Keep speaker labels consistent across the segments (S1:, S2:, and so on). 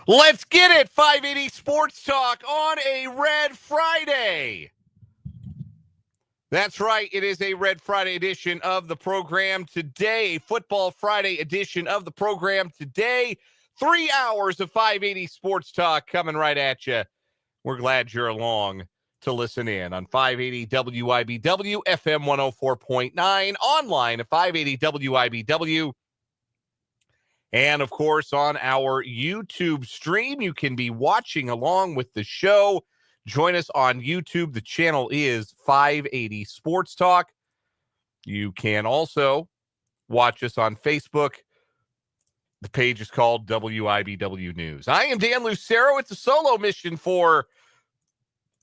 S1: Let's get it, 580 Sports Talk on a Red Friday. That's right, it is a Red Friday edition of the program today, Football Friday edition of the program today. 3 hours of 580 Sports Talk coming right at you. We're glad you're along to listen in on 580 WIBW, FM 104.9, online at 580 WIBW. And, of course, on our YouTube stream, you can be watching along with the show. Join us on YouTube. The channel is 580 Sports Talk. You can also watch us on Facebook. The page is called WIBW News. I am Dan Lucero. It's a solo mission for,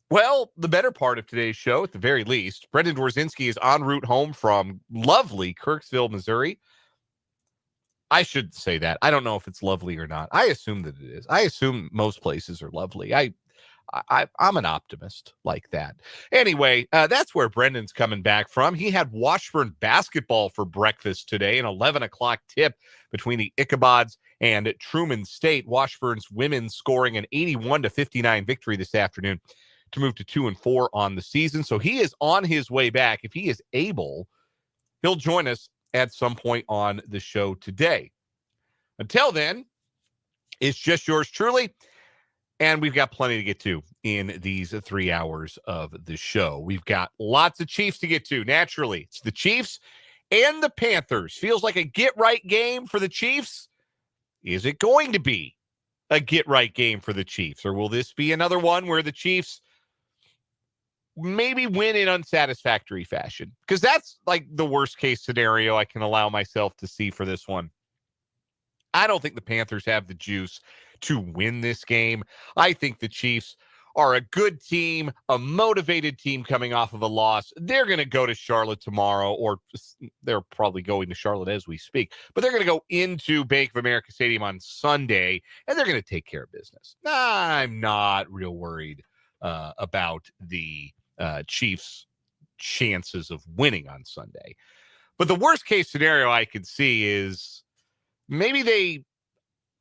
S1: well, the better part of today's show, at the very least. Brendan Dworzinski is en route home from lovely Kirksville, Missouri. I should say that. I don't know if it's lovely or not. I assume that it is. I assume most places are lovely. I'm an optimist like that. Anyway, that's where Brendan's coming back from. He had Washburn basketball for breakfast today, an 11 o'clock tip between the Ichabods and Truman State. Washburn's women scoring an 81-59 victory this afternoon to move to 2-4 on the season. So he is on his way back. If he is able, he'll join us at some point on the show today. Until then, it's just yours truly, and we've got plenty to get to in these 3 hours of the show. We've got lots of Chiefs to get to. Naturally, it's the Chiefs and the Panthers. Feels like a get-right game for the Chiefs. Is it going to be a get-right game for the Chiefs, or will this be another one where the Chiefs maybe win in unsatisfactory fashion? Because that's like the worst case scenario I can allow myself to see for this one. I don't think the Panthers have the juice to win this game. I think the Chiefs are a good team, a motivated team coming off of a loss. They're going to go to Charlotte tomorrow, or they're probably going to Charlotte as we speak, but they're going to go into Bank of America Stadium on Sunday, and they're going to take care of business. I'm not real worried about the Chiefs' chances of winning on Sunday. But the worst case scenario I could see is maybe they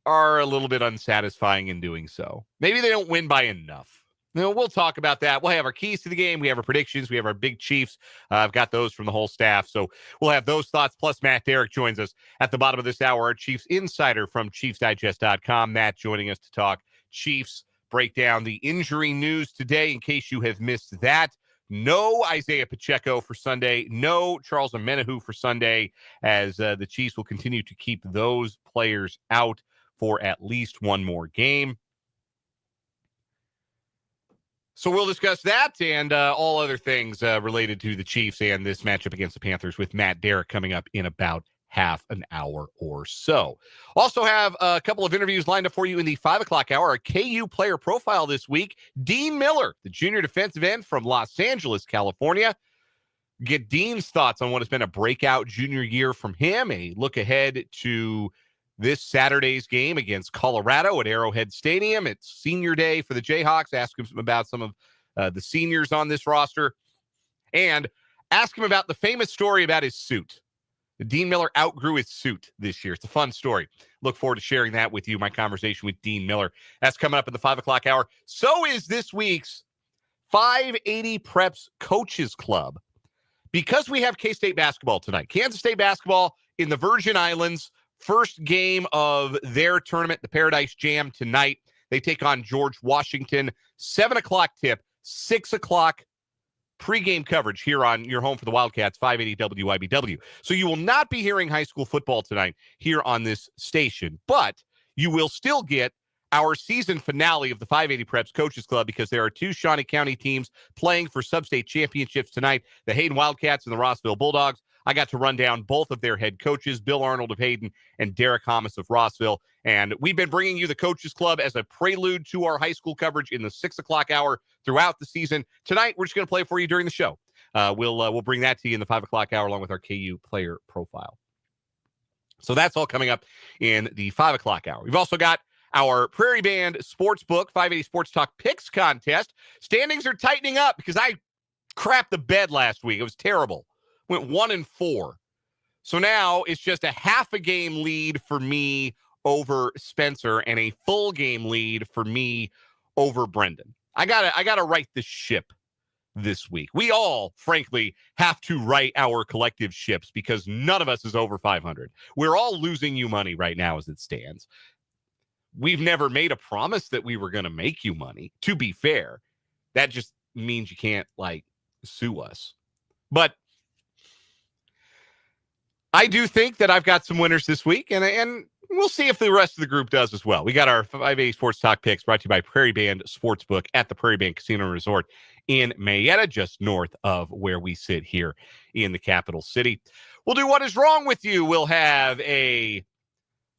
S1: are a little bit unsatisfying in doing so. Maybe they don't win by enough. We'll talk about that. We'll have our keys to the game. We have our predictions. We have our big Chiefs. I've got those from the whole staff. So we'll have those thoughts. Plus, Matt Derrick joins us at the bottom of this hour, our Chiefs insider from ChiefsDigest.com. Matt joining us to talk Chiefs, break down the injury news today in case you have missed that. No Isaiah Pacheco for Sunday. No Charles Omenihu for Sunday, as the Chiefs will continue to keep those players out for at least one more game. So we'll discuss that and all other things related to the Chiefs and this matchup against the Panthers with Matt Derrick coming up in about half an hour or so. Also have a couple of interviews lined up for you in the 5 o'clock hour. A KU player profile this week. Dean Miller, the junior defensive end from Los Angeles, California. Get Dean's thoughts on what has been a breakout junior year from him. A look ahead to this Saturday's game against Colorado at Arrowhead Stadium. It's senior day for the Jayhawks. Ask him about some of the seniors on this roster. And ask him about the famous story about his suit. Dean Miller outgrew his suit this year. It's a fun story. Look forward to sharing that with you, my conversation with Dean Miller. That's coming up at the 5 o'clock hour. So is this week's 580 Preps Coaches Club. Because we have K-State basketball tonight. Kansas State basketball in the Virgin Islands. First game of their tournament, the Paradise Jam, tonight. They take on George Washington. 7 o'clock tip, 6 o'clock pregame coverage here on your home for the Wildcats, 580 WIBW. So you will not be hearing high school football tonight here on this station, but you will still get our season finale of the 580 Preps Coaches Club because there are two Shawnee County teams playing for sub-state championships tonight, the Hayden Wildcats and the Rossville Bulldogs. I got to run down both of their head coaches, Bill Arnold of Hayden and Derrick Hammes of Rossville. And we've been bringing you the Coaches Club as a prelude to our high school coverage in the 6 o'clock hour throughout the season. Tonight, we're just going to play for you during the show. We'll bring that to you in the 5 o'clock hour along with our KU player profile. So that's all coming up in the 5 o'clock hour. We've also got our Prairie Band Sportsbook 580 Sports Talk Picks contest. Standings are tightening up because I crapped the bed last week. It was terrible. Went 1-4. So now it's just a half a game lead for me over Spencer and a full game lead for me over Brendan. I gotta right the ship this week. We all, frankly, have to right our collective ships because none of us is over 500. We're all losing you money right now as it stands. We've never made a promise that we were going to make you money. To be fair, that just means you can't, sue us. But I do think that I've got some winners this week, and we'll see if the rest of the group does as well. We got our 580 Sports Talk picks brought to you by Prairie Band Sportsbook at the Prairie Band Casino and Resort in Mayetta, just north of where we sit here in the capital city. We'll do What Is Wrong With You. We'll have a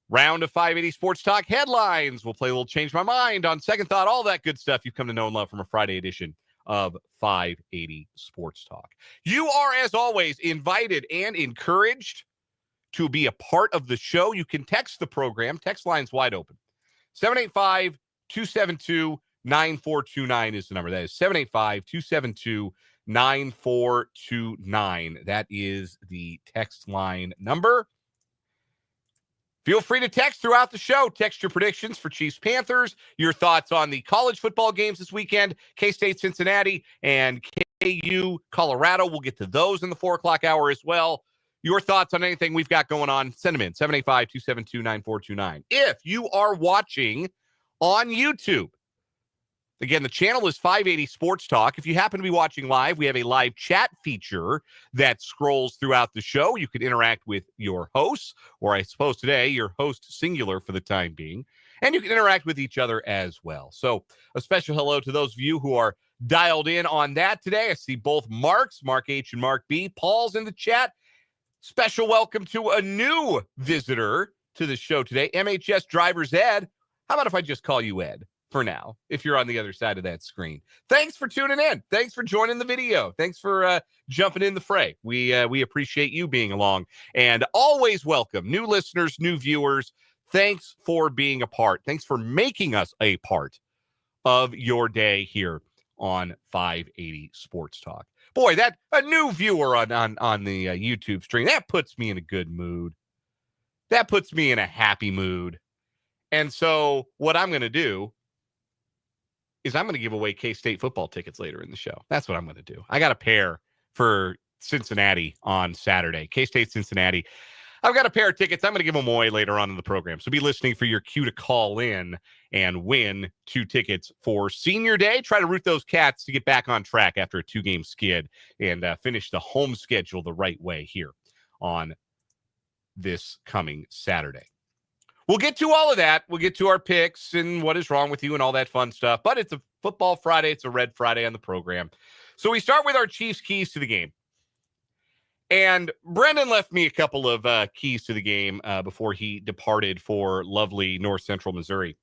S1: round of 580 Sports Talk headlines. We'll play a little Change My Mind on Second Thought, all that good stuff you've come to know and love from a Friday edition of 580 Sports Talk. You are, as always, invited and encouraged to be a part of the show. You can text the program. Text line's wide open. 785-272-9429 is the number. That is 785-272-9429. That is the text line number. Feel free to text throughout the show. Text your predictions for Chiefs Panthers, your thoughts on the college football games this weekend, K-State Cincinnati and KU Colorado. We'll get to those in the 4 o'clock hour as well. Your thoughts on anything we've got going on, send them in, 785-272-9429. If you are watching on YouTube, again, the channel is 580 Sports Talk. If you happen to be watching live, we have a live chat feature that scrolls throughout the show. You can interact with your hosts, or I suppose today, your host singular for the time being, and you can interact with each other as well. So a special hello to those of you who are dialed in on that today. I see both Marks, Mark H and Mark B. Paul's in the chat. Special welcome to a new visitor to the show today, MHS Driver's Ed. How about if I just call you Ed for now, if you're on the other side of that screen? Thanks for tuning in. Thanks for joining the video. Thanks for jumping in the fray. We appreciate you being along. And always welcome new listeners, new viewers. Thanks for being a part. Thanks for making us a part of your day here on 580 Sports Talk. Boy, that a new viewer on the YouTube stream, that puts me in a good mood. That puts me in a happy mood. And so what I'm going to do is I'm going to give away K-State football tickets later in the show. That's what I'm going to do. I got a pair for Cincinnati on Saturday. K-State Cincinnati. I've got a pair of tickets. I'm going to give them away later on in the program. So be listening for your cue to call in and win 2 tickets for Senior Day. Try to root those Cats to get back on track after a 2-game skid and finish the home schedule the right way here on this coming Saturday. We'll get to all of that. We'll get to our picks and what is wrong with you and all that fun stuff. But it's a football Friday. It's a Red Friday on the program. So we start with our Chiefs keys to the game. And Brendan left me a couple of keys to the game before he departed for lovely North Central Missouri.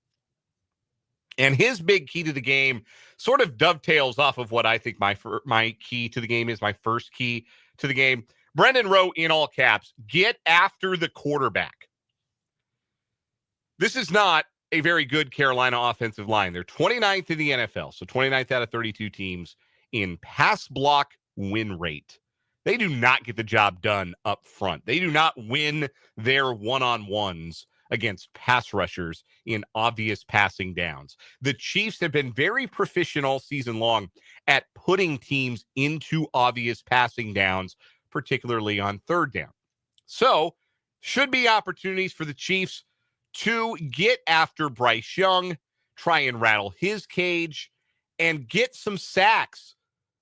S1: And his big key to the game sort of dovetails off of what I think my key to the game is, my first key to the game. Brendan wrote in all caps, get after the quarterback. This is not a very good Carolina offensive line. They're 29th in the NFL, so 29th out of 32 teams in pass block win rate. They do not get the job done up front. They do not win their one-on-ones against pass rushers in obvious passing downs. The Chiefs have been very proficient all season long at putting teams into obvious passing downs, particularly on third down. So, should be opportunities for the Chiefs to get after Bryce Young, try and rattle his cage, and get some sacks,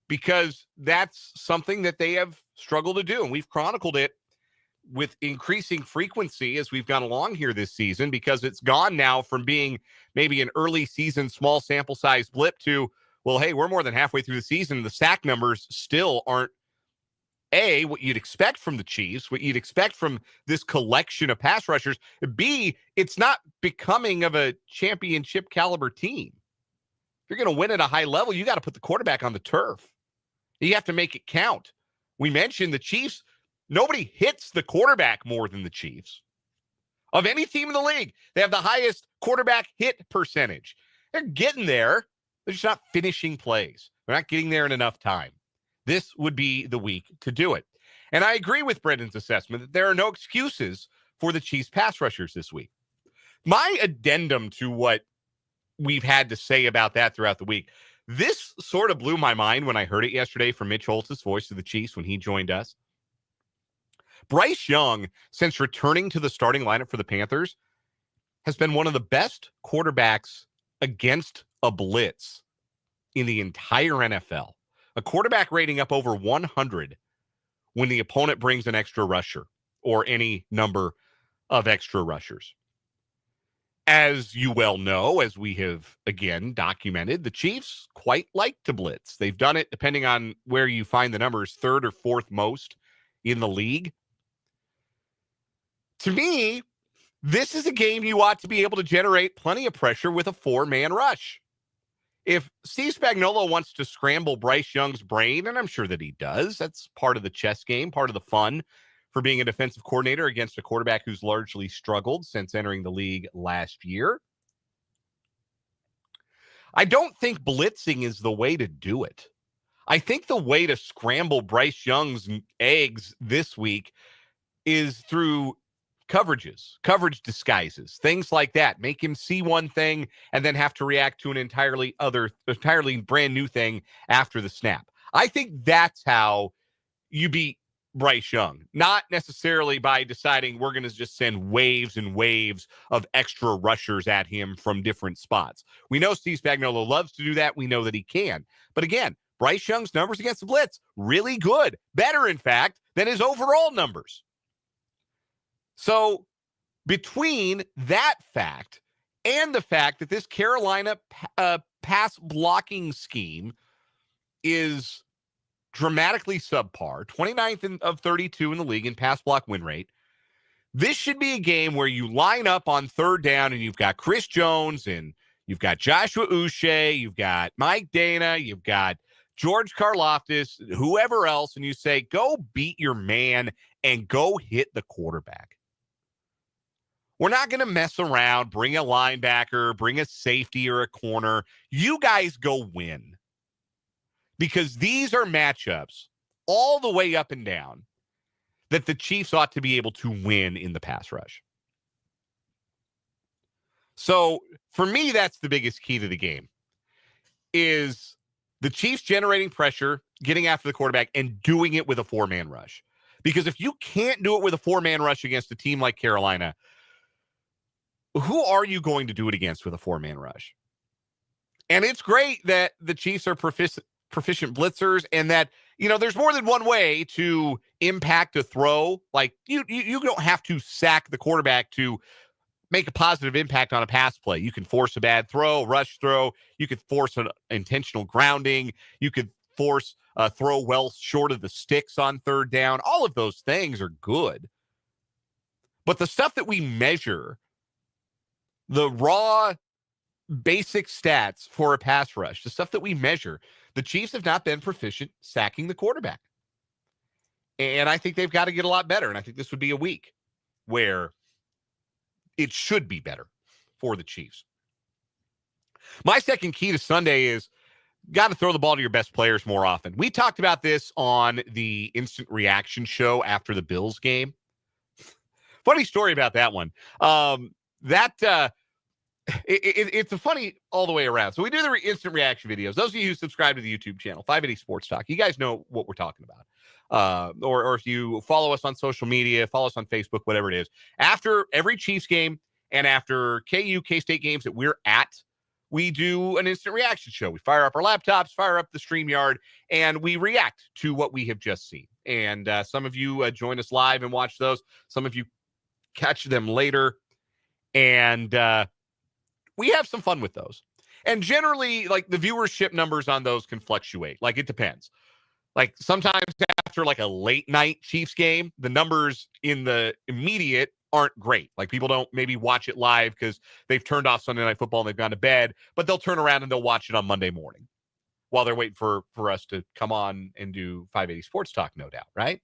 S1: because that's something that they have struggled to do. And we've chronicled it with increasing frequency as we've gone along here this season, because it's gone now from being maybe an early season, small sample size blip to, well, hey, we're more than halfway through the season. The sack numbers still aren't, A, what you'd expect from the Chiefs, what you'd expect from this collection of pass rushers. B, it's not becoming of a championship caliber team. If you're going to win at a high level, you got to put the quarterback on the turf. You have to make it count. We mentioned the Chiefs. Nobody hits the quarterback more than the Chiefs. Of any team in the league, they have the highest quarterback hit percentage. They're getting there. They're just not finishing plays. They're not getting there in enough time. This would be the week to do it. And I agree with Brendan's assessment that there are no excuses for the Chiefs pass rushers this week. My addendum to what we've had to say about that throughout the week, this sort of blew my mind when I heard it yesterday from Mitch Holthus, voice of the Chiefs, when he joined us. Bryce Young, since returning to the starting lineup for the Panthers, has been one of the best quarterbacks against a blitz in the entire NFL. A quarterback rating up over 100 when the opponent brings an extra rusher or any number of extra rushers. As you well know, as we have, again, documented, the Chiefs quite like to blitz. They've done it, depending on where you find the numbers, third or fourth most in the league. To me, this is a game you ought to be able to generate plenty of pressure with a four-man rush. If Steve Spagnuolo wants to scramble Bryce Young's brain, and I'm sure that he does, that's part of the chess game, part of the fun for being a defensive coordinator against a quarterback who's largely struggled since entering the league last year. I don't think blitzing is the way to do it. I think the way to scramble Bryce Young's eggs this week is through coverages, coverage disguises, things like that. Make him see one thing and then have to react to an entirely brand new thing after the snap. I think that's how you beat Bryce Young, not necessarily by deciding we're going to just send waves and waves of extra rushers at him from different spots. We know Steve Spagnuolo loves to do that. We know that he can. But again, Bryce Young's numbers against the blitz, really good. Better, in fact, than his overall numbers. So between that fact and the fact that this Carolina pass blocking scheme is dramatically subpar, 29th of 32 in the league in pass block win rate, this should be a game where you line up on third down and you've got Chris Jones and you've got Joshua Uche, you've got Mike Dana, you've got George Karlaftis, whoever else, and you say, go beat your man and go hit the quarterback. We're not going to mess around, bring a linebacker, bring a safety or a corner. You guys go win. Because these are matchups all the way up and down that the Chiefs ought to be able to win in the pass rush. So for me, that's the biggest key to the game, is the Chiefs generating pressure, getting after the quarterback, and doing it with a four-man rush. Because if you can't do it with a four-man rush against a team like Carolina, who are you going to do it against with a four-man rush? And it's great that the Chiefs are proficient blitzers and that, you know, there's more than one way to impact a throw. Like you don't have to sack the quarterback to make a positive impact on a pass play. You can force a bad throw, rush throw. You could force an intentional grounding. You could force a throw well short of the sticks on third down. All of those things are good. But the stuff that we measure, the raw basic stats for a pass rush, the stuff that we measure, the Chiefs have not been proficient sacking the quarterback. And I think they've got to get a lot better. And I think this would be a week where it should be better for the Chiefs. My second key to Sunday is got to throw the ball to your best players more often. We talked about this on the instant reaction show after the Bills game. Funny story about that one. It's a funny all the way around. So we do the instant reaction videos. Those of you who subscribe to the YouTube channel, 580 Sports Talk, you guys know what we're talking about. Or if you follow us on social media, follow us on Facebook, whatever it is. After every Chiefs game and after K-State games that we're at, we do an instant reaction show. We fire up our laptops, fire up the StreamYard, and we react to what we have just seen. And some of you join us live and watch those. Some of you catch them later. And we have some fun with those. And generally, like, the viewership numbers on those can fluctuate. Like, it depends. Like, sometimes after like a late night Chiefs game, the numbers in the immediate aren't great. Like, people don't maybe watch it live because they've turned off Sunday Night Football and they've gone to bed, but they'll turn around and they'll watch it on Monday morning while they're waiting for us to come on and do 580 Sports Talk, no doubt. Right?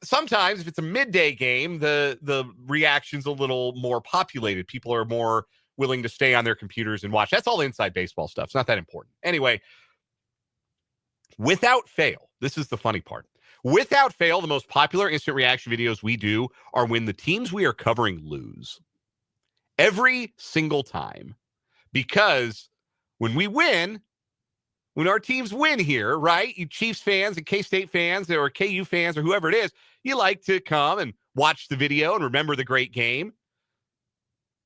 S1: Sometimes if it's a midday game, the reaction's a little more populated. People are more willing to stay on their computers and watch. That's all inside baseball stuff. It's not that important. Anyway, without fail, this is the funny part. Without fail, the most popular instant reaction videos we do are when the teams we are covering lose. every single time, because when we win, when our teams win here, right? You Chiefs fans and K-State fans or KU fans or whoever it is, you like to come and watch the video and remember the great game.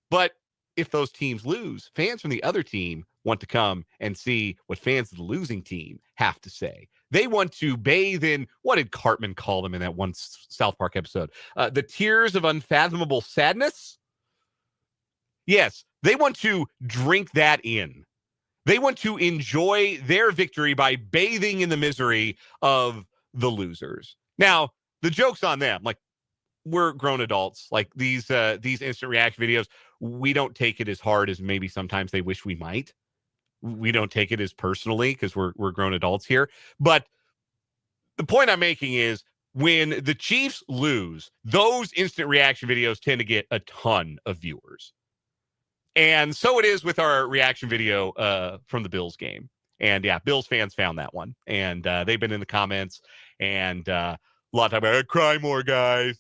S1: But if those teams lose, fans from the other team want to come and see what fans of the losing team have to say. They want to bathe in, what did Cartman call them in that one South Park episode? The tears of unfathomable sadness? Yes, they want to drink that in. They want to enjoy their victory by bathing in the misery of the losers. Now, the joke's on them. Like, we're grown adults. Like, these instant reaction videos, we don't take it as hard as maybe sometimes they wish we might. We don't take it as personally because we're grown adults here. But the point I'm making is, when the Chiefs lose, those instant reaction videos tend to get a ton of viewers. And so it is with our reaction video from the Bills game. And yeah, Bills fans found that one. And they've been in the comments. And a lot of time about, cry more, guys.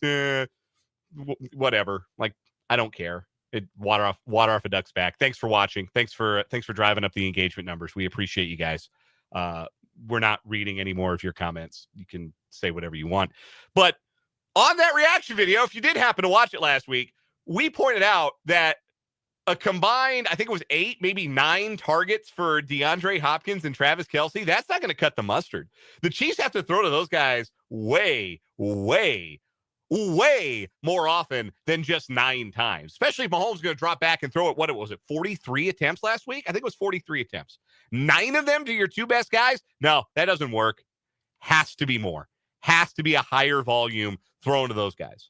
S1: Whatever. Like, I don't care. Water off a duck's back. Thanks for watching. Thanks for driving up the engagement numbers. We appreciate you guys. We're not reading any more of your comments. You can say whatever you want. But on that reaction video, if you did happen to watch it last week, we pointed out that a combined, I think it was 8, maybe 9 targets for DeAndre Hopkins and Travis Kelce. That's not going to cut the mustard. The Chiefs have to throw to those guys way, way, way more often than just 9 times, especially if Mahomes is going to drop back and throw it. What was it, 43 attempts last week? I think it was 43 attempts. 9 of them to your 2 best guys? No, that doesn't work. Has to be more. Has to be a higher volume thrown to those guys.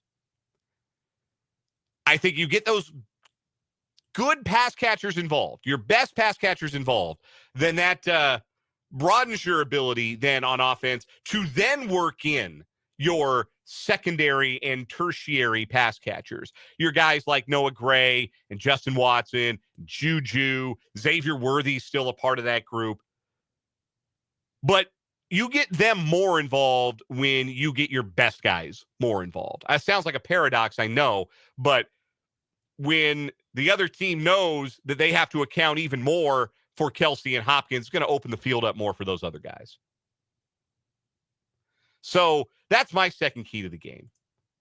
S1: I think you get those good pass catchers involved, your best pass catchers involved, then that broadens your ability then on offense to then work in your secondary and tertiary pass catchers. Your guys like Noah Gray and Justin Watson, Juju, Xavier Worthy's still a part of that group. But you get them more involved when you get your best guys more involved. That sounds like a paradox, I know, but when the other team knows that they have to account even more for Kelce and Hopkins, it's going to open the field up more for those other guys. So that's my second key to the game.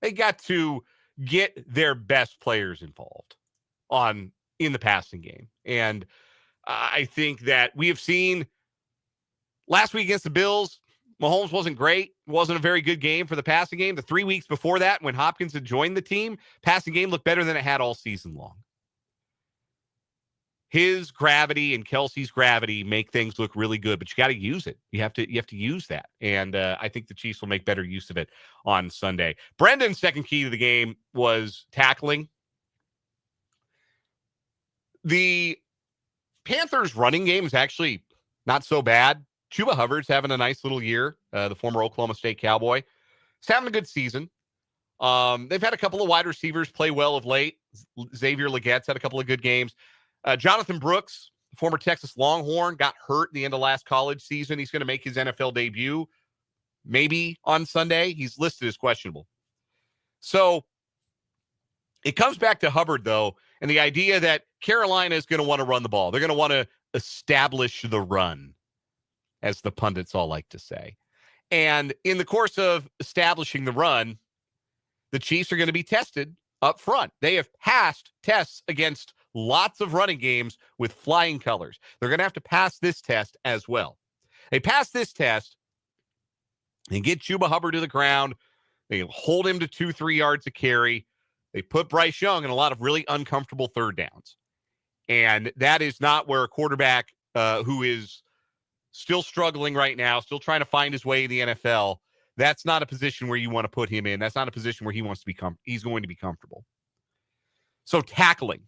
S1: They got to get their best players involved in the passing game. And I think that we have seen last week against the Bills, Mahomes wasn't great. It wasn't a very good game for the passing game. The 3 weeks before that, when Hopkins had joined the team, passing game looked better than it had all season long. His gravity and Kelce's gravity make things look really good, but you got to use it. You have to use that. And I think the Chiefs will make better use of it on Sunday. Brendan's second key to the game was tackling. The Panthers running game is actually not so bad. Chuba Hubbard's having a nice little year, the former Oklahoma State Cowboy. He's having a good season. They've had a couple of wide receivers play well of late. Xavier Legette's had a couple of good games. Jonathan Brooks, former Texas Longhorn, got hurt at the end of last college season. He's going to make his NFL debut maybe on Sunday. He's listed as questionable. So it comes back to Hubbard, though, and the idea that Carolina is going to want to run the ball. They're going to want to establish the run, as the pundits all like to say. And in the course of establishing the run, the Chiefs are going to be tested up front. They have passed tests against lots of running games with flying colors. They're going to have to pass this test as well. They pass this test and get Chuba Hubbard to the ground. They hold him to 2-3 yards of carry. They put Bryce Young in a lot of really uncomfortable third downs. And that is not where a quarterback who is still struggling right now, still trying to find his way in the NFL, that's not a position where you want to put him in. That's not a position where he wants to be he's going to be comfortable. So tackling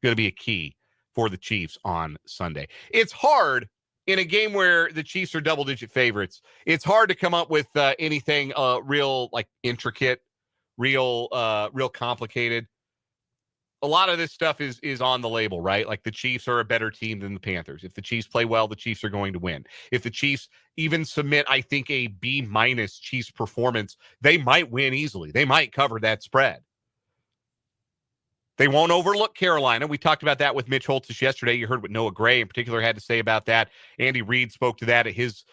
S1: going to be a key for the Chiefs on Sunday. It's hard in a game where the Chiefs are double-digit favorites. It's hard to come up with anything real like intricate, real complicated. A lot of this stuff is on the label, right? Like the Chiefs are a better team than the Panthers. If the Chiefs play well, the Chiefs are going to win. If the Chiefs even submit, I think, a B- Chiefs performance, they might win easily. They might cover that spread. They won't overlook Carolina. We talked about that with Mitch Holtis yesterday. You heard what Noah Gray in particular had to say about that. Andy Reid spoke to that at his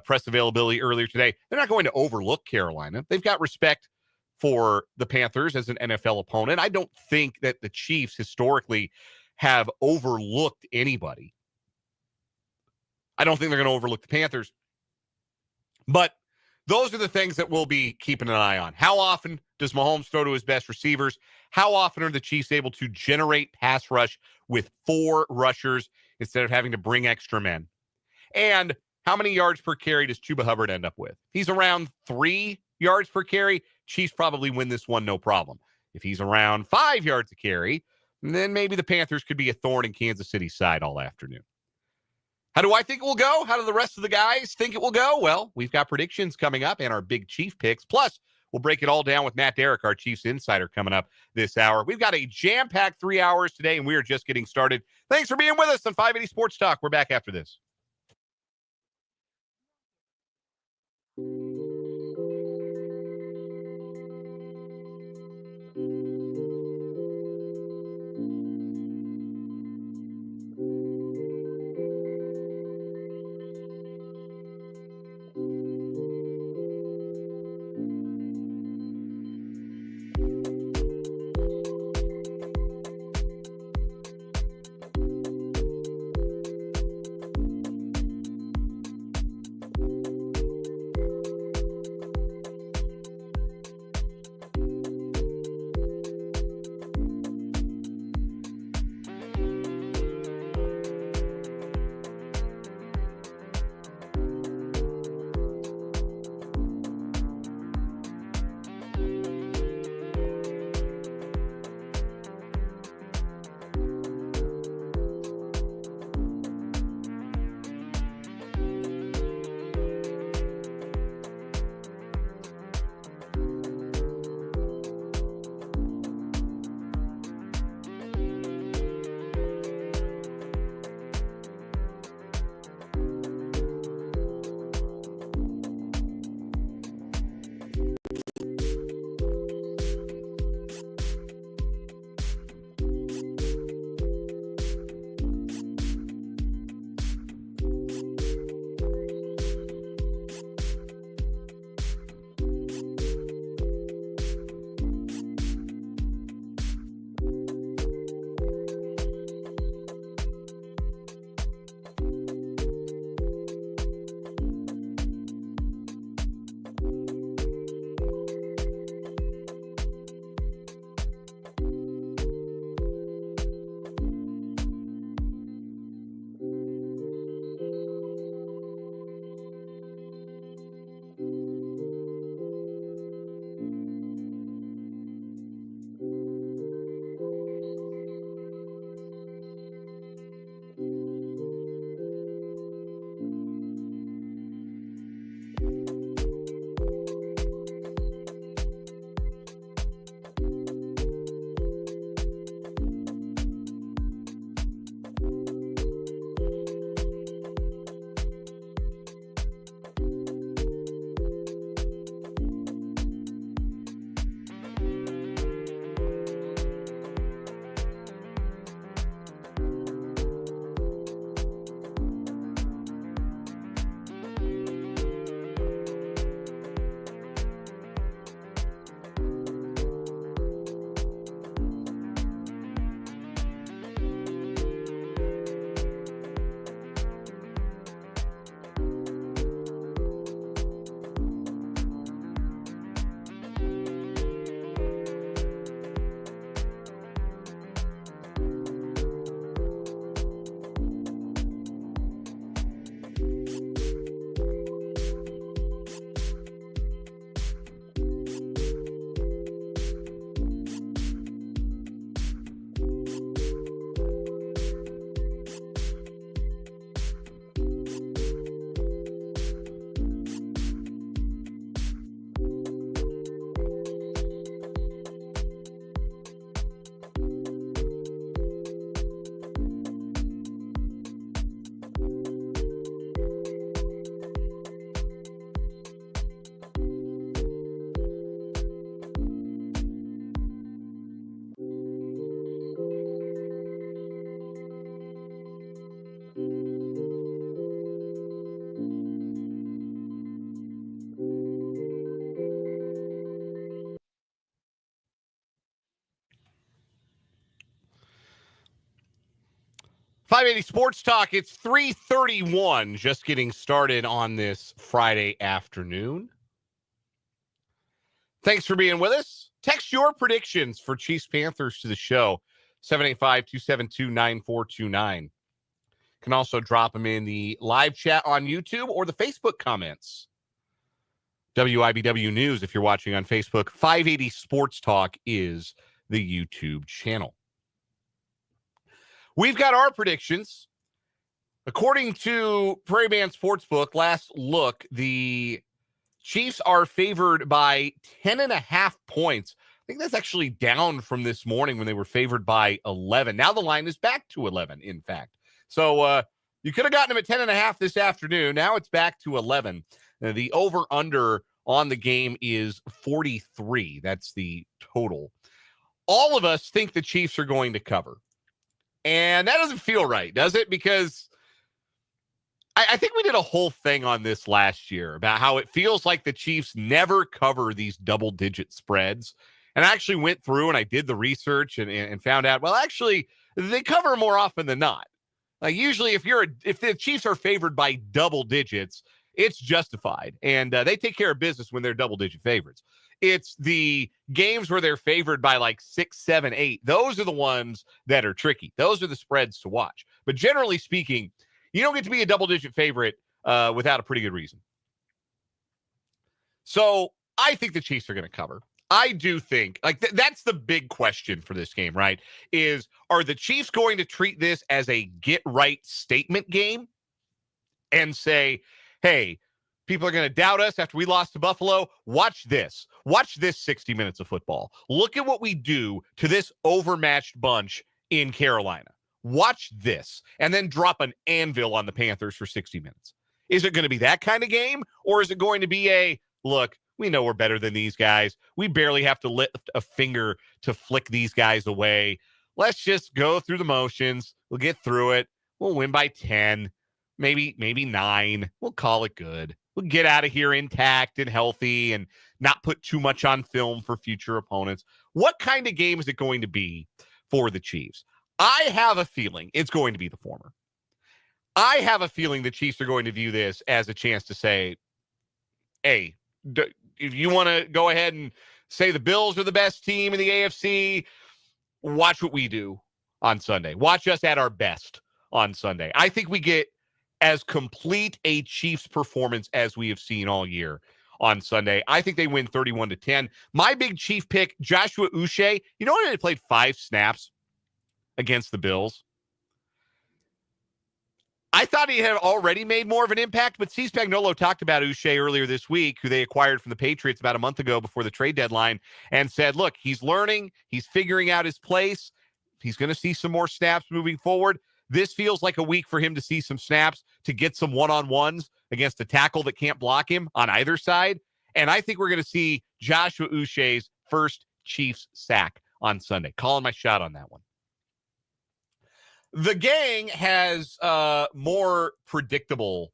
S1: press availability earlier today. They're not going to overlook Carolina. They've got respect for the Panthers as an NFL opponent. I don't think that the Chiefs historically have overlooked anybody. I don't think they're going to overlook the Panthers. But those are the things that we'll be keeping an eye on. How often does Mahomes throw to his best receivers? How often are the Chiefs able to generate pass rush with 4 rushers instead of having to bring extra men? And how many yards per carry does Chuba Hubbard end up with? He's around 3 yards per carry. Chiefs probably win this one, no problem. If he's around 5 yards a carry, then maybe the Panthers could be a thorn in Kansas City's side all afternoon. How do I think it will go? How do the rest of the guys think it will go? Well, we've got predictions coming up and our big Chief picks. Plus, we'll break it all down with Matt Derrick, our Chiefs insider, coming up this hour. We've got a jam-packed 3 hours today, and we are just getting started. Thanks for being with us on 580 Sports Talk. We're back after this. 580 Sports Talk. It's 3:31, just getting started on this Friday afternoon. Thanks for being with us. Text your predictions for Chiefs Panthers to the show, 785-272-9429. Can also drop them in the live chat on YouTube or the Facebook comments. WIBW News, if you're watching on Facebook, 580 Sports Talk is the YouTube channel. We've got our predictions. According to Prairie Man Sportsbook, last look, the Chiefs are favored by 10.5 points. I think that's actually down from this morning when they were favored by 11. Now the line is back to 11, in fact. So you could have gotten them at 10.5 this afternoon. Now it's back to 11. The over-under on the game is 43. That's the total. All of us think the Chiefs are going to cover. And that doesn't feel right, does it? Because I think we did a whole thing on this last year about how it feels like the Chiefs never cover these double-digit spreads. And I actually went through and I did the research and found out, well, actually, they cover more often than not. Like usually if the Chiefs are favored by double digits, it's justified. And they take care of business when they're double-digit favorites. It's the games where they're favored by like 6, 7, 8. Those are the ones that are tricky. Those are the spreads to watch. But generally speaking, you don't get to be a double-digit favorite without a pretty good reason. So I think the Chiefs are going to cover. I do think, like, that's the big question for this game, right? Are the Chiefs going to treat this as a get-right statement game and say, hey, people are going to doubt us after we lost to Buffalo? Watch this. Watch this 60 minutes of football. Look at what we do to this overmatched bunch in Carolina. Watch this. And then drop an anvil on the Panthers for 60 minutes. Is it going to be that kind of game? Or is it going to be a, look, we know we're better than these guys. We barely have to lift a finger to flick these guys away. Let's just go through the motions. We'll get through it. We'll win by 10, maybe 9. We'll call it good. We'll get out of here intact and healthy and not put too much on film for future opponents. What kind of game is it going to be for the Chiefs? I have a feeling it's going to be the former. I have a feeling the Chiefs are going to view this as a chance to say, hey, if you want to go ahead and say the Bills are the best team in the AFC, watch what we do on Sunday. Watch us at our best on Sunday. I think we get as complete a Chiefs performance as we have seen all year on Sunday. I think they win 31-10. My big Chief pick, Joshua Uche. You know what? He played 5 snaps against the Bills. I thought he had already made more of an impact, but C. Spagnuolo talked about Uche earlier this week, who they acquired from the Patriots about a month ago before the trade deadline, and said, look, he's learning. He's figuring out his place. He's going to see some more snaps moving forward. This feels like a week for him to see some snaps, to get some one-on-ones against a tackle that can't block him on either side. And I think we're going to see Joshua Uche's first Chiefs sack on Sunday. Calling my shot on that one. The gang has more predictable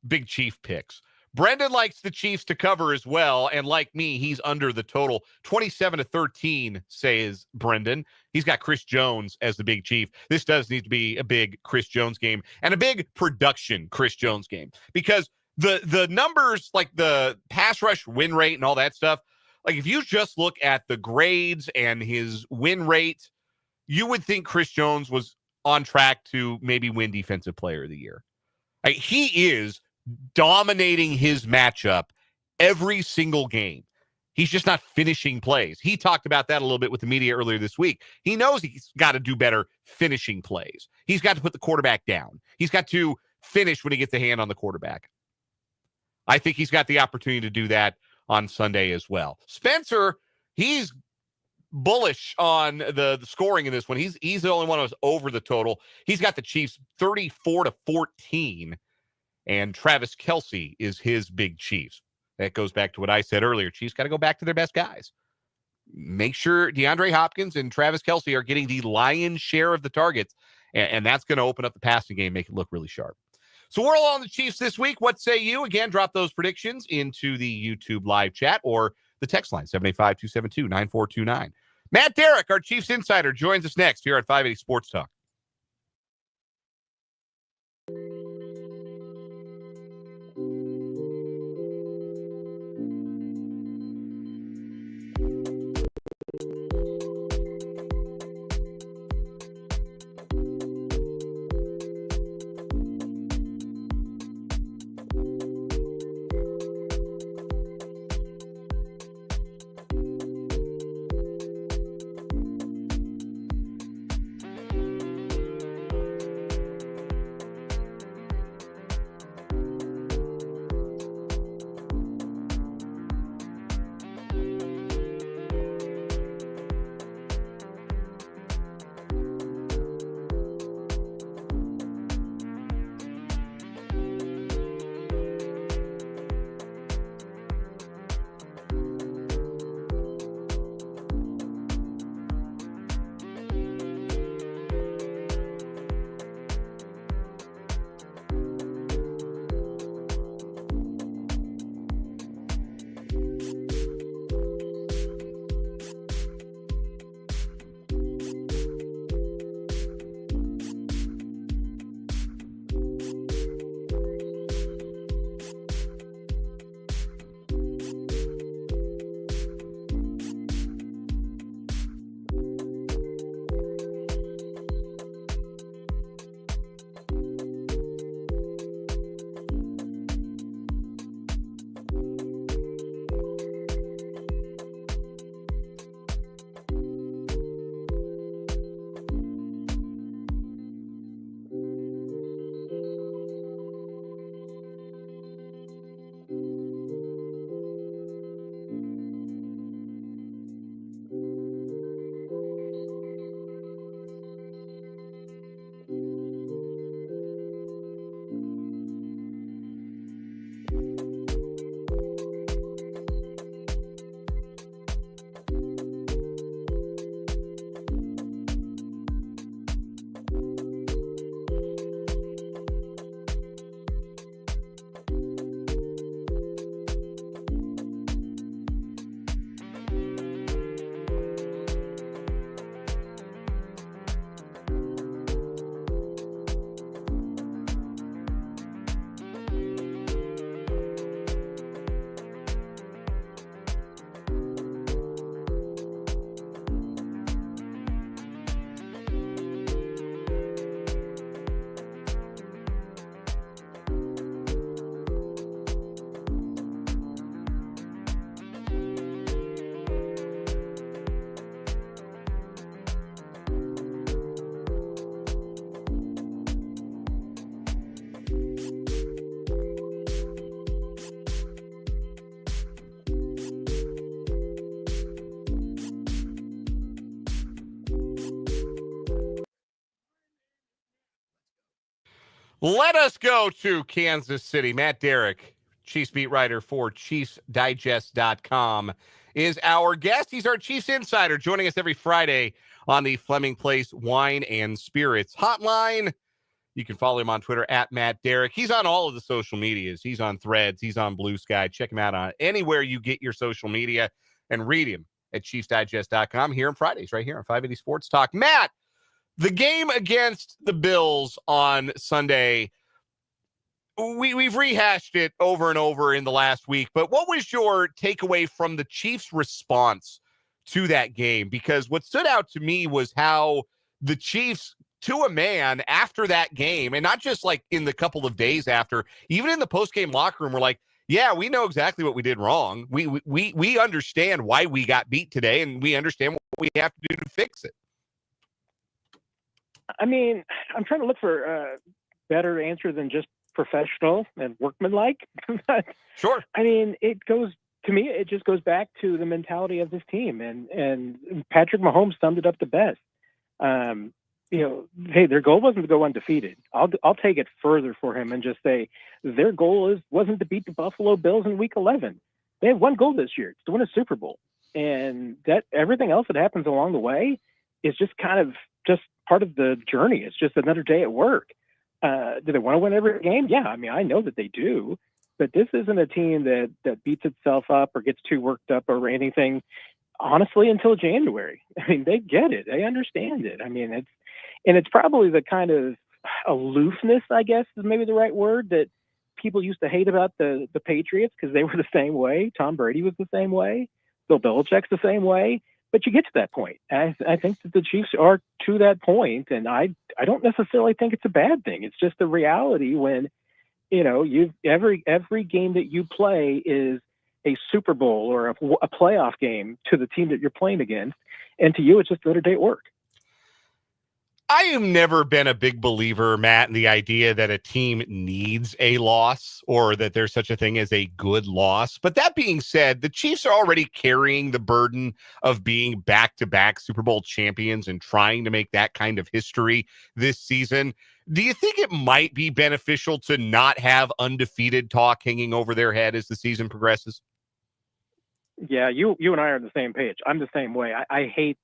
S1: big Chief picks. Brendan likes the Chiefs to cover as well, and like me, he's under the total. 27-13, says Brendan. He's got Chris Jones as the big Chief. This does need to be a big Chris Jones game and a big production Chris Jones game, because the numbers, like the pass rush win rate and all that stuff, like if you just look at the grades and his win rate, you would think Chris Jones was on track to maybe win Defensive Player of the Year. Like, he is dominating his matchup every single game. He's just not finishing plays. He talked about that a little bit with the media earlier this week. He knows he's got to do better finishing plays. He's got to put the quarterback down. He's got to finish when he gets a hand on the quarterback. I think he's got the opportunity to do that on Sunday as well. Spencer, he's bullish on the scoring in this one. He's the only one who was over the total. He's got the Chiefs 34-14, and Travis Kelce is his big Chiefs. That goes back to what I said earlier. Chiefs got to go back to their best guys. Make sure DeAndre Hopkins and Travis Kelce are getting the lion's share of the targets, and that's going to open up the passing game, make it look really sharp. So we're all on the Chiefs this week. What say you? Again, drop those predictions into the YouTube live chat or the text line, 785-272-9429. Matt Derrick, our Chiefs insider, joins us next here at 580 Sports Talk. Let us go to Kansas City. Matt Derrick, Chiefs beat writer for ChiefsDigest.com, is our guest. He's our Chiefs insider, joining us every Friday on the Fleming Place Wine and Spirits Hotline. You can follow him on Twitter at Matt Derrick. He's on all of the social medias. He's on Threads. He's on Blue Sky. Check him out on anywhere you get your social media, and read him at ChiefsDigest.com. Here on Fridays, right here on 580 Sports Talk. Matt, the game against the Bills on Sunday, we've rehashed it over and over in the last week, but what was your takeaway from the Chiefs' response to that game? Because what stood out to me was how the Chiefs, to a man, after that game, and not just like in the couple of days after, even in the post-game locker room, were like, yeah, we know exactly what we did wrong. We understand why we got beat today, and we understand what we have to do to fix it.
S2: I mean, I'm trying to look for a better answer than just professional and workmanlike.
S1: Sure.
S2: I mean, it just goes back to the mentality of this team, and Patrick Mahomes summed it up the best. Hey, their goal wasn't to go undefeated. I'll take it further for him and just say their goal wasn't to beat the Buffalo Bills in Week 11. They have one goal this year: it's to win a Super Bowl, and that everything else that happens along the way is just kind of just part of the journey. It's just another day at work. Do they want to win every game? Yeah, I mean, I know that they do, but this isn't a team that beats itself up or gets too worked up or anything, honestly, until January. I mean, they get it. They understand it. I mean, it's probably the kind of aloofness, I guess is maybe the right word, that people used to hate about the Patriots because they were the same way. Tom Brady was the same way. Bill Belichick's the same way. But you get to that point. And I think that the Chiefs are to that point, and I don't necessarily think it's a bad thing. It's just the reality when, every game that you play is a Super Bowl or a playoff game to the team that you're playing against, and to you, it's just another day at work.
S1: I have never been a big believer, Matt, in the idea that a team needs a loss or that there's such a thing as a good loss. But that being said, the Chiefs are already carrying the burden of being back-to-back Super Bowl champions and trying to make that kind of history this season. Do you think it might be beneficial to not have undefeated talk hanging over their head as the season progresses?
S2: Yeah, you and I are on the same page. I'm the same way. I hate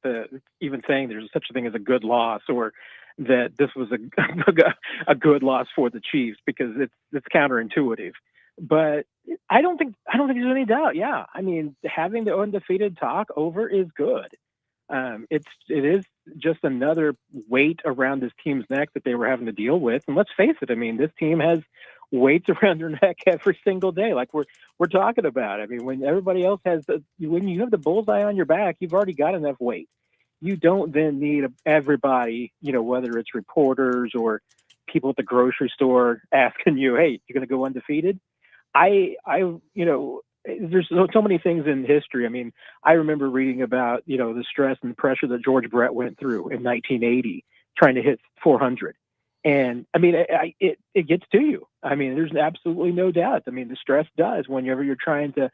S2: even saying there's such a thing as a good loss, or that this was a good loss for the Chiefs, because it's counterintuitive. But I don't think there's any doubt. Yeah, I mean, having the undefeated talk over is good. It is just another weight around this team's neck that they were having to deal with. And let's face it, I mean, this team has weights around their neck every single day, like we're talking about. I mean, when everybody else when you have the bullseye on your back, you've already got enough weight. You don't then need everybody, whether it's reporters or people at the grocery store asking you, "Hey, you're going to go undefeated?" There's so many things in history. I mean, I remember reading about, the stress and the pressure that George Brett went through in 1980, trying to hit 400. And I mean, it gets to you. I mean, there's absolutely no doubt. I mean, the stress does whenever you're trying to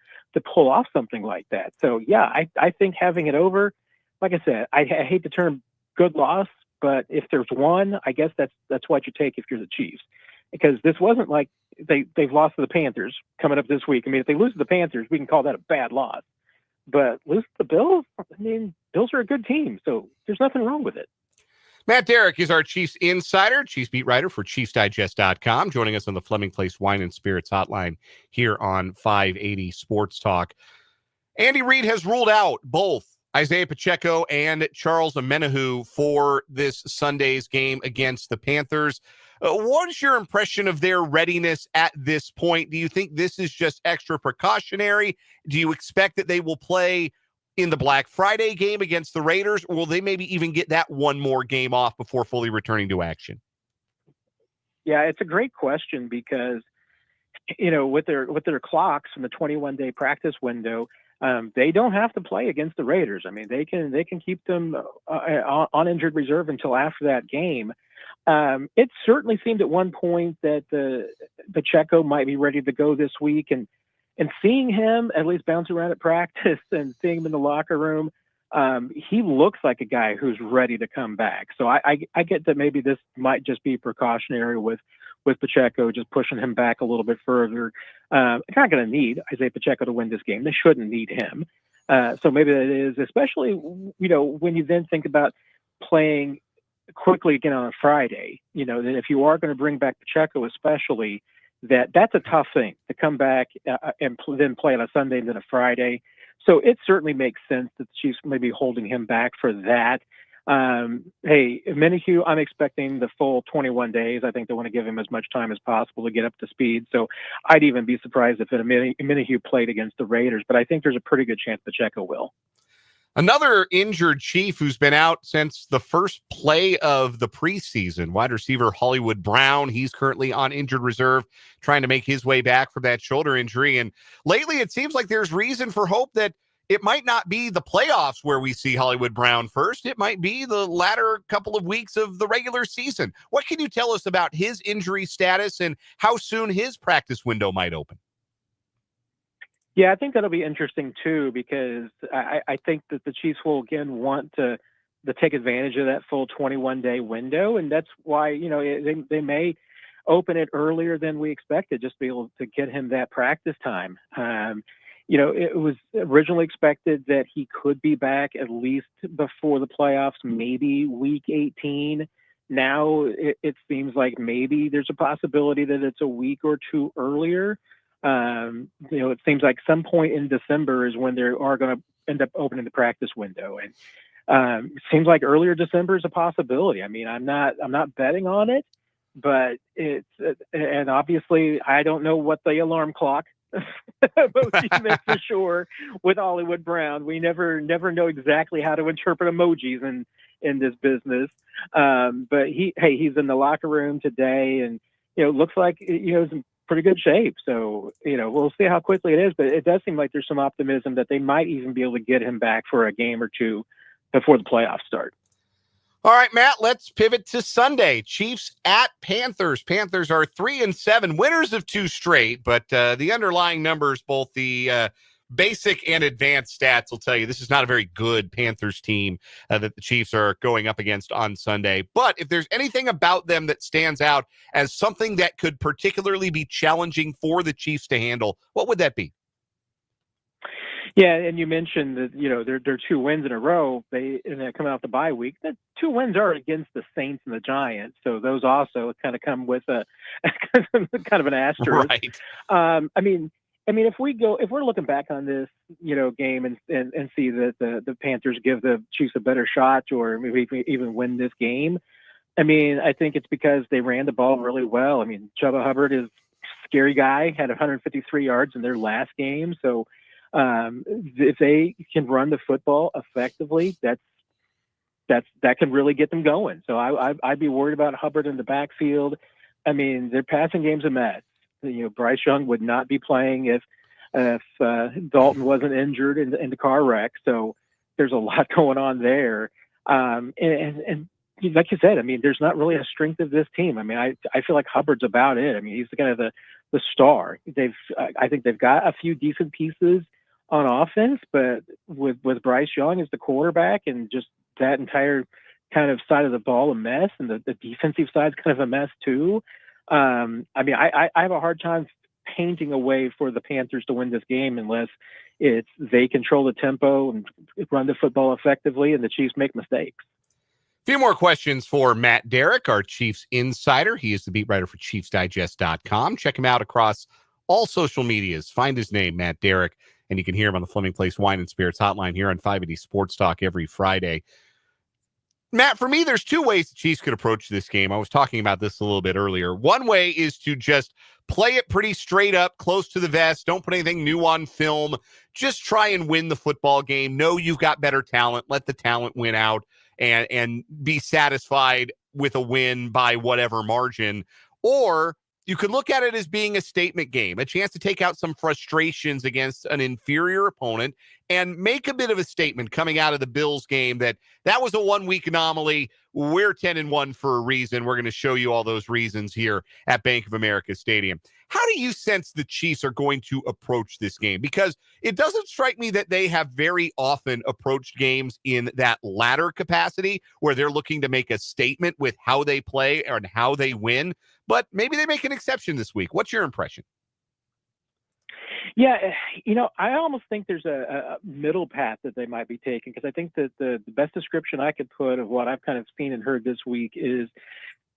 S2: pull off something like that. So yeah, I think having it over, like I said, I hate the term good loss, but if there's one, I guess that's what you take if you're the Chiefs, because this wasn't like they've lost to the Panthers coming up this week. I mean, if they lose to the Panthers, we can call that a bad loss. But lose to the Bills, I mean, Bills are a good team, so there's nothing wrong with it.
S1: Matt Derrick is our Chiefs insider, Chiefs beat writer for ChiefsDigest.com, joining us on the Fleming Place Wine and Spirits hotline here on 580 Sports Talk. Andy Reid has ruled out both Isaiah Pacheco and Charles Omenihu for this Sunday's game against the Panthers. What is your impression of their readiness at this point? Do you think this is just extra precautionary? Do you expect that they will play in the Black Friday game against the Raiders, or will they maybe even get that one more game off before fully returning to action?
S2: Yeah, it's a great question because, with their clocks and the 21-day practice window, they don't have to play against the Raiders. I mean, they can keep them on injured reserve until after that game. It certainly seemed at one point that the Pacheco might be ready to go this week, and seeing him at least bounce around at practice and seeing him in the locker room, he looks like a guy who's ready to come back. So I get that maybe this might just be precautionary with Pacheco, just pushing him back a little bit further. They're not going to need Isaiah Pacheco to win this game. They shouldn't need him. So maybe that is, especially, when you then think about playing quickly again on a Friday, that if you are going to bring back Pacheco, especially, that's a tough thing to come back and then play on a Sunday and then a Friday. So it certainly makes sense that the Chiefs may be holding him back for that. Hey, Omenihu, I'm expecting the full 21 days. I think they want to give him as much time as possible to get up to speed. So I'd even be surprised if Omenihu played against the Raiders, but I think there's a pretty good chance Pacheco will.
S1: Another injured Chief who's been out since the first play of the preseason, wide receiver Hollywood Brown. He's currently on injured reserve, trying to make his way back from that shoulder injury. And lately, it seems like there's reason for hope that it might not be the playoffs where we see Hollywood Brown first. It might be the latter couple of weeks of the regular season. What can you tell us about his injury status and how soon his practice window might open?
S2: Yeah, I think that'll be interesting too, because I think that the Chiefs will again want to take advantage of that full 21-day window, and that's why they may open it earlier than we expected, just to be able to get him that practice time. It was originally expected that he could be back at least before the playoffs, maybe week 18. Now it seems like maybe there's a possibility that it's a week or two earlier. It seems like some point in December is when they are going to end up opening the practice window. And it seems like earlier December is a possibility. I mean, I'm not betting on it, but it's and obviously I don't know what the alarm clock emoji meant for sure with Hollywood Brown. We never know exactly how to interpret emojis in this business. But he's in the locker room today, and looks like he's in pretty good shape. So we'll see how quickly it is, but it does seem like there's some optimism that they might even be able to get him back for a game or two before the playoffs start.
S1: All right, Matt, let's pivot to Sunday. Chiefs at Panthers. Panthers are 3-7, winners of 2 straight, but the underlying numbers, both the basic and advanced stats, will tell you this is not a very good Panthers team that the Chiefs are going up against on Sunday. But if there's anything about them that stands out as something that could particularly be challenging for the Chiefs to handle, what would that be?
S2: Yeah, and you mentioned that they're 2 wins in a row. They're coming off the bye week. The 2 wins are against the Saints and the Giants, so those also kind of come with a kind of an asterisk.
S1: Right.
S2: I mean, if we're looking back on this game and see that the Panthers give the Chiefs a better shot, or maybe even win this game, I mean, I think it's because they ran the ball really well. I mean, Chuba Hubbard is a scary guy, had 153 yards in their last game, so. If they can run the football effectively, that can really get them going. So I'd be worried about Hubbard in the backfield. I mean, their passing game's a mess. Bryce Young would not be playing if Dalton wasn't injured in the car wreck. So there's a lot going on there. And like you said, I mean, there's not really a strength of this team. I mean, I feel like Hubbard's about it. I mean, he's kind of the star. I think they've got a few decent pieces on offense, but with Bryce Young as the quarterback and just that entire kind of side of the ball a mess, and the defensive side's kind of a mess too. I mean, I have a hard time painting a way for the Panthers to win this game unless it's they control the tempo and run the football effectively and the Chiefs make mistakes.
S1: A few more questions for Matt Derrick, our Chiefs insider. He is the beat writer for ChiefsDigest.com. Check him out across all social medias. Find his name, Matt Derrick, and you can hear him on the Fleming Place Wine and Spirits hotline here on 580 Sports Talk every Friday. Matt, for me, there's 2 ways the Chiefs could approach this game. I was talking about this a little bit earlier. One way is to just play it pretty straight up, close to the vest. Don't put anything new on film. Just try and win the football game. Know you've got better talent. Let the talent win out and be satisfied with a win by whatever margin. Or you could look at it as being a statement game, a chance to take out some frustrations against an inferior opponent and make a bit of a statement coming out of the Bills game that was a 1-week anomaly. We're 10-1 for a reason. We're going to show you all those reasons here at Bank of America Stadium. How do you sense the Chiefs are going to approach this game? Because it doesn't strike me that they have very often approached games in that latter capacity where they're looking to make a statement with how they play and how they win. But maybe they make an exception this week. What's your impression?
S2: Yeah, I almost think there's a middle path that they might be taking, because I think that the best description I could put of what I've kind of seen and heard this week is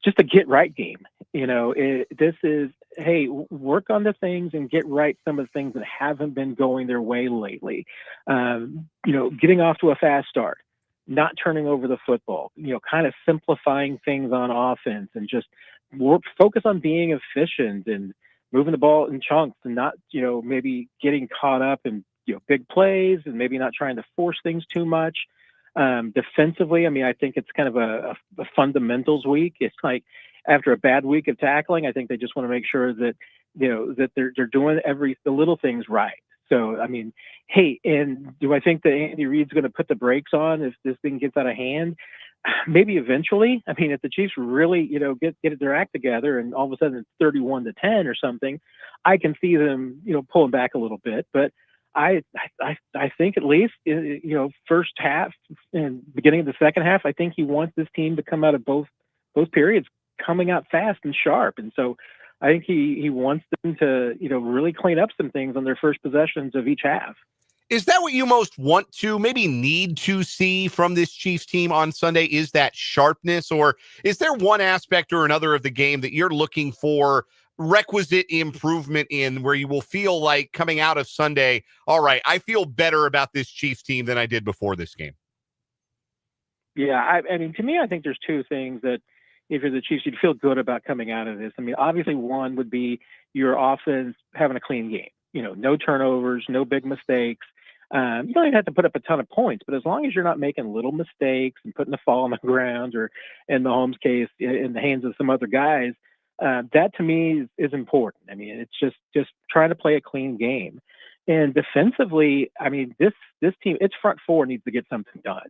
S2: just a get right game. This is, hey, work on the things and get right some of the things that haven't been going their way lately. Getting off to a fast start, not turning over the football, kind of simplifying things on offense and just focus on being efficient and moving the ball in chunks and not, maybe getting caught up in, big plays and maybe not trying to force things too much. Defensively, I mean, I think it's kind of a fundamentals week. It's like after a bad week of tackling, I think they just want to make sure that, that they're doing the little things right. So, I mean, hey, and do I think that Andy Reid's going to put the brakes on if this thing gets out of hand? Maybe eventually. I mean, if the Chiefs really, get their act together and all of a sudden it's 31-10 or something, I can see them, pulling back a little bit. But I think at least, first half and beginning of the second half, I think he wants this team to come out of both periods coming out fast and sharp. And so I think he wants them to, really clean up some things on their first possessions of each half.
S1: Is that what you most want to, maybe need to see from this Chiefs team on Sunday? Is that sharpness, or is there one aspect or another of the game that you're looking for requisite improvement in, where you will feel like coming out of Sunday, all right, I feel better about this Chiefs team than I did before this game?
S2: Yeah, I mean, to me, I think there's 2 things that, if you're the Chiefs, you'd feel good about coming out of this. I mean, obviously one would be your offense having a clean game, no turnovers, no big mistakes. You don't even have to put up a ton of points, but as long as you're not making little mistakes and putting the ball on the ground, or in the Holmes case, in the hands of some other guys, that to me is important. I mean, it's just trying to play a clean game. And defensively, I mean, this team, its front four needs to get something done.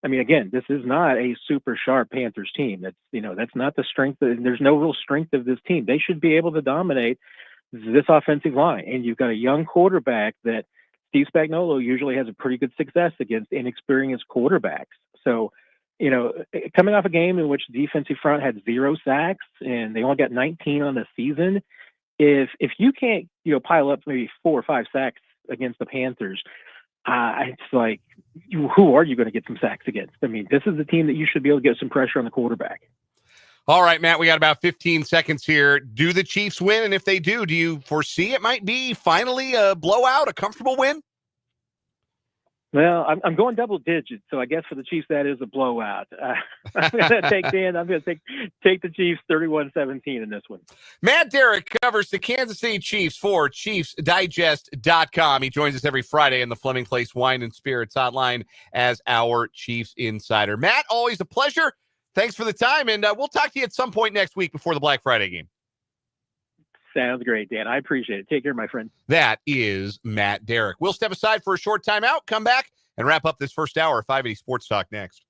S2: I mean, again, this is not a super sharp Panthers team. That's not the strength. There's no real strength of this team. They should be able to dominate this offensive line. And you've got a young quarterback that Steve Spagnuolo usually has a pretty good success against inexperienced quarterbacks. So, coming off a game in which the defensive front had 0 sacks and they only got 19 on the season, if you can't, pile up maybe 4 or 5 sacks against the Panthers, it's like, who are you going to get some sacks against? I mean, this is a team that you should be able to get some pressure on the quarterback.
S1: All right, Matt, we got about 15 seconds here. Do the Chiefs win? And if they do you foresee it might be finally a blowout, a comfortable win?
S2: Well, I'm going double digits, so I guess for the Chiefs that is a blowout. I'm going to take take the Chiefs 31-17 in this one.
S1: Matt Derrick covers the Kansas City Chiefs for ChiefsDigest.com. He joins us every Friday in the Fleming Place Wine and Spirits Hotline as our Chiefs insider. Matt, always a pleasure. Thanks for the time, and we'll talk to you at some point next week before the Black Friday game.
S2: Sounds great, Dan. I appreciate it. Take care, my friend.
S1: That is Matt Derrick. We'll step aside for a short timeout, come back, and wrap up this first hour of 580 Sports Talk next.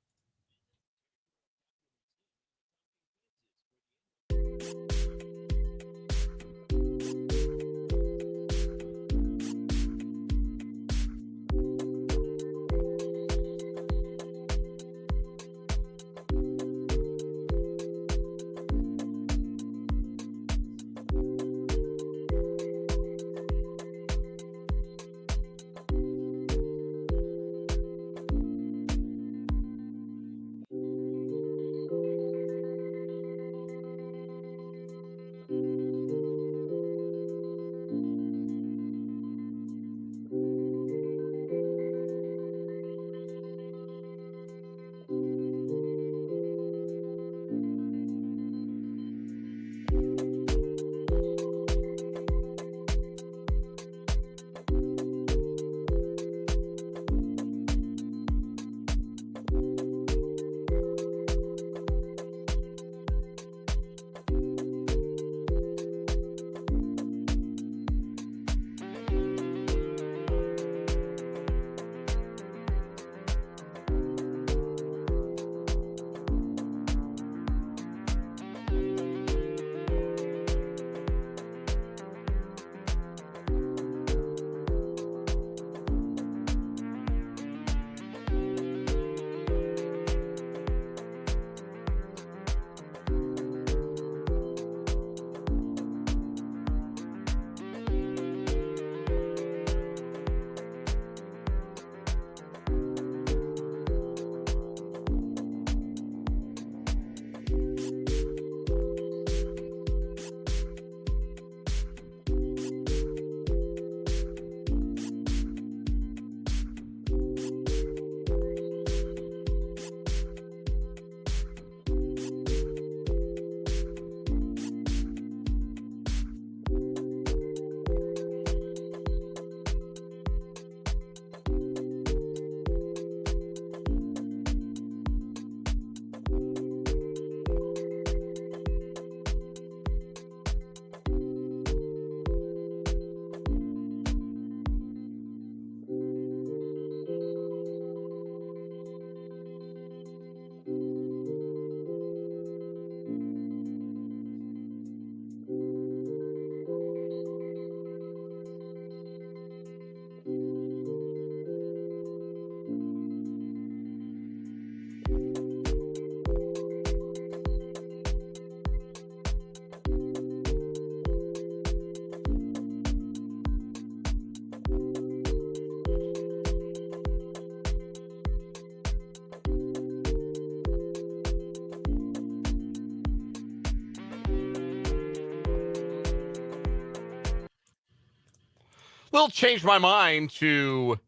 S1: Will change my mind to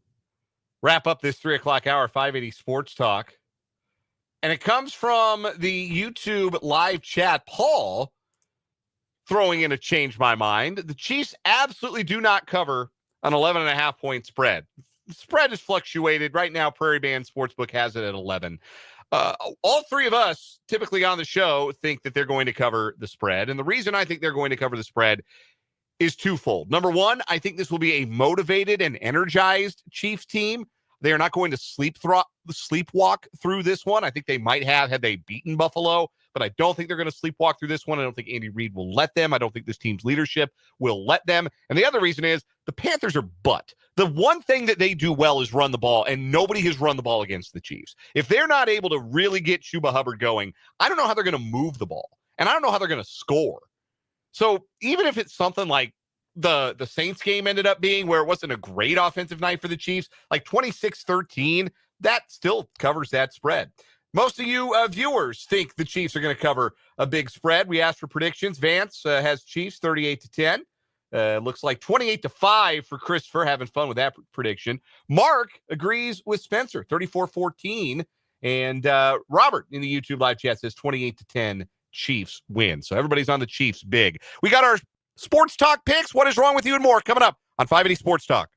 S1: wrap up this 3 o'clock hour, 580 Sports Talk. And it comes from the YouTube live chat. Paul throwing in a change my mind. The Chiefs absolutely do not cover an 11.5-point spread. The spread has fluctuated. Right now, Prairie Band Sportsbook has it at 11. All three of us typically on the show think that they're going to cover the spread. And the reason I think they're going to cover the spread is twofold. Number one, I think this will be a motivated and energized Chiefs team. They are not going to sleepwalk through this one. I think they might have had they beaten Buffalo, but I don't think they're going to sleepwalk through this one. I don't think Andy Reid will let them. I don't think this team's leadership will let them. And the other reason is the Panthers are butt. The one thing that they do well is run the ball, and nobody has run the ball against the Chiefs. If they're not able to really get Chuba Hubbard going, I don't know how they're going to move the ball, and I don't know how they're going to score. So even if it's something like the Saints game ended up being, where it wasn't a great offensive night for the Chiefs, like 26-13, that still covers that spread. Most of you viewers think the Chiefs are going to cover a big spread. We asked for predictions. Vance has Chiefs 38-10. Looks like 28-5 for Christopher, having fun with that prediction. Mark agrees with Spencer, 34-14. And Robert in the YouTube live chat says 28-10 Chiefs win. So everybody's on the Chiefs big. We got our Sports Talk picks. What is wrong with you and more coming up on 580 Sports Talk.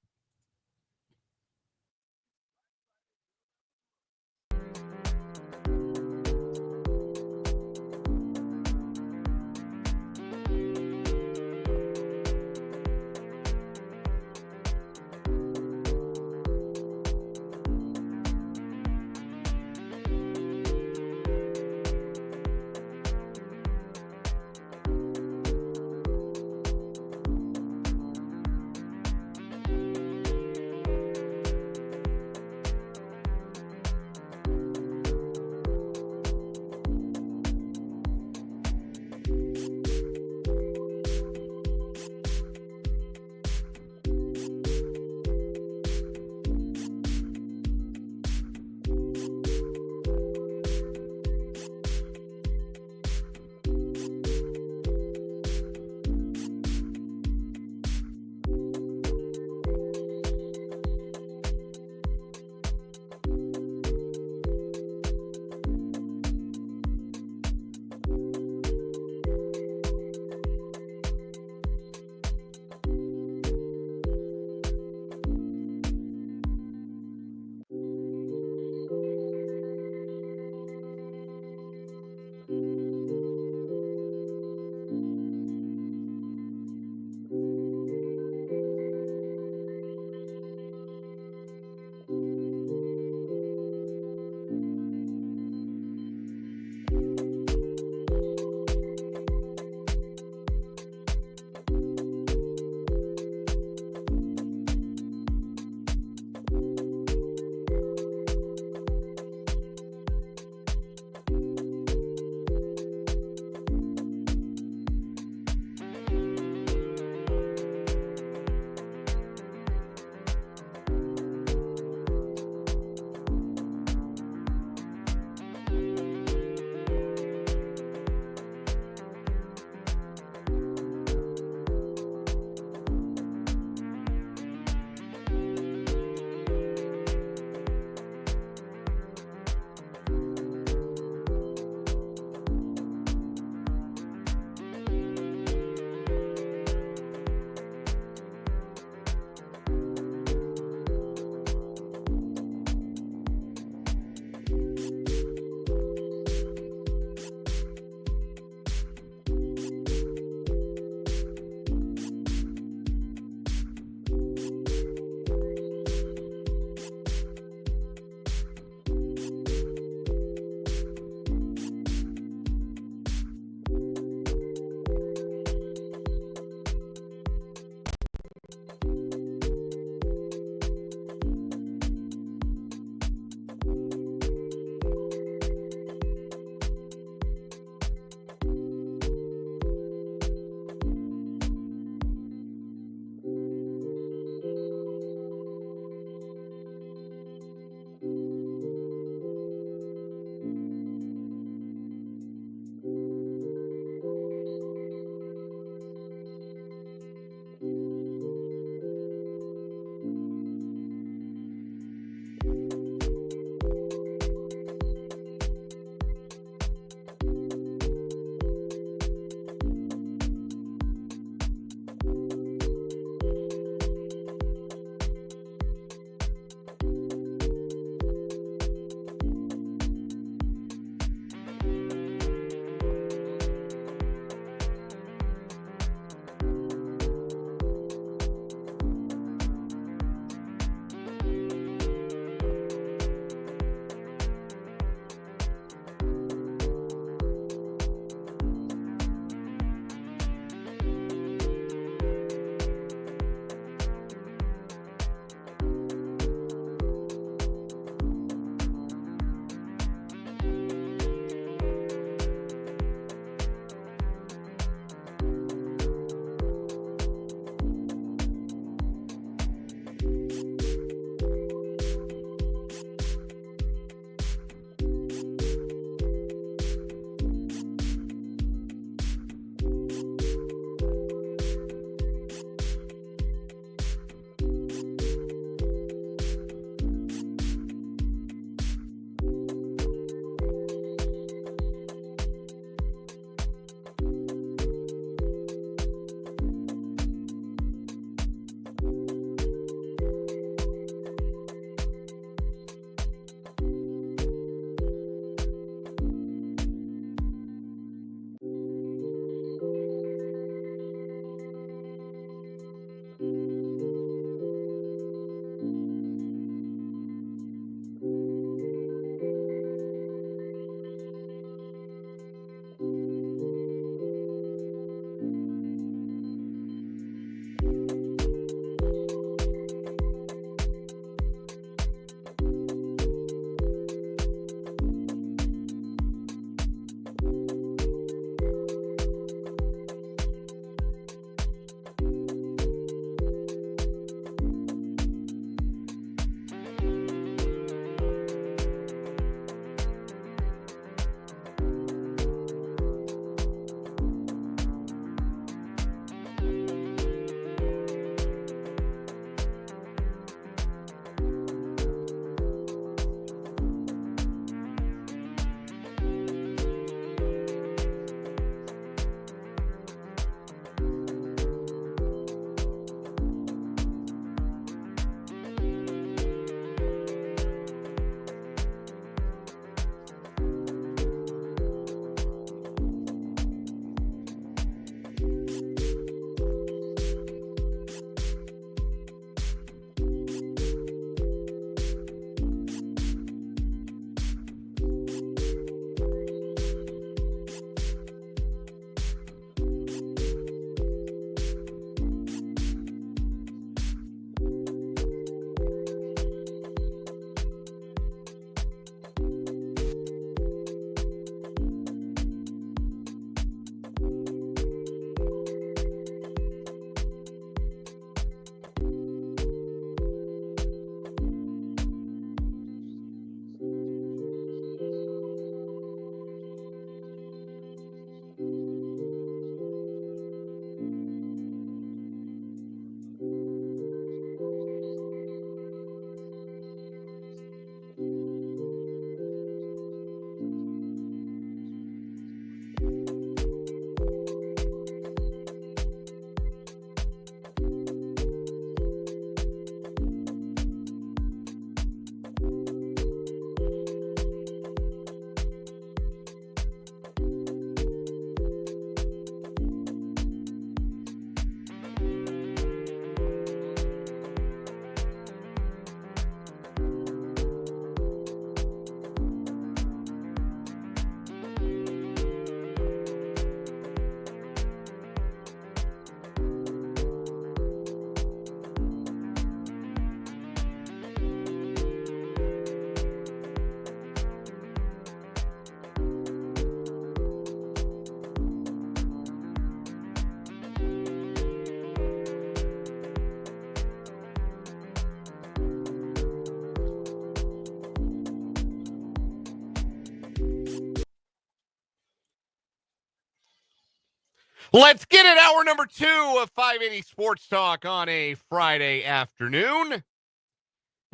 S1: Let's get it. Hour number 2 of 580 Sports Talk on a Friday afternoon.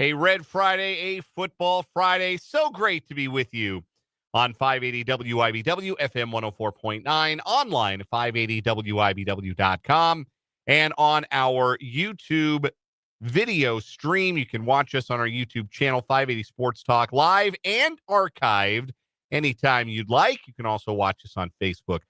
S1: A Red Friday, a Football Friday. So great to be with you on 580 WIBW, FM 104.9, online at 580WIBW.com, and on our YouTube video stream. You can watch us on our YouTube channel, 580 Sports Talk, live and archived anytime you'd like. You can also watch us on Facebook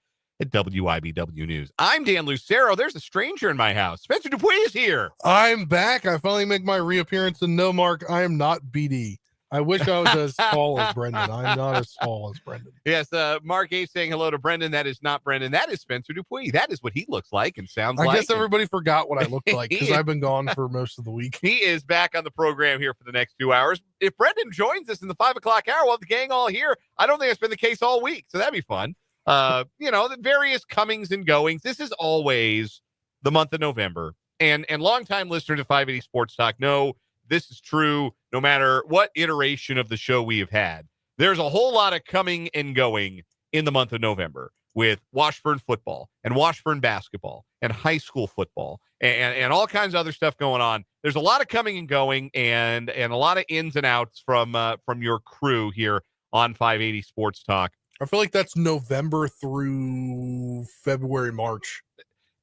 S1: at WIBW News. I'm Dan Lucero. There's a stranger in my house. Spencer Dupuis is here.
S3: I'm back. I finally make my reappearance, and no, Mark, I am not BD. I wish I was as tall as Brendan. I'm not as tall as Brendan.
S1: Yes, Mark A saying hello to Brendan. That is not Brendan. That is Spencer Dupuis. That is what he looks like and sounds like.
S3: I guess everybody forgot what I looked like because I've been gone for most of the week.
S1: He is back on the program here for the next 2 hours. If Brendan joins us in the 5 o'clock hour, we'll have the gang all here. I don't think it's been the case all week, so that'd be fun. The various comings and goings. This is always the month of November. And longtime listeners to 580 Sports Talk know this is true no matter what iteration of the show we have had. There's a whole lot of coming and going in the month of November with Washburn football and Washburn basketball and high school football and all kinds of other stuff going on. There's a lot of coming and going and a lot of ins and outs from your crew here on 580 Sports Talk.
S3: I feel like that's November through February, March.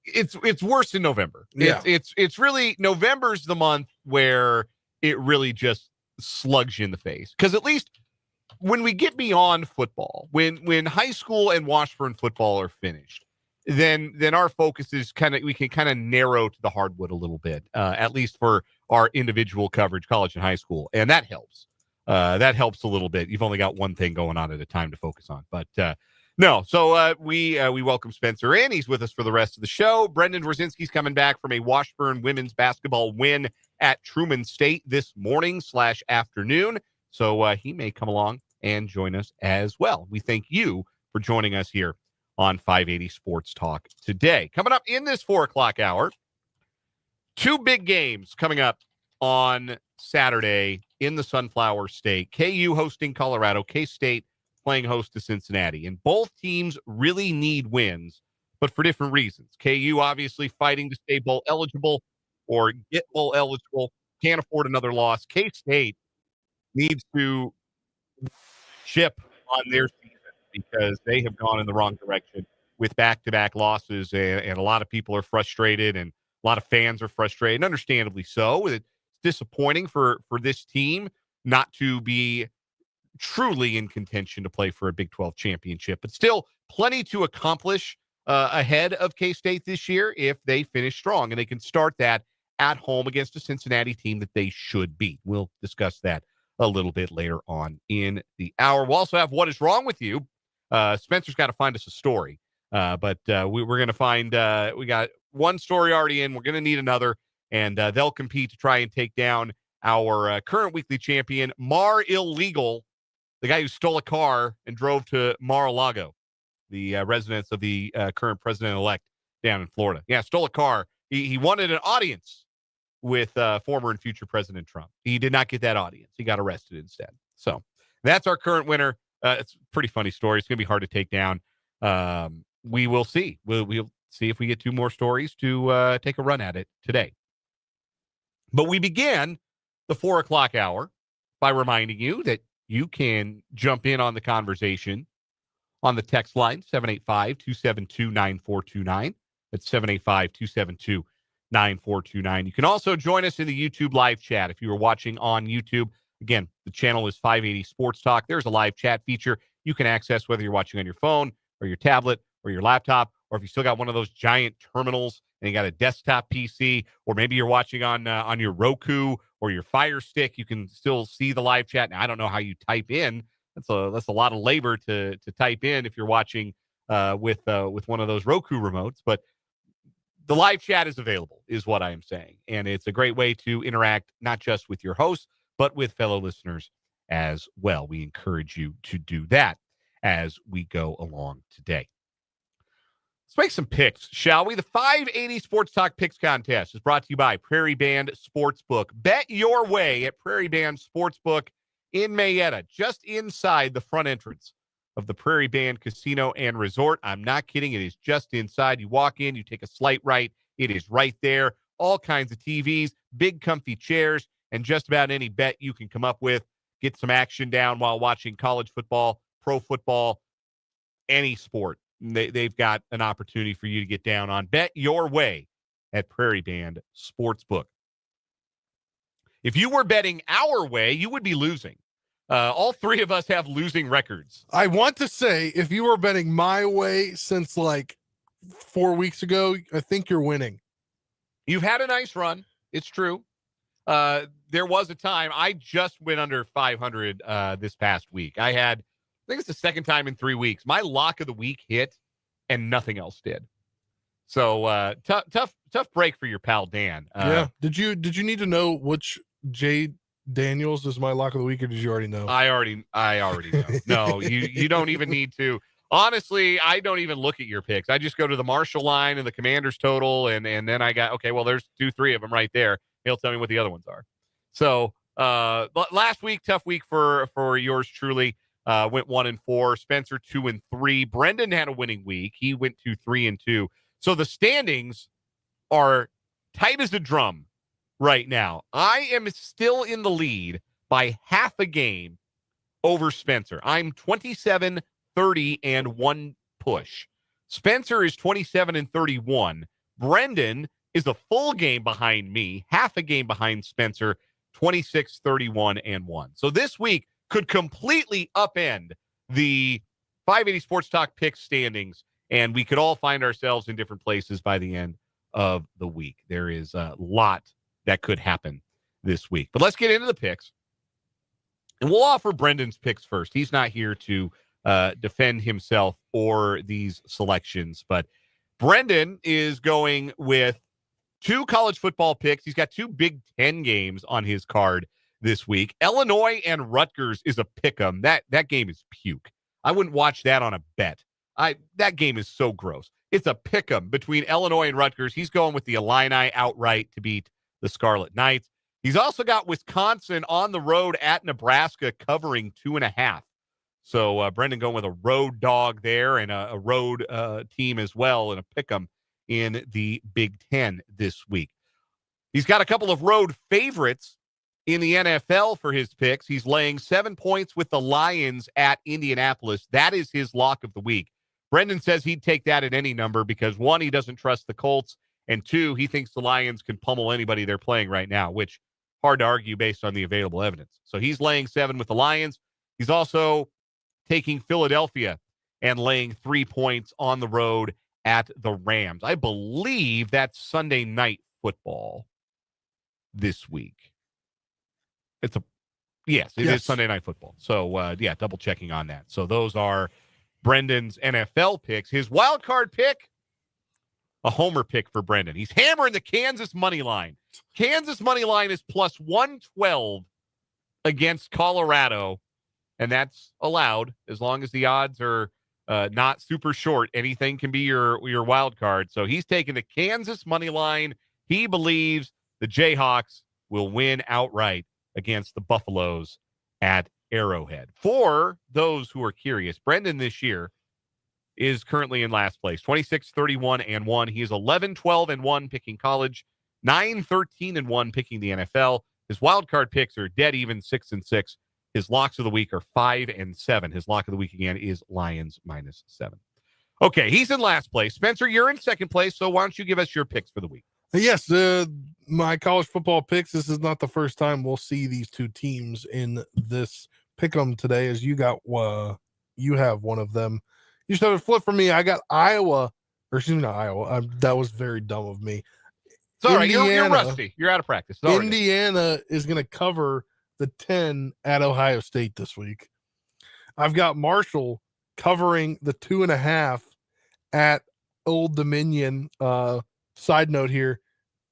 S1: It's worse in November.
S3: Yeah.
S1: It's really November's the month where it really just slugs you in the face. Because at least when we get beyond football, when high school and Washburn football are finished, then our focus is we can kind of narrow to the hardwood a little bit, at least for our individual coverage, college and high school, and that helps. That helps a little bit. You've only got one thing going on at a time to focus on. But no, so we welcome Spencer in. He's with us for the rest of the show. Brendan Wrzinski's coming back from a Washburn women's basketball win at Truman State this morning/afternoon. So he may come along and join us as well. We thank you for joining us here on 580 Sports Talk today. Coming up in this 4 o'clock hour, 2 big games coming up on Saturday in the Sunflower State. KU hosting Colorado, K-State playing host to Cincinnati. And both teams really need wins, but for different reasons. KU obviously fighting to stay bowl eligible or get bowl eligible, can't afford another loss. K-State needs to chip on their season because they have gone in the wrong direction with back-to-back losses, and a lot of people are frustrated, and a lot of fans are frustrated, and understandably so. It's disappointing for this team not to be truly in contention to play for a Big 12 championship, but still plenty to accomplish ahead of K-State this year if they finish strong, and they can start that at home against a Cincinnati team that they should beat. We'll discuss that a little bit later on in the hour. We'll also have What Is Wrong With You? Spencer's got to find us a story, but we're going to find, we got one story already in. We're going to need another, and they'll compete to try and take down our current weekly champion, Mar Illegal, the guy who stole a car and drove to Mar-a-Lago, the residence of the current president-elect down in Florida. Yeah, stole a car. He wanted an audience with former and future President Trump. He did not get that audience. He got arrested instead. So that's our current winner. It's a pretty funny story. It's going to be hard to take down. We will see. We'll see if we get 2 more stories to take a run at it today. But we began the 4 o'clock hour by reminding you that you can jump in on the conversation on the text line, 785-272-9429. That's 785-272-9429. You can also join us in the YouTube live chat. If you are watching on YouTube, again, the channel is 580 Sports Talk. There's a live chat feature you can access whether you're watching on your phone or your tablet or your laptop, or if you still got one of those giant terminals and you got a desktop PC, or maybe you're watching on your Roku or your Fire Stick, you can still see the live chat. Now, I don't know how you type in. That's a lot of labor to type in if you're watching with one of those Roku remotes, but the live chat is available, is what I am saying. And it's a great way to interact, not just with your hosts, but with fellow listeners as well. We encourage you to do that as we go along today. Let's make some picks, shall we? The 580 Sports Talk Picks Contest is brought to you by Prairie Band Sportsbook. Bet your way at Prairie Band Sportsbook in Mayetta, just inside the front entrance of the Prairie Band Casino and Resort. I'm not kidding. It is just inside. You walk in, you take a slight right. It is right there. All kinds of TVs, big comfy chairs, and just about any bet you can come up with. Get some action down while watching college football, pro football, any sport. They've got an opportunity for you to get down on. Bet your way at Prairie Band Sportsbook. If you were betting our way, you would be losing. All three of us have losing records.
S3: I want to say, if you were betting my way since like 4 weeks ago, I think you're winning.
S1: You've had a nice run. It's true. There was a time I just went under 500 this past week. I think it's the second time in 3 weeks. My lock of the week hit and nothing else did. So tough break for your pal Dan.
S3: Yeah. Did you need to know which Jay Daniels is my lock of the week, or did you already know?
S1: I already know. No, you don't even need to. Honestly, I don't even look at your picks. I just go to the Marshall line and the Commanders total, and then I got, okay, well, there's 2-3 of them right there. He'll tell me what the other ones are. So last week, tough week for yours truly. Went 1-4. Spencer 2-3. Brendan had a winning week. He went to 3-2. So the standings are tight as a drum right now. I am still in the lead by half a game over Spencer. I'm 27-30 and 1 push. Spencer is 27-31. Brendan is a full game behind me, half a game behind Spencer, 26-31 and 1. So this week could completely upend the 580 Sports Talk pick standings, and we could all find ourselves in different places by the end of the week. There is a lot that could happen this week. But let's get into the picks. And we'll offer Brendan's picks first. He's not here to defend himself or these selections. But Brendan is going with 2 college football picks. He's got 2 Big Ten games on his card this week. Illinois and Rutgers is a pick'em. That game is puke. I wouldn't watch that on a bet. That game is so gross. It's a pick'em between Illinois and Rutgers. He's going with the Illini outright to beat the Scarlet Knights. He's also got Wisconsin on the road at Nebraska covering 2.5. So Brendan going with a road dog there and a road team as well, and a pick'em in the Big Ten this week. He's got a couple of road favorites in the NFL for his picks. He's laying 7 points with the Lions at Indianapolis. That is his lock of the week. Brendan says he'd take that at any number because, 1, he doesn't trust the Colts, and 2, he thinks the Lions can pummel anybody they're playing right now, which hard to argue based on the available evidence. So he's laying 7 with the Lions. He's also taking Philadelphia and laying 3 points on the road at the Rams. I believe that's Sunday night football this week. Yes, it is Sunday night football. So, double checking on that. So those are Brendan's NFL picks. His wild card pick, a homer pick for Brendan. He's hammering the Kansas money line. Kansas money line is plus 112 against Colorado, and that's allowed as long as the odds are not super short. Anything can be your wild card. So he's taking the Kansas money line. He believes the Jayhawks will win outright against the Buffaloes at Arrowhead. For those who are curious, Brendan this year is currently in last place, 26-31 and 1. He is 11-12 and 1 picking college, 9-13 and 1 picking the NFL. His wild card picks are dead even, 6-6. His locks of the week are 5-7. His lock of the week again is Lions -7. Okay, he's in last place. Spencer, you're in second place, so why don't you give us your picks for the week?
S3: Yes, my college football picks. This is not the first time we'll see these 2 teams in this pick'em today, as you have one of them. You just have it flip for me. I got Iowa, or excuse me, not Iowa. That was very dumb of me.
S1: It's all right. You're rusty. You're out of practice.
S3: Indiana is going to cover the 10 at Ohio State this week. I've got Marshall covering the 2.5 at Old Dominion. Side note here,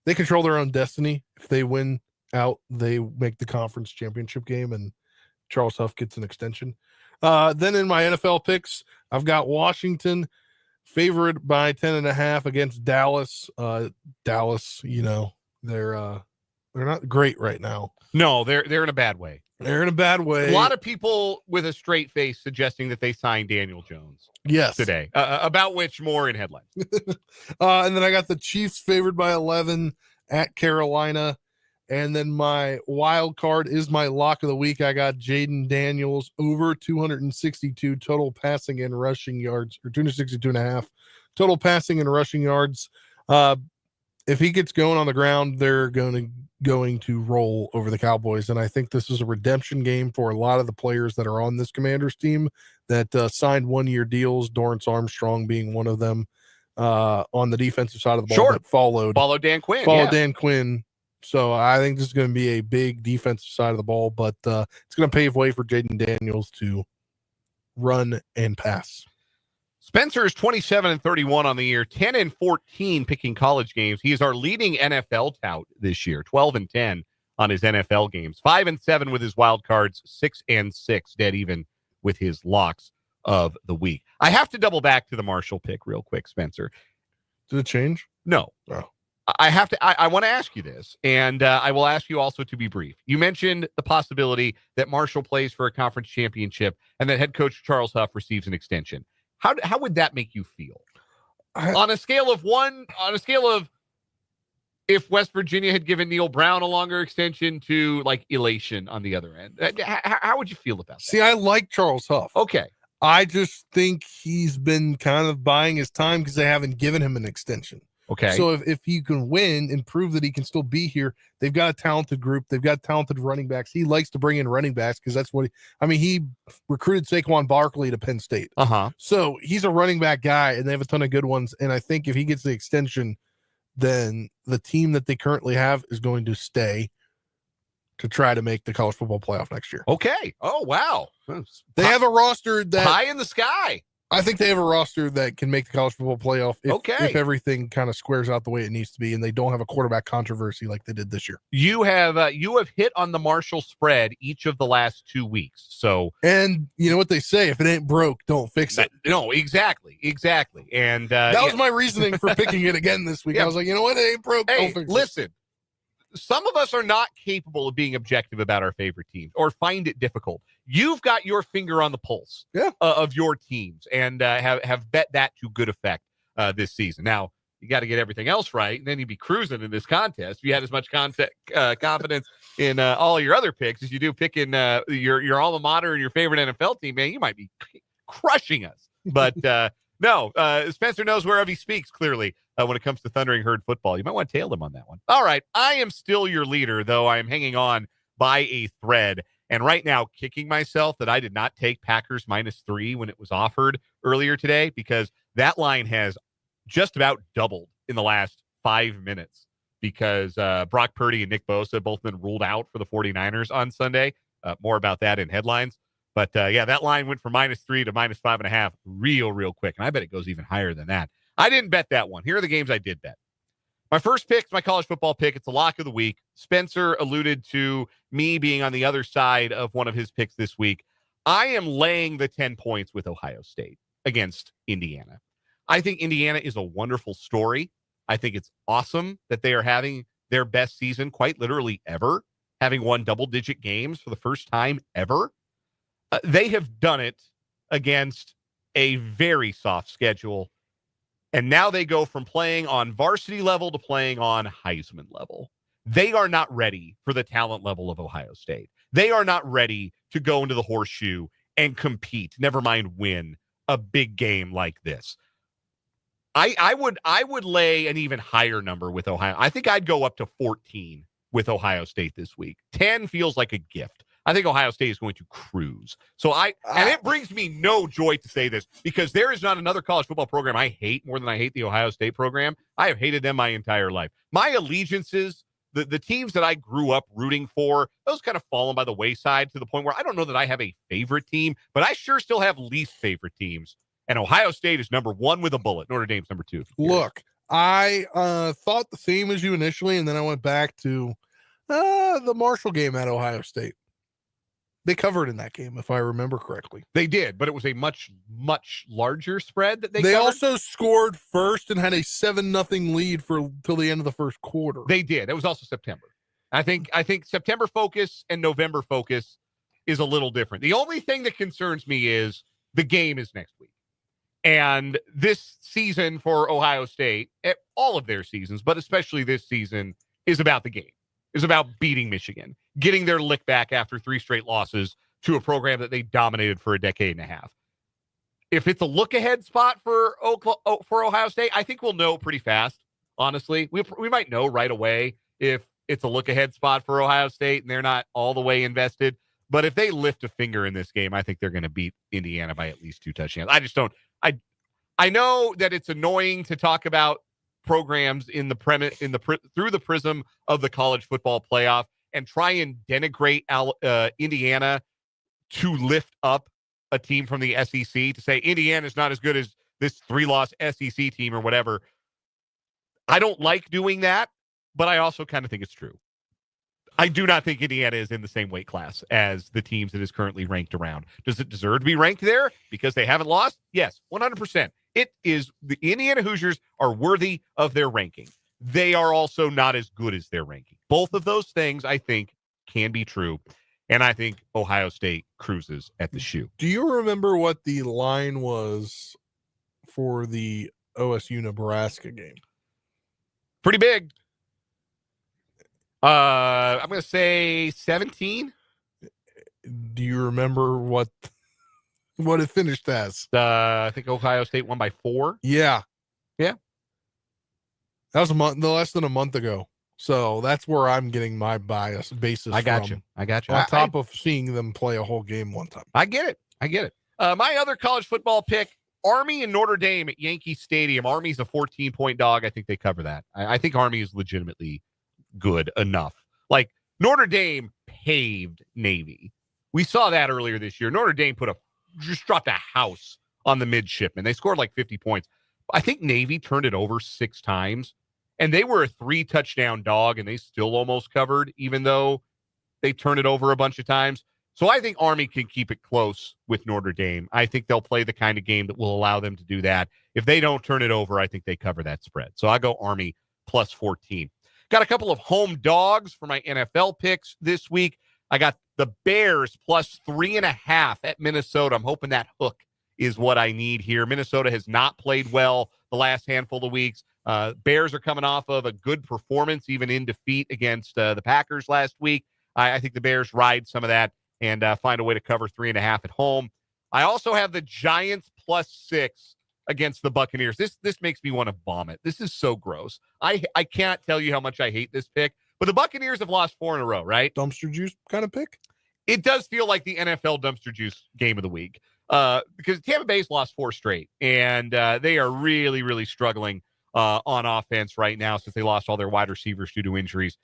S3: they control their own destiny. If they win out, they make the conference championship game, and Charles Huff gets an extension. Then in my NFL picks, I've got Washington favored by 10.5 against Dallas. Dallas, they're They're not great right now.
S1: No, they're in a bad way.
S3: They're in a bad way.
S1: A lot of people with a straight face suggesting that they signed Daniel Jones today, about which more in headlines.
S3: And then I got the Chiefs favored by 11 at Carolina. And then my wild card is my lock of the week. I got Jaden Daniels over 262 total passing and rushing yards, or 262.5 total passing and rushing yards. If he gets going on the ground, they're going to roll over the Cowboys. And I think this is a redemption game for a lot of the players that are on this Commanders team that signed 1-year deals, Dorrance Armstrong being one of them, on the defensive side of the ball that followed
S1: Dan Quinn.
S3: Dan Quinn. So I think this is going to be a big defensive side of the ball, but it's going to pave way for Jaden Daniels to run and pass.
S1: Spencer is 27-31 on the year, 10-14 picking college games. He is our leading NFL tout this year, 12-10 on his NFL games, 5-7 with his wild cards, 6-6 dead even with his locks of the week. I have to double back to the Marshall pick real quick, Spencer.
S3: Did it change?
S1: No.
S3: Oh.
S1: I want to ask you this, and I will ask you also to be brief. You mentioned the possibility that Marshall plays for a conference championship and that head coach Charles Huff receives an extension. How would that make you feel? On a scale of if West Virginia had given Neil Brown a longer extension to like elation on the other end, how would you feel about that?
S3: See, I like Charles Huff.
S1: Okay.
S3: I just think he's been kind of buying his time because they haven't given him an extension.
S1: Okay.
S3: So if he can win and prove that he can still be here, they've got a talented group. They've got talented running backs. He likes to bring in running backs because that's what he recruited Saquon Barkley to Penn State. So he's a running back guy, and they have a ton of good ones. And I think if he gets the extension, then the team that they currently have is going to stay to try to make the college football playoff next year.
S1: Okay. Oh, wow.
S3: They have a roster that
S1: high in the sky.
S3: I think they have a roster that can make the college football playoff if everything kind of squares out the way it needs to be, and they don't have a quarterback controversy like they did this year.
S1: You have hit on the Marshall spread each of the last 2 weeks. So,
S3: and you know what they say: if it ain't broke, don't fix it.
S1: No, exactly. And
S3: that was my reasoning for picking it again this week. I was like, you know what, it ain't broke. Don't fix it.
S1: Listen. Some of us are not capable of being objective about our favorite teams or find it difficult. You've got your finger on the pulse of your teams and have bet that to good effect this season. Now, you got to get everything else right, and then you'd be cruising in this contest. If you had as much confidence in all your other picks as you do picking your alma mater and your favorite NFL team, man, you might be crushing us. But no, Spencer knows wherever he speaks, clearly. When it comes to Thundering Herd football, you might want to tail him on that one. All right, I am still your leader, though I am hanging on by a thread. And right now, kicking myself that I did not take Packers -3 when it was offered earlier today, because that line has just about doubled in the last 5 minutes because Brock Purdy and Nick Bosa both been ruled out for the 49ers on Sunday. More about that in headlines. But that line went from -3 to -5.5 real quick. And I bet it goes even higher than that. I didn't bet that one. Here are the games I did bet. My first pick is my college football pick. It's a lock of the week. Spencer alluded to me being on the other side of one of his picks this week. I am laying the 10 points with Ohio State against Indiana. I think Indiana is a wonderful story. I think it's awesome that they are having their best season quite literally ever, having won double-digit games for the first time ever. They have done it against a very soft schedule. And now they go from playing on varsity level to playing on Heisman level. They are not ready for the talent level of Ohio State. They are not ready to go into the horseshoe and compete, never mind win, a big game like this. I would lay an even higher number with Ohio. I think I'd go up to 14 with Ohio State this week. 10 feels like a gift. I think Ohio State is going to cruise. So and it brings me no joy to say this because there is not another college football program I hate more than I hate the Ohio State program. I have hated them my entire life. My allegiances, the teams that I grew up rooting for, those kind of fallen by the wayside to the point where I don't know that I have a favorite team, but I sure still have least favorite teams. And Ohio State is number 1 with a bullet. Notre Dame's number 2.
S3: Look, I thought the same as you initially, and then I went back to the Marshall game at Ohio State. They covered in that game, if I remember correctly.
S1: They did, but it was a much, much larger spread that they covered.
S3: Also scored first and had a 7-0 lead till the end of the first quarter.
S1: They did. It was also September. I think September focus and November focus is a little different. The only thing that concerns me is the game is next week. And this season for Ohio State, all of their seasons, but especially this season, is about the game. Is about beating Michigan, getting their lick back after 3 straight losses to a program that they dominated for a decade and a half. If it's a look-ahead spot for Ohio State, I think we'll know pretty fast, honestly. We might know right away if it's a look-ahead spot for Ohio State and they're not all the way invested. But if they lift a finger in this game, I think they're going to beat Indiana by at least 2 touchdowns. I just don't. I know that it's annoying to talk about programs through the prism of the college football playoff and try and denigrate Indiana to lift up a team from the SEC, to say Indiana's not as good as this 3-loss SEC team or whatever. I don't like doing that, but I also kind of think it's true. I do not think Indiana is in the same weight class as the teams that is currently ranked around. Does it deserve to be ranked there because they haven't lost? Yes, 100%. It is. The Indiana Hoosiers are worthy of their ranking. They are also not as good as their ranking. Both of those things, I think, can be true. And I think Ohio State cruises at the shoe.
S3: Do you remember what the line was for the OSU-Nebraska game?
S1: Pretty big. I'm going to say 17.
S3: Do you remember what it finished as?
S1: I think Ohio State won by 4.
S3: Yeah.
S1: Yeah.
S3: That was less than a month ago. So that's where I'm getting my basis
S1: I got
S3: from.
S1: you.
S3: On top of seeing them play a whole game one time.
S1: I get it. My other college football pick, Army and Notre Dame at Yankee Stadium. Army's a 14-point dog. I think they cover that. I think Army is legitimately good enough. Like, Notre Dame paved Navy. We saw that earlier this year. Notre Dame just dropped a house on the midshipmen. They scored like 50 points. I think Navy turned it over 6 times, and they were a 3-touchdown dog, and they still almost covered, even though they turned it over a bunch of times. So I think Army can keep it close with Notre Dame. I think they'll play the kind of game that will allow them to do that. If they don't turn it over, I think they cover that spread. So I go Army plus 14. Got a couple of home dogs for my NFL picks this week. I got the Bears plus 3.5 at Minnesota. I'm hoping that hook is what I need here. Minnesota has not played well the last handful of weeks. Bears are coming off of a good performance, even in defeat against the Packers last week. I think the Bears ride some of that and find a way to cover 3.5 at home. I also have the Giants plus 6 against the Buccaneers. This makes me want to vomit. This is so gross. I can't tell you how much I hate this pick, but the Buccaneers have lost 4 in a row, right?
S3: Dumpster juice kind of pick?
S1: It does feel like the NFL dumpster juice game of the week because Tampa Bay's lost 4 straight, and they are really, really struggling on offense right now since they lost all their wide receivers due to injuries.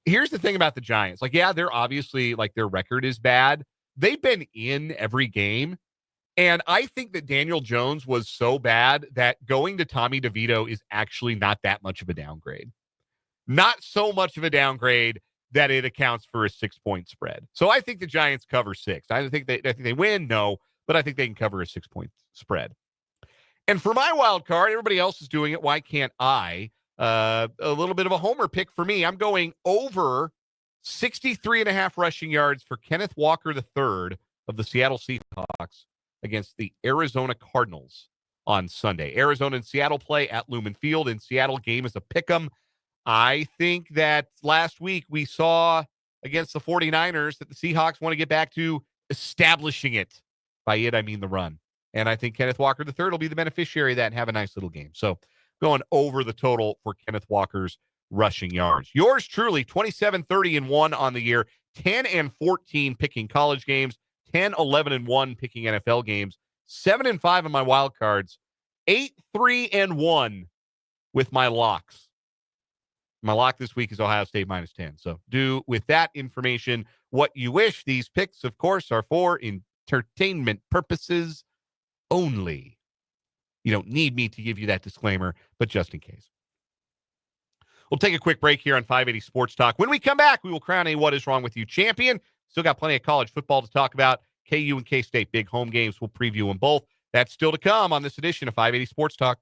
S1: Here's the thing about the Giants. Like, yeah, they're obviously, like, their record is bad. They've been in every game. And I think that Daniel Jones was so bad that going to Tommy DeVito is actually not that much of a downgrade. Not so much of a downgrade that it accounts for a 6-point spread. So I think the Giants cover 6. I think they win, no, but I think they can cover a 6-point spread. And for my wild card, everybody else is doing it. Why can't I? A little bit of a homer pick for me. I'm going over 63.5 rushing yards for Kenneth Walker III of the Seattle Seahawks against the Arizona Cardinals on Sunday. Arizona and Seattle play at Lumen Field. In Seattle, game is a pick'em. I think that last week we saw against the 49ers that the Seahawks want to get back to establishing it. By it, I mean the run. And I think Kenneth Walker III will be the beneficiary of that and have a nice little game. So going over the total for Kenneth Walker's rushing yards. Yours truly, 27-30-1 on the year, 10-14 picking college games, 10-11-1 picking NFL games, 7-5 on my wild cards, 8-3-1 with my locks. My lock this week is Ohio State minus 10. So do with that information what you wish. These picks, of course, are for entertainment purposes only. You don't need me to give you that disclaimer, but just in case. We'll take a quick break here on 580 Sports Talk. When we come back, we will crown a What Is Wrong With You champion. Still got plenty of college football to talk about. KU and K-State, big home games. We'll preview them both. That's still to come on this edition of 580 Sports Talk.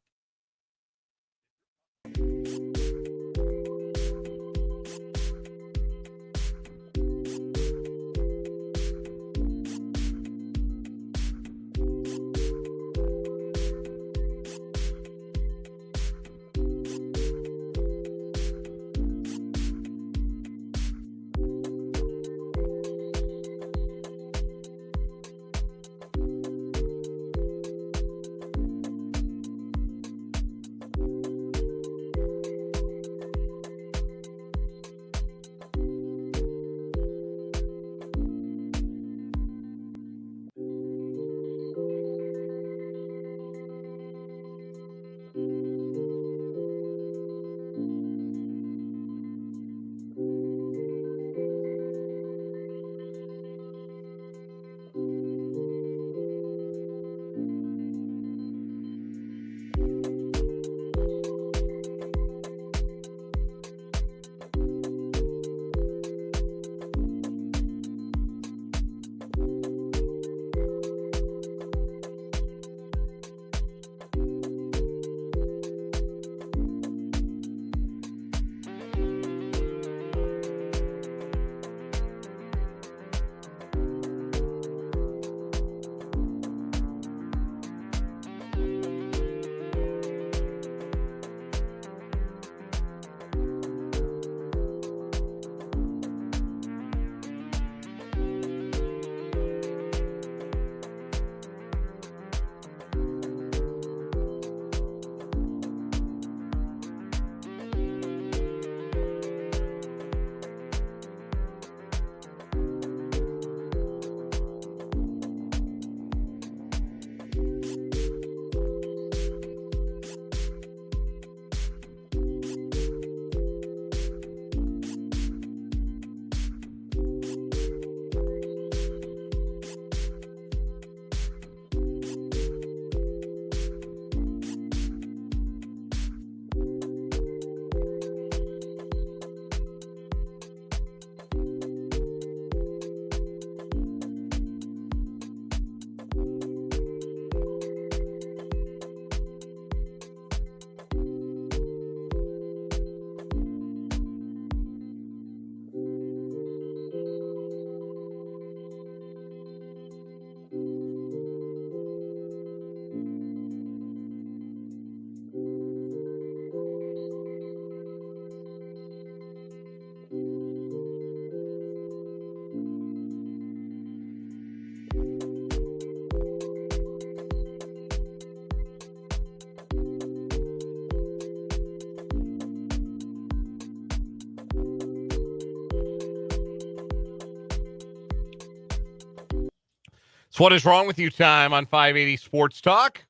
S1: It's What Is Wrong With You time on 580 Sports Talk.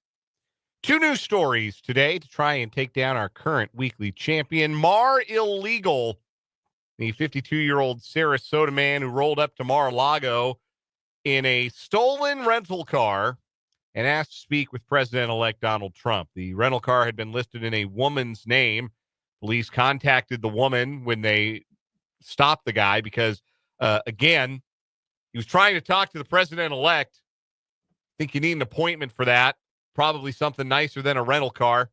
S1: 2 news stories today to try and take down our current weekly champion, Mar Illegal, the 52-year-old Sarasota man who rolled up to Mar-a-Lago in a stolen rental car and asked to speak with President-elect Donald Trump. The rental car had been listed in a woman's name. Police contacted the woman when they stopped the guy because, again, he was trying to talk to the president-elect. I think you need an appointment for that. Probably something nicer than a rental car.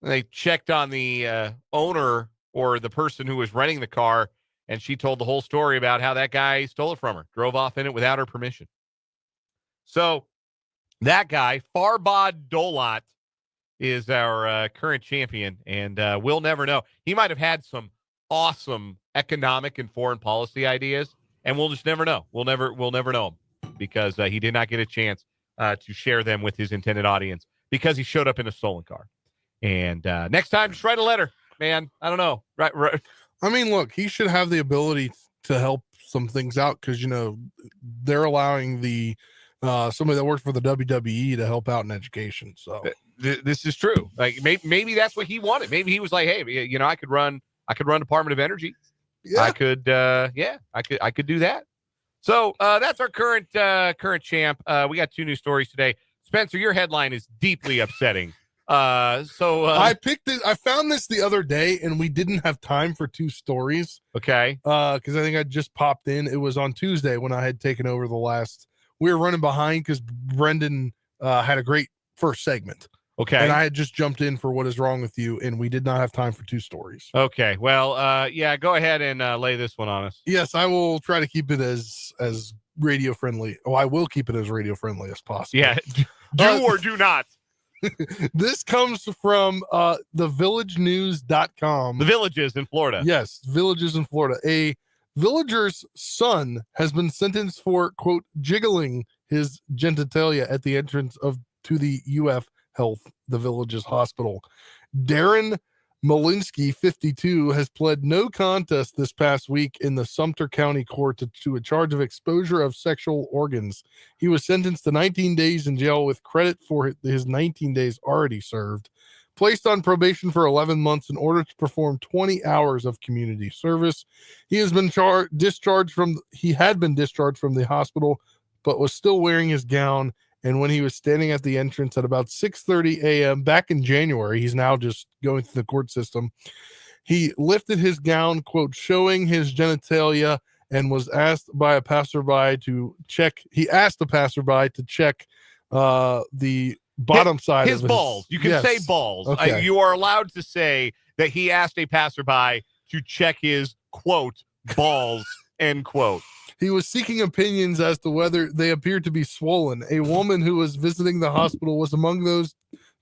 S1: And they checked on the owner or the person who was renting the car, and she told the whole story about how that guy stole it from her, drove off in it without her permission. So that guy, Farbad Dolat, is our current champion, and we'll never know. He might have had some awesome economic and foreign policy ideas, and we'll just never know. We'll never know him because he did not get a chance to share them with his intended audience because he showed up in a stolen car. And next time, just write a letter, man. I don't know. Right.
S3: I mean, look, he should have the ability to help some things out because, you know, they're allowing the somebody that works for the WWE to help out in education. So
S1: this is true. Like maybe that's what he wanted. Maybe he was like, hey, you know, I could run Department of Energy.
S3: Yeah.
S1: I could do that. So that's our current champ. We got 2 new stories today. Spencer, your headline is deeply upsetting. I found this the other day and we didn't have time for 2 stories. Okay.
S3: Because I think I just popped in. It was on Tuesday when I had taken over the last. We were running behind because Brendan had a great first segment.
S1: Okay.
S3: And I had just jumped in for What Is Wrong With You, and we did not have time for 2 stories.
S1: Okay. Well, yeah, go ahead and lay this one on us.
S3: Yes, I will try to keep it as radio friendly. Oh, I will keep it as radio friendly as possible.
S1: Yeah. Do or do not.
S3: This comes from thevillagenews.com.
S1: The Villages in Florida.
S3: Yes, Villages in Florida. A villager's son has been sentenced for, quote, jiggling his genitalia at the entrance to the UF Health, the village's hospital. Darren Malinsky, 52, has pled no contest this past week in the Sumter County Court to a charge of exposure of sexual organs. He was sentenced to 19 days in jail with credit for his 19 days already served, placed on probation for 11 months in order to perform 20 hours of community service. He has been discharged from the hospital, but was still wearing his gown. And when he was standing at the entrance at about 6:30 a.m. back in January, he's now just going through the court system. He lifted his gown, quote, showing his genitalia, and was asked by a passerby to check. He asked the passerby to check the bottom side
S1: his
S3: of
S1: balls. You can say balls.
S3: Okay.
S1: You are allowed to say that he asked a passerby to check his, quote, balls, end quote.
S3: He was seeking opinions as to whether they appeared to be swollen. A woman who was visiting the hospital was among those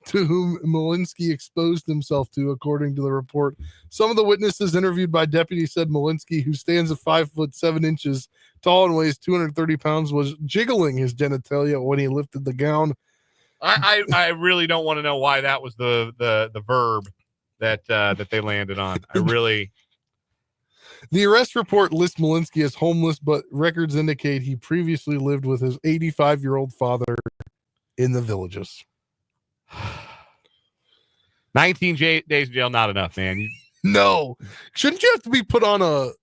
S3: to whom Malinsky exposed himself to, according to the report. Some of the witnesses interviewed by deputies said Malinsky, who stands at 5'7" tall and weighs 230 pounds, was jiggling his genitalia when he lifted the gown.
S1: I really don't want to know why that was the verb that they landed on. I really.
S3: The arrest report lists Malinsky as homeless, but records indicate he previously lived with his 85-year-old father in the Villages.
S1: 19 days in jail, not enough, man.
S3: No. Shouldn't you have to be put on a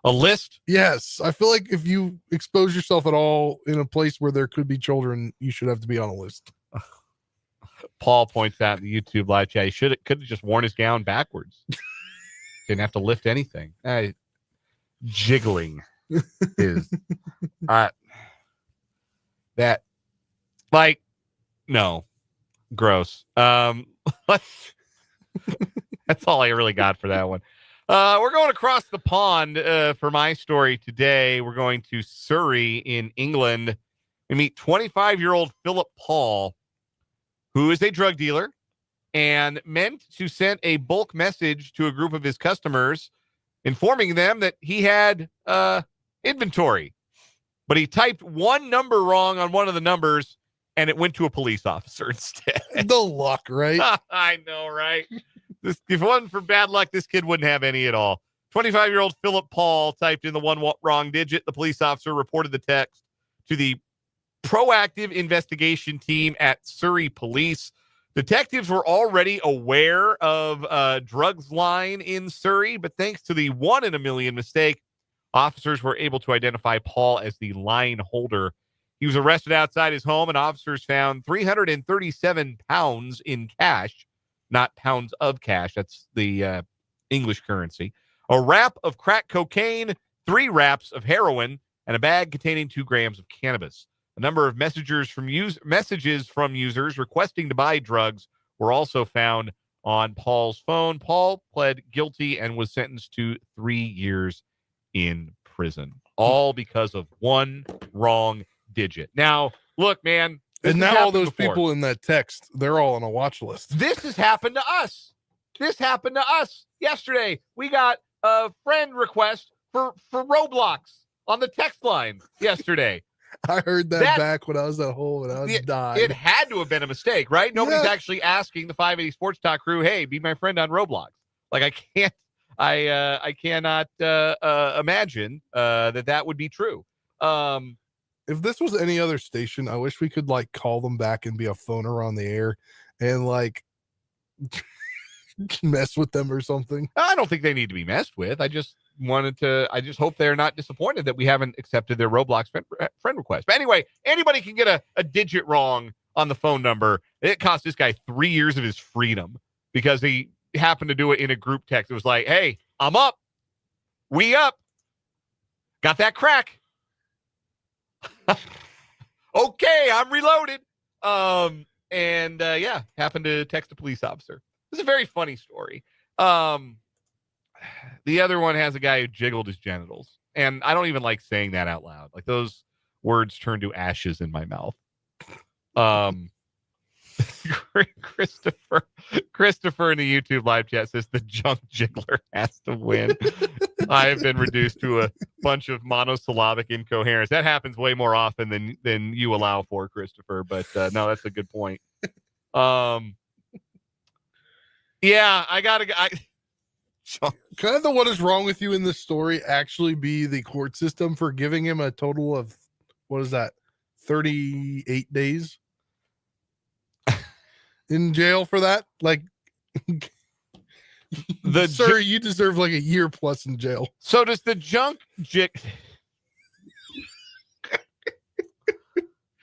S1: list?
S3: Yes. I feel like if you expose yourself at all in a place where there could be children, you should have to be on a list.
S1: Paul points out in the YouTube live chat, he could have just worn his gown backwards. Didn't have to lift anything. Jiggling is that, like, no, gross. That's all I really got for that one. We're going across the pond for my story today. We're going to Surrey in England. We meet 25-year-old Philip Paul, who is a drug dealer and meant to send a bulk message to a group of his customers informing them that he had inventory. But he typed one number wrong on one of the numbers, and it went to a police officer instead.
S3: The luck, right?
S1: I know, right? If it wasn't for bad luck, this kid wouldn't have any at all. 25-year-old Philip Paul typed in the one wrong digit. The police officer reported the text to the proactive investigation team at Surrey Police. Detectives were already aware of a drugs line in Surrey, but thanks to the 1 in a million mistake, officers were able to identify Paul as the line holder. He was arrested outside his home, and officers found 337 pounds in cash, not pounds of cash. That's the English currency. A wrap of crack cocaine, 3 wraps of heroin, and a bag containing 2 grams of cannabis. A number of messages from users requesting to buy drugs were also found on Paul's phone. Paul pled guilty and was sentenced to 3 years in prison, all because of one wrong digit. Now, look, man.
S3: And now all those
S1: before.
S3: people in that text, they're all on a watch list.
S1: This has happened to us. This happened to us yesterday. We got a friend request for Roblox on the text line yesterday.
S3: I heard that back when I was at home and I was dying.
S1: It had to have been a mistake, right? Nobody's actually asking the 580 Sports Talk crew, hey, be my friend on Roblox. Like, I cannot imagine that would be true.
S3: If this was any other station, I wish we could like call them back and be a phoner on the air and like mess with them or something.
S1: I don't think they need to be messed with. I just hope they're not disappointed that we haven't accepted their Roblox friend request. But anyway, anybody can get a digit wrong on the phone number. It cost this guy 3 years of his freedom because he happened to do it in a group text. It was like, hey, I'm up. We up. Got that crack. Okay, I'm reloaded. Happened to text a police officer. This is a very funny story. The other one has a guy who jiggled his genitals. And I don't even like saying that out loud. Like those words turn to ashes in my mouth. Christopher in the YouTube live chat says the junk jiggler has to win. I have been reduced to a bunch of monosyllabic incoherence. That happens way more often than you allow for, Christopher. But no, that's a good point. Yeah,
S3: Kind of the what is wrong with you in this story actually be the court system for giving him a total of, what is that, 38 days in jail for that? Like, sir, you deserve like a year plus in jail.
S1: So does the junk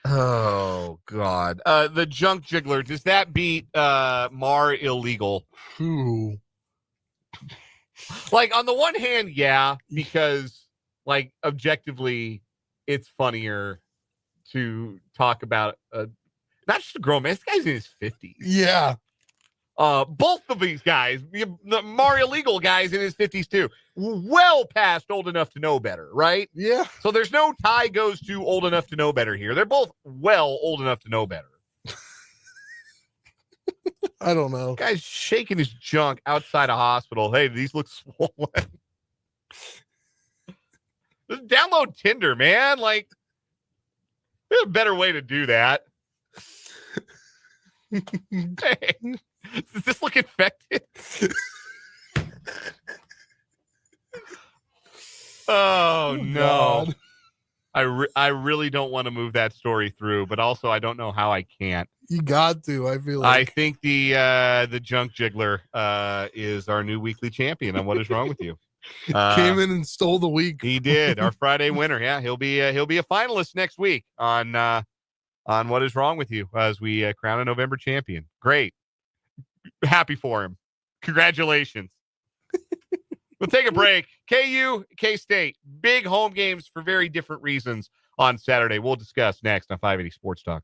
S1: Oh God. The junk jiggler, does that beat Mar illegal?
S3: Ooh.
S1: Like on the one hand, yeah, because like objectively it's funnier to talk about not just a grown man. This guy's in his 50s.
S3: Yeah.
S1: Both of these guys, the Mario legal guys in his 50s too, well past old enough to know better, right?
S3: Yeah.
S1: So there's no tie goes to old enough to know better here. They're both well old enough to know better.
S3: I don't know.
S1: Guy's shaking his junk outside a hospital. Hey, these look swollen. Just download Tinder, man. Like, there's a better way to do that. Hey, does this look infected? Oh, no.
S3: God.
S1: I really don't want to move that story through, but also I don't know how I can't.
S3: You got to. I feel
S1: I
S3: like
S1: think the junk jiggler is our new weekly champion on What Is Wrong With You.
S3: Came in and stole the week.
S1: He did. Our Friday winner. Yeah, he'll be a finalist next week on What Is Wrong With You as we crown a November champion. Great. Happy for him. Congratulations. We'll take a break. KU, K-State, big home games for very different reasons on Saturday. We'll discuss next on 580 Sports Talk.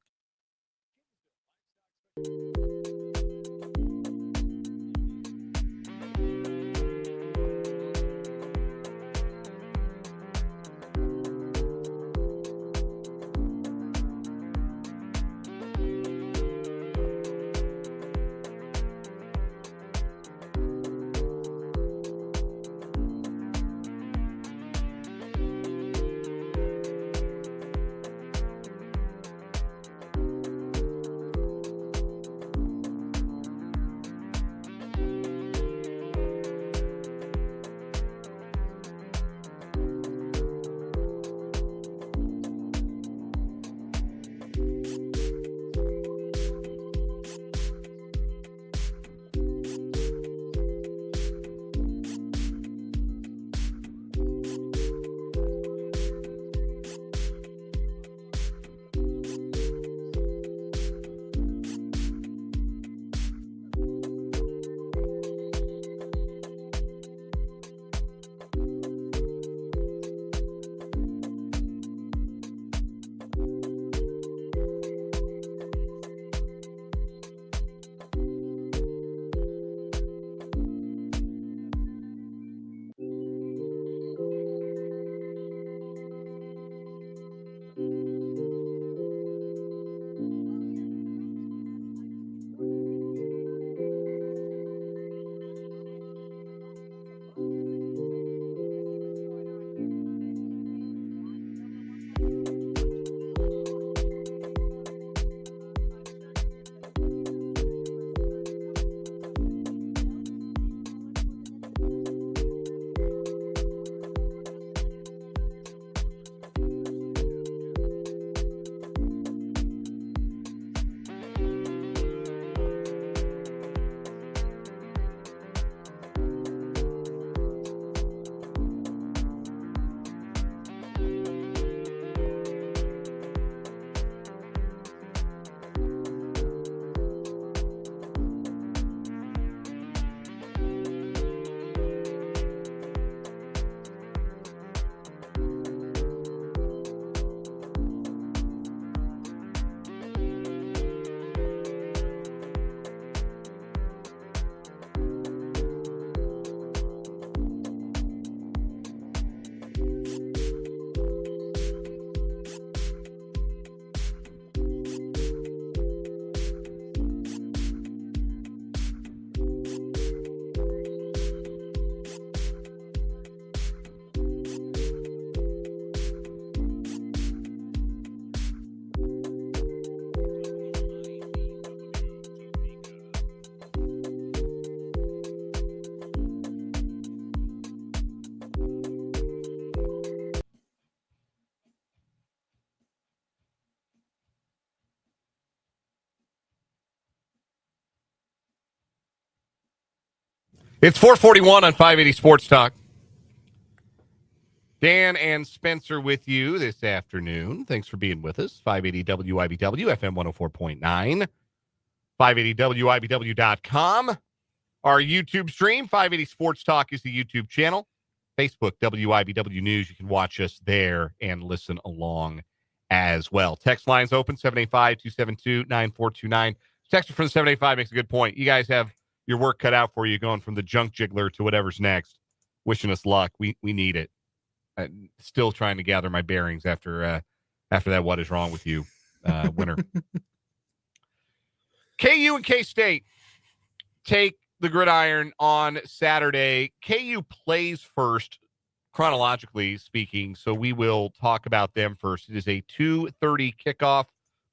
S1: It's 441 on 580 Sports Talk. Dan and Spencer with you this afternoon. Thanks for being with us. 580 WIBW, FM 104.9, 580WIBW.com. Our YouTube stream, 580 Sports Talk, is the YouTube channel. Facebook, WIBW News. You can watch us there and listen along as well. Text lines open, 785-272-9429. Texter from the 785 makes a good point. You guys have your work cut out for you going from the junk jiggler to whatever's next. Wishing us luck. We need it. Still trying to gather my bearings after that What Is Wrong With You winner. KU and K-State take the gridiron on Saturday. KU plays first, chronologically speaking, so we will talk about them first. It is a 2:30 kickoff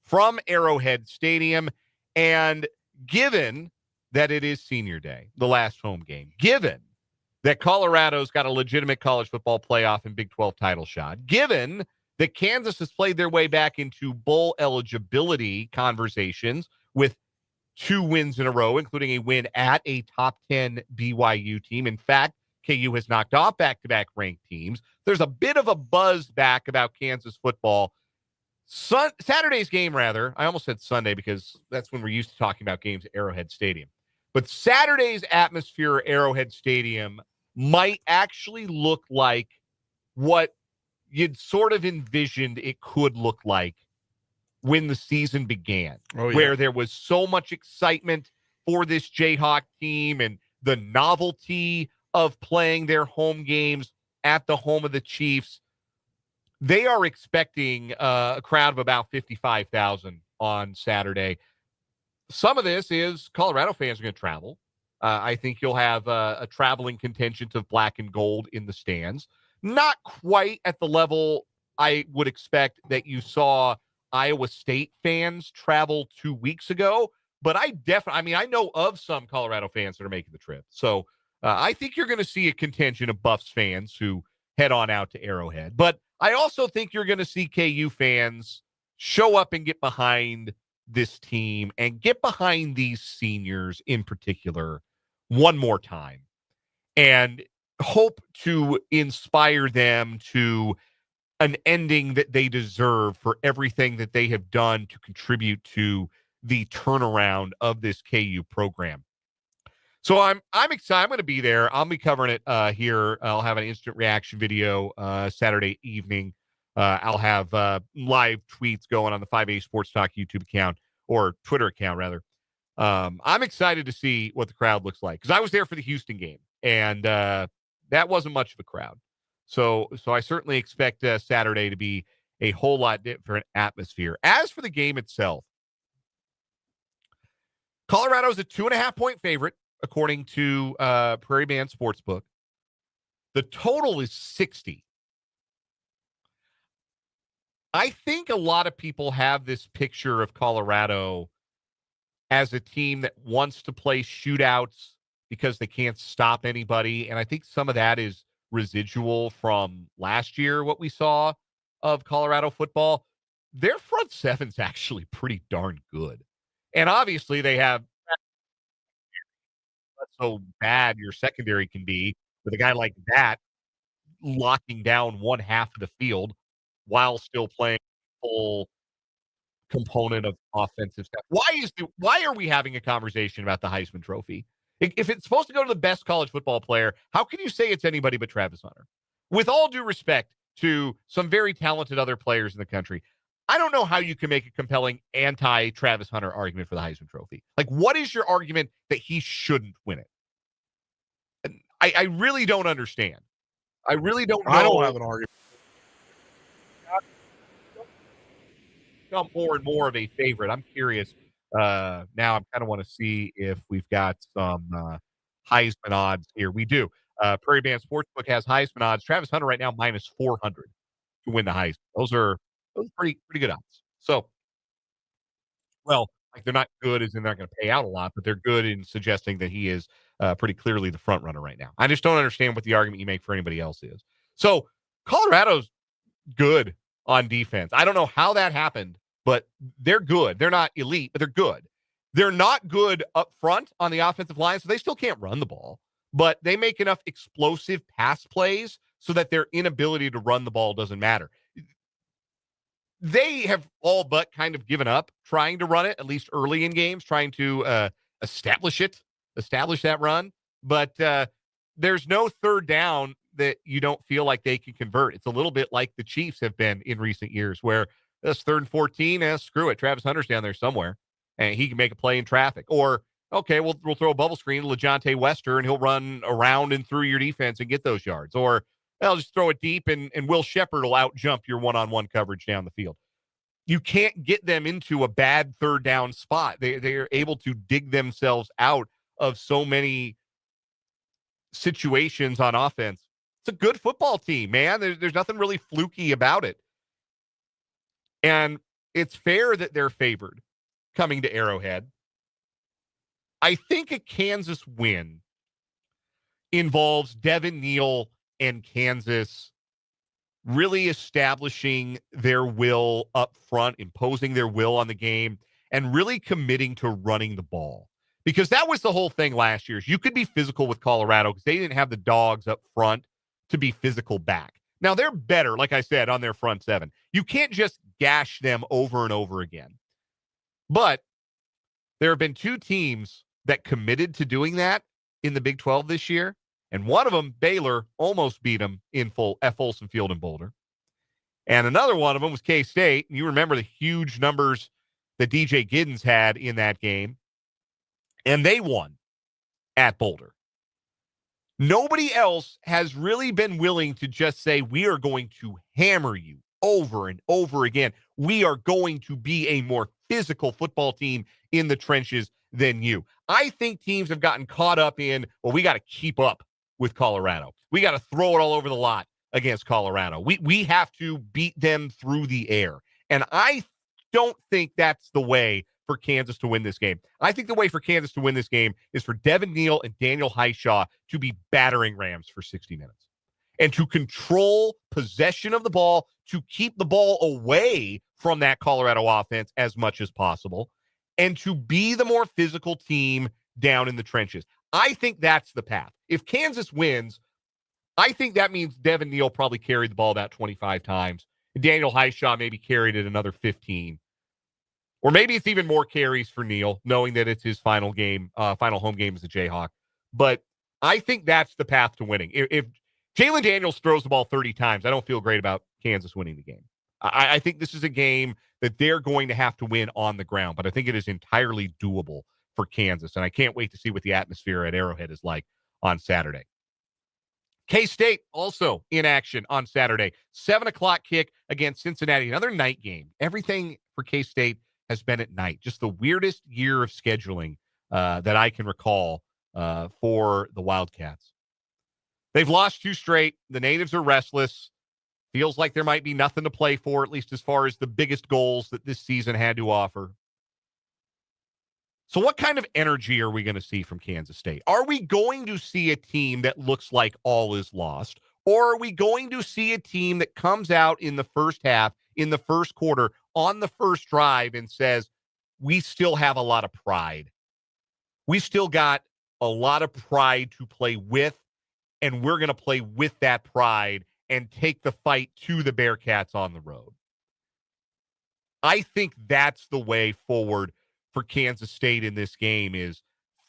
S1: from Arrowhead Stadium, and given that it is senior day, the last home game, given that Colorado's got a legitimate college football playoff and Big 12 title shot, given that Kansas has played their way back into bowl eligibility conversations with 2 wins in a row, including a win at a top 10 BYU team. In fact, KU has knocked off back-to-back ranked teams. There's a bit of a buzz back about Kansas football. Saturday's game, rather. I almost said Sunday because that's when we're used to talking about games at Arrowhead Stadium. But Saturday's atmosphere at Arrowhead Stadium might actually look like what you'd sort of envisioned it could look like when the season began, where there was so much excitement for this Jayhawk team and the novelty of playing their home games at the home of the Chiefs. They are expecting a crowd of about 55,000 on Saturday. Some of this is Colorado fans are going to travel. I think you'll have a traveling contingent of black and gold in the stands. Not quite at the level I would expect that you saw Iowa State fans travel 2 weeks ago, but I know of some Colorado fans that are making the trip. So I think you're going to see a contingent of Buffs fans who head on out to Arrowhead. But I also think you're going to see KU fans show up and get behind this team and get behind these seniors in particular one more time and hope to inspire them to an ending that they deserve for everything that they have done to contribute to the turnaround of this KU program. So I'm excited. I'm going to be there. I'll be covering it here. I'll have an instant reaction video Saturday evening. I'll have live tweets going on the 580 Sports Talk YouTube account or Twitter account, rather. I'm excited to see what the crowd looks like because I was there for the Houston game, and that wasn't much of a crowd. So I certainly expect Saturday to be a whole lot different atmosphere. As for the game itself, Colorado's a 2.5-point favorite, according to Prairie Band Sportsbook. The total is 60. I think a lot of people have this picture of Colorado as a team that wants to play shootouts because they can't stop anybody. And I think some of that is residual from last year, what we saw of Colorado football. Their front seven's actually pretty darn good. And obviously they have so bad your secondary can be with a guy like that locking down one half of the field while still playing full component of offensive stuff. Why are we having a conversation about the Heisman Trophy? If it's supposed to go to the best college football player, how can you say it's anybody but Travis Hunter? With all due respect to some very talented other players in the country, I don't know how you can make a compelling anti-Travis Hunter argument for the Heisman Trophy. Like, what is your argument that he shouldn't win it? I really don't understand. I really don't know.
S3: I don't have an argument.
S1: Become more and more of a favorite. I'm curious. Now I kind of want to see if we've got some Heisman odds here. We do. Prairie Band Sportsbook has Heisman odds. Travis Hunter right now minus 400 to win the Heisman. Those are pretty good odds. So, well, like they're not good as in they're not going to pay out a lot, but they're good in suggesting that he is pretty clearly the front runner right now. I just don't understand what the argument you make for anybody else is. So Colorado's good on defense. I don't know how that happened, but they're good. They're not elite, but they're good. They're not good up front on the offensive line, so they still can't run the ball. but they make enough explosive pass plays so that their inability to run the ball doesn't matter. They have all but kind of given up trying to run it, at least early in games, trying to establish that run. But there's no third down that you don't feel like they can convert. It's a little bit like the Chiefs have been in recent years, where this 3rd and 14, screw it. Travis Hunter's down there somewhere, and he can make a play in traffic. Or, okay, we'll throw a bubble screen to LeJontay Wester, and he'll run around and through your defense and get those yards. Or, I'll just throw it deep, and Will Shepherd will out-jump your one-on-one coverage down the field. You can't get them into a bad third down spot. They are able to dig themselves out of so many situations on offense. It's a good football team, man. There's nothing really fluky about it. And it's fair that they're favored coming to Arrowhead. I think a Kansas win involves Devin Neal and Kansas really establishing their will up front, imposing their will on the game, and really committing to running the ball. Because that was the whole thing last year. You could be physical with Colorado because they didn't have the dogs up front to be physical back. Now, they're better, like I said, on their front seven. You can't just gash them over and over again. But there have been 2 teams that committed to doing that in the Big 12 this year. And one of them, Baylor, almost beat them at Folsom Field in Boulder. And another one of them was K-State. And you remember the huge numbers that DJ Giddens had in that game. And they won at Boulder. Nobody else has really been willing to just say, we are going to hammer you over and over again. We are going to be a more physical football team in the trenches than you. I think teams have gotten caught up in, well, we got to keep up with Colorado. We got to throw it all over the lot against Colorado. We have to beat them through the air. And I don't think that's the way for Kansas to win this game. I think the way for Kansas to win this game is for Devin Neal and Daniel Highshaw to be battering rams for 60 minutes and to control possession of the ball, to keep the ball away from that Colorado offense as much as possible, and to be the more physical team down in the trenches. I think that's the path. If Kansas wins, I think that means Devin Neal probably carried the ball about 25 times. Daniel Highshaw maybe carried it another 15. Or maybe it's even more carries for Neal, knowing that it's his final home game as a Jayhawk. But I think that's the path to winning. If Jalen Daniels throws the ball 30 times, I don't feel great about Kansas winning the game. I think this is a game that they're going to have to win on the ground, but I think it is entirely doable for Kansas, and I can't wait to see what the atmosphere at Arrowhead is like on Saturday. K-State also in action on Saturday. 7 o'clock kick against Cincinnati. Another night game. Everything for K-State has been at night. Just the weirdest year of scheduling that I can recall for the Wildcats. They've lost 2 straight. The natives are restless. Feels like there might be nothing to play for, at least as far as the biggest goals that this season had to offer. So what kind of energy are we going to see from Kansas State? Are we going to see a team that looks like all is lost? Or are we going to see a team that comes out in the first half, in the first quarter, on the first drive and says, we still have a lot of pride. We still got a lot of pride to play with, and we're going to play with that pride and take the fight to the Bearcats on the road. I think that's the way forward for Kansas State in this game is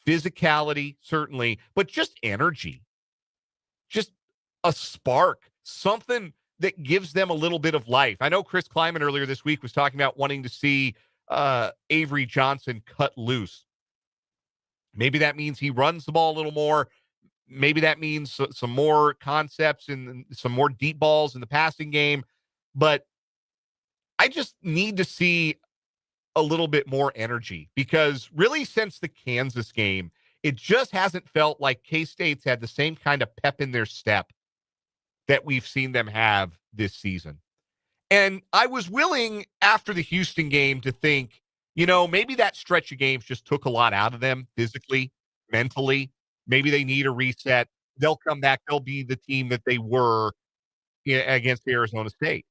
S1: physicality, certainly, but just energy. Just a spark, something that gives them a little bit of life. I know Chris Kleiman earlier this week was talking about wanting to see Avery Johnson cut loose. Maybe that means he runs the ball a little more. Maybe that means some more concepts and some more deep balls in the passing game. But I just need to see a little bit more energy because really since the Kansas game, it just hasn't felt like K-State's had the same kind of pep in their step that we've seen them have this season. And I was willing after the Houston game to think, maybe that stretch of games just took a lot out of them physically, mentally. Maybe they need a reset. They'll come back. They'll be the team that they were against Arizona State.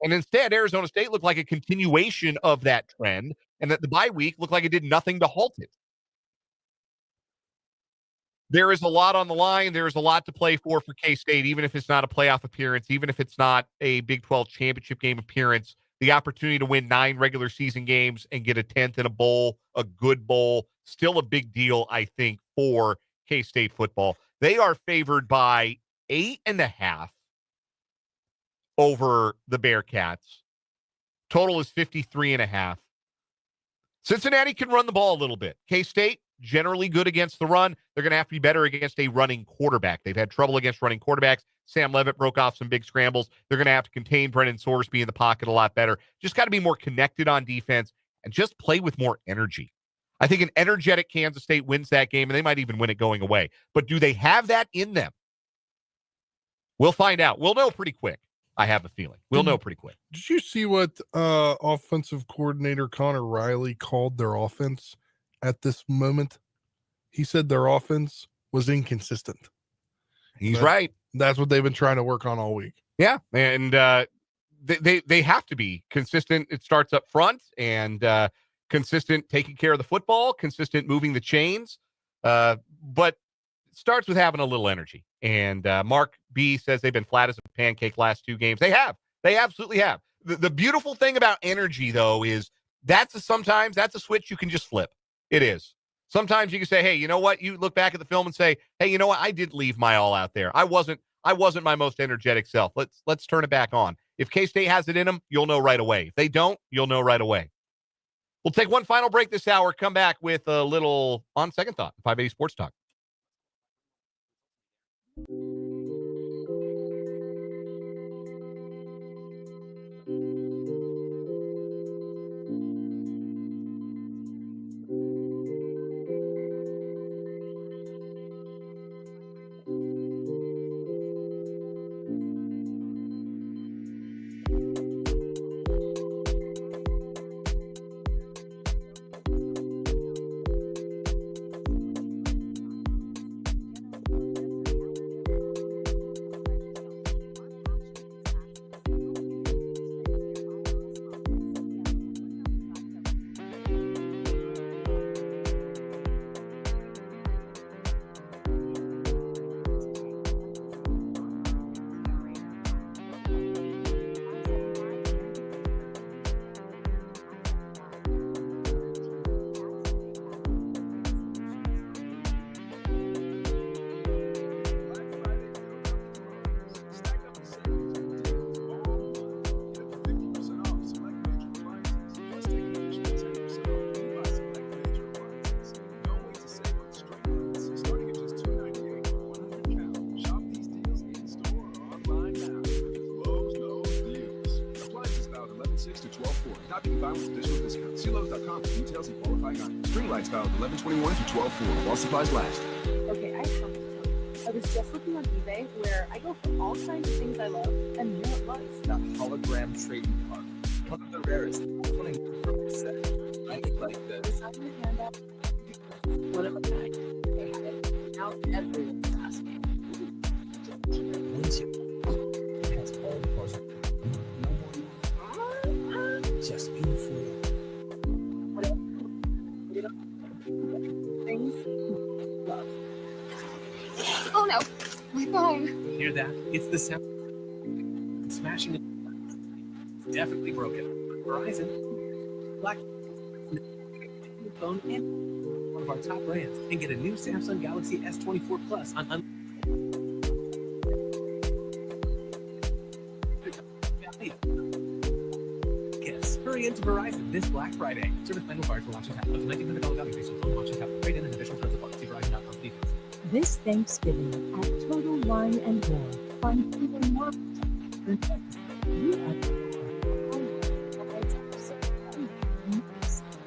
S1: And instead, Arizona State looked like a continuation of that trend, and that the bye week looked like it did nothing to halt it. There is a lot on the line. There's a lot to play for K-State, even if it's not a playoff appearance, even if it's not a Big 12 championship game appearance. The opportunity to win 9 regular season games and get a 10th in a bowl, a good bowl, still a big deal, I think, for K-State football. They are favored by 8.5 over the Bearcats. Total is 53.5. Cincinnati can run the ball a little bit. K-State, generally good against the run. They're going to have to be better against a running quarterback. They've had trouble against running quarterbacks. Sam Levitt broke off some big scrambles. They're going to have to contain Brennan Sorsby in the pocket a lot better. Just got to be more connected on defense and just play with more energy. I think an energetic Kansas State wins that game, and they might even win it going away. But do they have that in them? We'll find out. We'll know pretty quick. I have a feeling. We'll know pretty quick.
S3: Did you see what offensive coordinator Connor Riley called their offense at this moment? He said their offense was inconsistent.
S1: He's right.
S3: That's what they've been trying to work on all week.
S1: Yeah, and they have to be consistent. It starts up front and consistent taking care of the football, consistent moving the chains, but it starts with having a little energy. And Mark B says they've been flat as a pancake last 2 games. They have. They absolutely have. The beautiful thing about energy, though, is sometimes that's a switch you can just flip. It is. Sometimes you can say, hey, you know what? You look back at the film and say, hey, you know what? I did leave my all out there. I wasn't my most energetic self. Let's turn it back on. If K-State has it in them, you'll know right away. If they don't, you'll know right away. We'll take one final break this hour, come back with a little On Second Thought, 580 Sports Talk.
S4: While supplies last.
S5: Okay, I have something to tell you. I was just looking on eBay where I go for all kinds of things I love, and there it was.
S4: That hologram trading card. One of the rarest. One from set. I think like this.
S5: Sign your hand up. One of a kind. They have it. Now everyone's asking.
S4: Once you it has all the parts. No more. Just beautiful.
S5: Love. Oh no, my phone.
S4: Hear that? It's the sound. Smashing it. Definitely broken. Verizon. Black phone and one of our top brands. And get a new Samsung Galaxy S24 Plus on Yes, hurry into Verizon this Black Friday. Service plan required for watch and tap. Up to $1,900 value based on phone watch and tap. Trade in and additional terms apply. See Verizon.com for details.
S6: This Thanksgiving at Total Wine and More, find even more. You are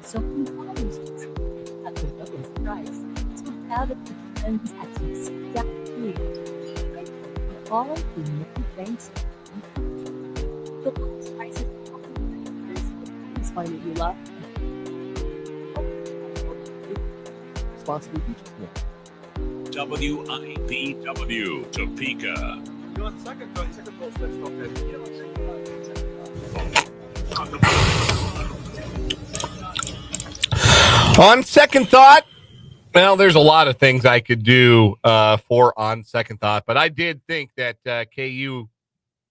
S6: so compliance at the lowest price. So have it with friends at exactly all the new Thanksgiving. The lowest prices is find that you love.
S4: Responsibly each one.
S7: WIPW Topeka.
S1: On second thought, Well, there's a lot of things I could do for on second thought, but I did think that KU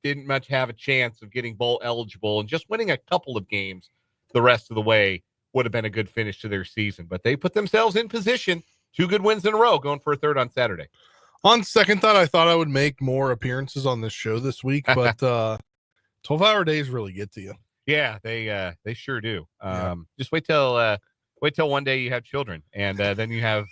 S1: didn't much have a chance of getting bowl eligible, and just winning a couple of games the rest of the way would have been a good finish to their season. But they put themselves in position, 2 good wins in a row, going for a third on Saturday.
S3: On second thought, I thought I would make more appearances on this show this week, but 12-hour days really get to you.
S1: Yeah, they sure do.
S3: Yeah.
S1: Just wait till one day you have children, and then you have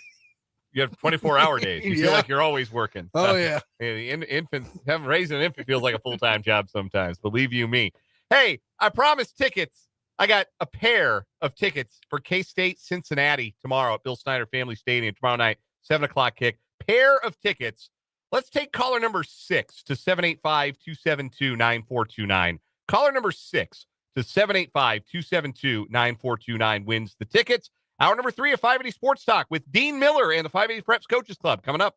S1: 24-hour days. You feel like you're always working.
S3: Oh yeah.
S1: Raising an infant feels like a full-time job sometimes. Believe you me. Hey, I promised tickets. I got a pair of tickets for K-State Cincinnati tomorrow at Bill Snyder Family Stadium tomorrow night, 7:00 kick. Pair of tickets. Let's take caller number 6 to 785-272-9429. Caller number 6 to 785-272-9429 wins the tickets. Hour number 3 of 580 Sports Talk with Dean Miller and the 580 Preps Coaches Club coming up.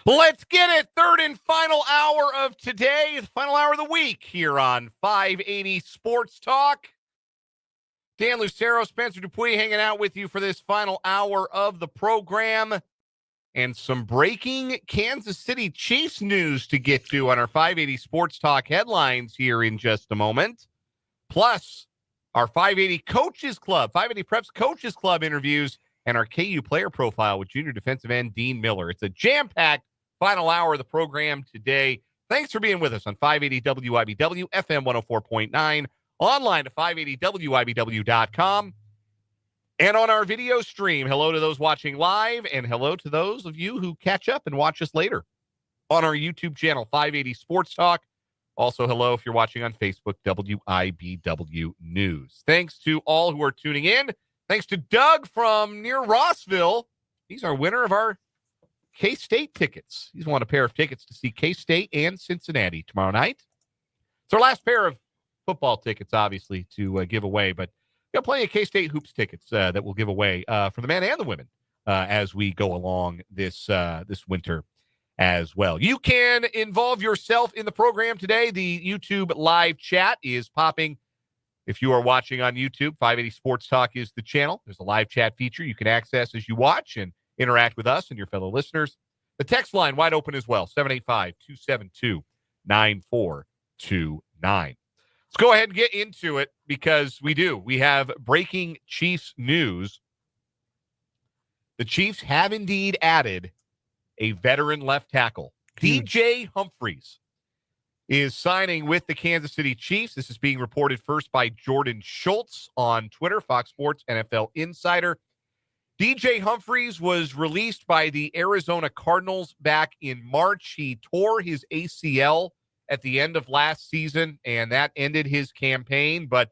S1: Let's get it. Third and final hour of today, the final hour of the week here on 580 Sports Talk. Dan Lucero, Spencer Dupuis hanging out with you for this final hour of the program. And some breaking Kansas City Chiefs news to get to on our 580 Sports Talk headlines here in just a moment. Plus, our 580 Coaches Club, 580 Preps Coaches Club interviews, and our KU player profile with junior defensive end Dean Miller. It's a jam-packed final hour of the program today. Thanks for being with us on 580 WIBW, FM 104.9, online at 580WIBW.com, and on our video stream. Hello to those watching live, and hello to those of you who catch up and watch us later on our YouTube channel, 580 Sports Talk. Also, hello if you're watching on Facebook, WIBW News. Thanks to all who are tuning in. Thanks to Doug from near Rossville. He's our winner of our K-State tickets. He's won a pair of tickets to see K-State and Cincinnati tomorrow night. It's our last pair of football tickets, obviously, to give away, but we've got plenty of K-State hoops tickets that we'll give away for the men and the women as we go along this winter as well. You can involve yourself in the program today. The YouTube live chat is popping. If you are watching on YouTube, 580 Sports Talk is the channel. There's a live chat feature you can access as you watch and interact with us and your fellow listeners. The text line wide open as well, 785-272-9429. Let's go ahead and get into it because we have breaking Chiefs news. The Chiefs have indeed added a veteran left tackle. DJ Humphries is signing with the Kansas City Chiefs. This is being reported first by Jordan Schultz on Twitter, Fox Sports NFL Insider. DJ Humphries was released by the Arizona Cardinals back in March. He tore his ACL at the end of last season, and that ended his campaign. But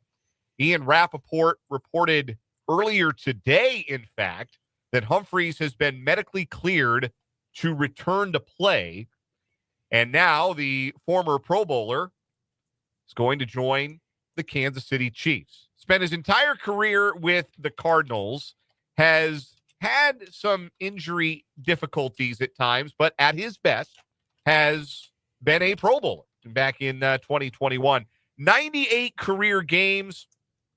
S1: Ian Rappaport reported earlier today, in fact, that Humphries has been medically cleared to return to play. And now the former Pro Bowler is going to join the Kansas City Chiefs. Spent his entire career with the Cardinals, has had some injury difficulties at times, but at his best has been a Pro Bowler back in 2021. 98 career games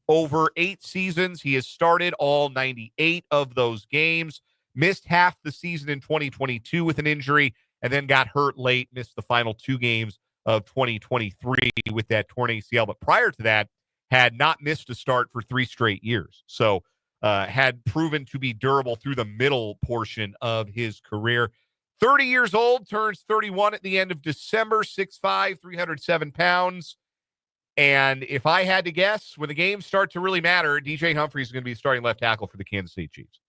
S1: over 8 seasons. He has started all 98 of those games, missed half the season in 2022 with an injury, and then got hurt late, missed the final 2 games of 2023 with that torn ACL. But prior to that, had not missed a start for 3 straight years. So had proven to be durable through the middle portion of his career. 30 years old, turns 31 at the end of December, 6'5", 307 pounds. And if I had to guess, when the games start to really matter, DJ Humphries is going to be starting left tackle for the Kansas City Chiefs.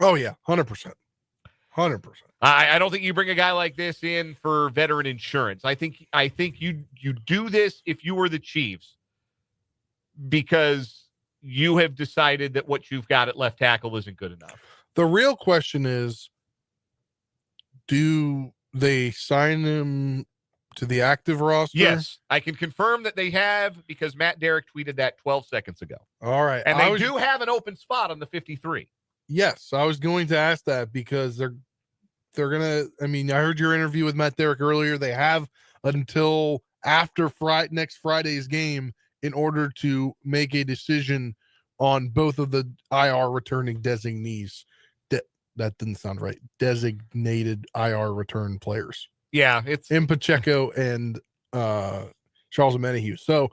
S3: Oh, yeah, 100%. 100%.
S1: I don't think you bring a guy like this in for veteran insurance. I think you do this if you were the Chiefs because you have decided that what you've got at left tackle isn't good enough.
S3: The real question is, do they sign him to the active roster?
S1: Yes, I can confirm that they have because Matt Derrick tweeted that 12 seconds ago.
S3: All right.
S1: And they do have an open spot on the 53.
S3: Yes, I was going to ask that because they're going to, I mean, I heard your interview with Matt Derrick earlier. They have until after next Friday's game in order to make a decision on both of the IR returning designees. That didn't sound right. Designated IR return players.
S1: Yeah, it's
S3: in Pacheco and Charles Omenihu. So